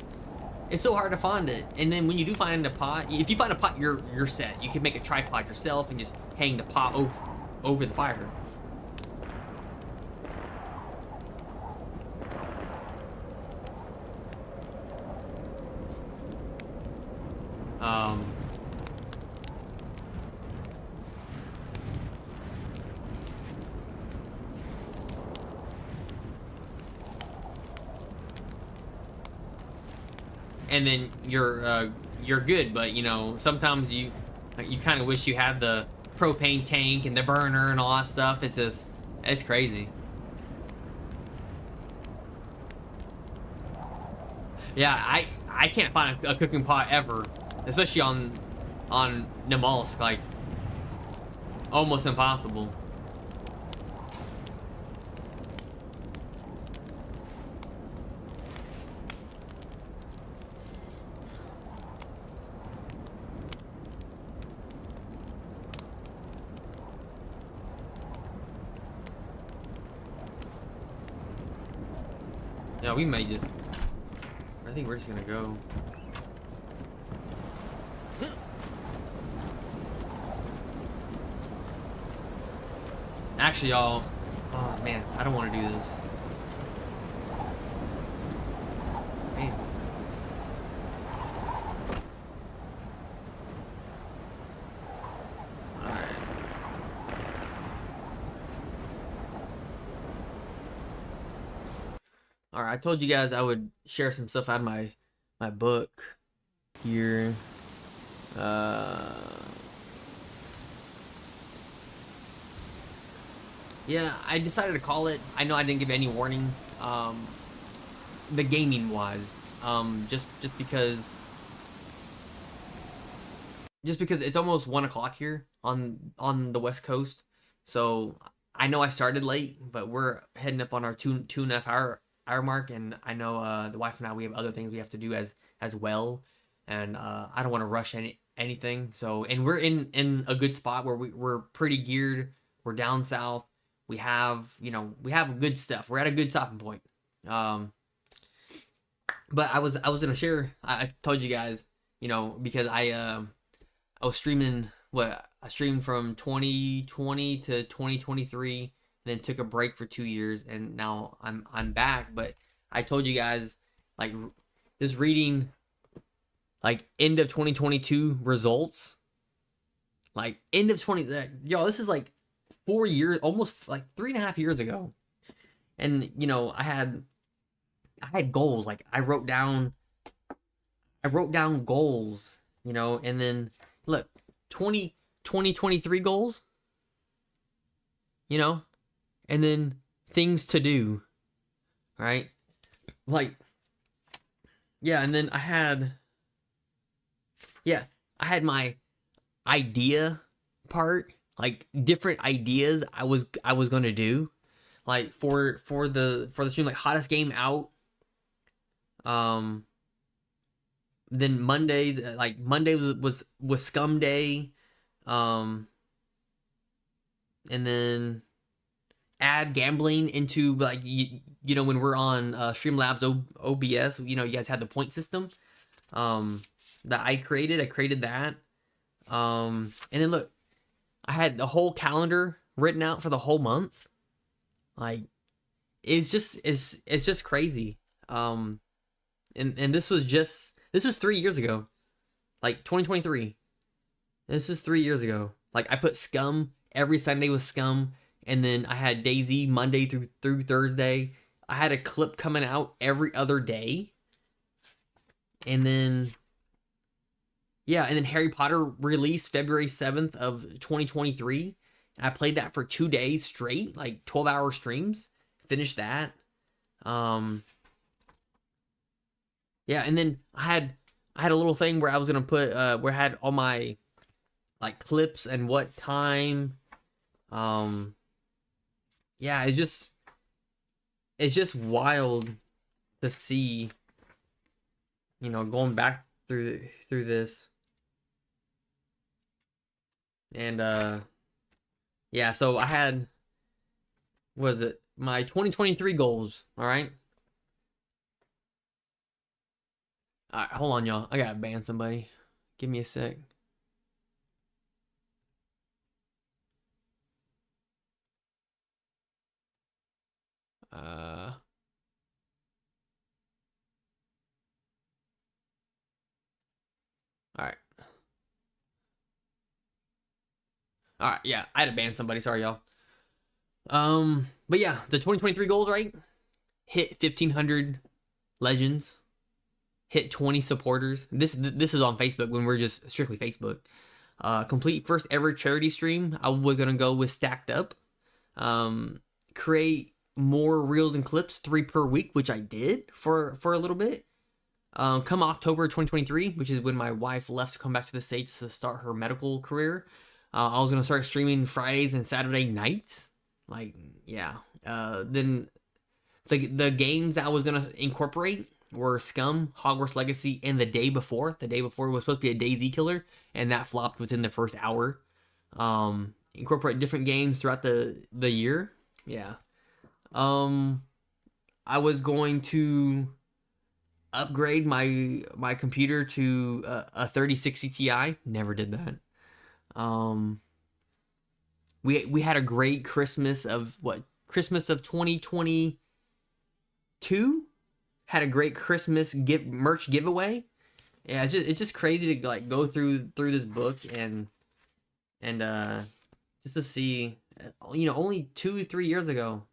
It's so hard to find it, and then when you do find a pot, if you find a pot, you're set. You can make a tripod yourself and just hang the pot over the fire. And then you're good, but you know, sometimes you kind of wish you had the propane tank and the burner and all that stuff. It's crazy. Yeah, I can't find a cooking pot ever, especially on Namalsk, like almost impossible. Yeah, we may just... I think we're just gonna go. Actually, y'all... Oh, man, I don't want to do this. Man. Alright. Alright, I told you guys I would share some stuff out of my book here. Uh, yeah, I decided to call it. I know I didn't give any warning. The gaming wise, just because it's almost 1 o'clock here on the West Coast, so I know I started late, but we're heading up on our 2.5 hour mark, and I know the wife and I, we have other things we have to do as well, and I don't want to rush anything. So, and we're in a good spot where we're pretty geared. We're down south. We have we have good stuff. We're at a good stopping point. But I was gonna share. I told you guys, because I was streaming. I streamed from 2020 to 2023, then took a break for 2 years, and now I'm back. But I told you guys, like, this reading, like, end of 2022 results, like end of 20. Y'all, this is like 4 years, almost like 3.5 years ago, and I had goals. Like, I wrote down goals, and then look, 2023 goals, and then things to do, right? Like, yeah, and then I had my idea part, like different ideas I was gonna do, like for the stream, like hottest game out. Then Mondays, like Monday was scum day. And then add gambling into, like, when we're on Streamlabs OBS, you guys had the point system that I created that. And then look, I had the whole calendar written out for the whole month. Like, it's just crazy. And this was 3 years ago, like 2023. This is 3 years ago. Like, I put scum, every Sunday was scum, and then I had DayZ Monday through Thursday. I had a clip coming out every other day. And then Harry Potter released February 7th of 2023. And I played that for 2 days straight, like 12-hour streams. Finished that. And then I had a little thing where I was gonna put where I had all my, like, clips and what time. It's just wild to see, going back through this. And so I had, what was it, my 2023 goals, all right? All right, hold on, y'all. I gotta ban somebody. Give me a sec. All right. All right, yeah, I had to ban somebody. Sorry, y'all. But yeah, the 2023 goals, right? Hit 1,500 legends. Hit 20 supporters. This is on Facebook when we're just strictly Facebook. Complete first ever charity stream. I was gonna go with Stacked Up. Create more reels and clips, 3 per week, which I did for a little bit. Come October 2023, which is when my wife left to come back to the States to start her medical career, I was gonna start streaming Fridays and Saturday nights. Like, yeah. Then the games that I was gonna incorporate were Scum, Hogwarts Legacy, and the day before. The day before was supposed to be a DayZ killer, and that flopped within the first hour. Incorporate different games throughout the year. Yeah. I was going to upgrade my computer to a 3060 Ti. Never did that. We had a great Christmas of 2022. Had a great Christmas merch giveaway. Yeah, it's just crazy to, like, go through this book and just to see, only 2-3 years ago,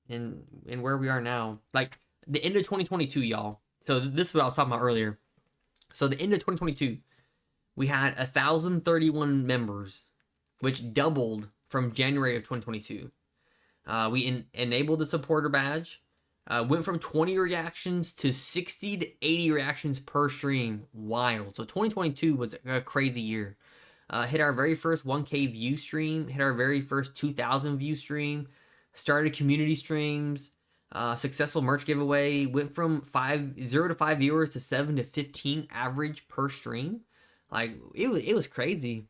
and where we are now, like the end of 2022, y'all. So this is what I was talking about earlier. So the end of 2022, we had 1,031 members, which doubled from January of 2022. We enabled the supporter badge. Went from 20 reactions to 60 to 80 reactions per stream. Wild. So 2022 was a crazy year. Hit our very first 1K view stream. Hit our very first 2,000 view stream. Started community streams. Successful merch giveaway. Went from 0 to 5 viewers to 7 to 15 average per stream. Like it was crazy.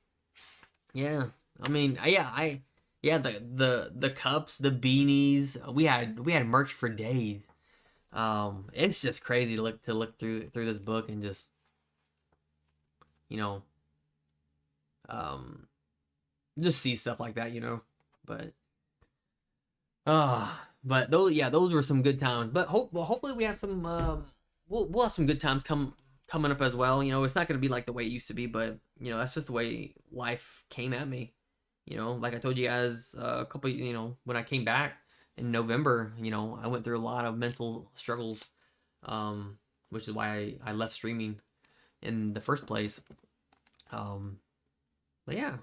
Yeah. I mean, yeah, the cups, the beanies, we had merch for days. It's just crazy to look through this book and just, you know, just see stuff like that, you know. But those were some good times. But hopefully we have some we'll have some good times coming up as well. You know, it's not gonna be like the way it used to be, but you know, that's just the way life came at me. You know, like I told you guys a couple, you know, when I came back in November, you know, I went through a lot of mental struggles, which is why I left streaming in the first place. But yeah,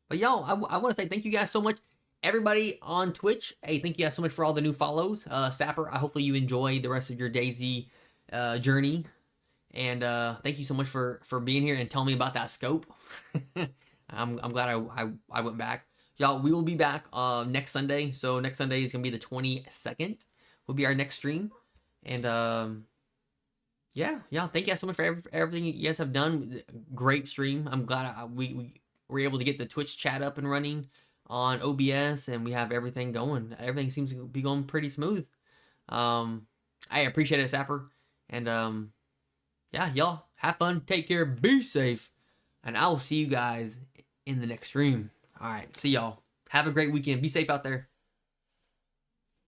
but y'all, I want to say thank you guys so much. Everybody on Twitch, hey, thank you guys so much for all the new follows. Sapper, hopefully you enjoy the rest of your DayZ journey. And thank you so much for being here and telling me about that scope. I'm glad I went back. Y'all, we will be back next Sunday. So next Sunday is going to be the 22nd. Will be our next stream. And yeah, thank you guys so much for everything you guys have done. Great stream. I'm glad we were able to get the Twitch chat up and running on OBS, and we have everything going. Everything seems to be going pretty smooth. I appreciate it, Sapper. And yeah, y'all have fun, take care, be safe, and I will see you guys in the next stream. All right, see y'all. Have a great weekend. Be safe out there.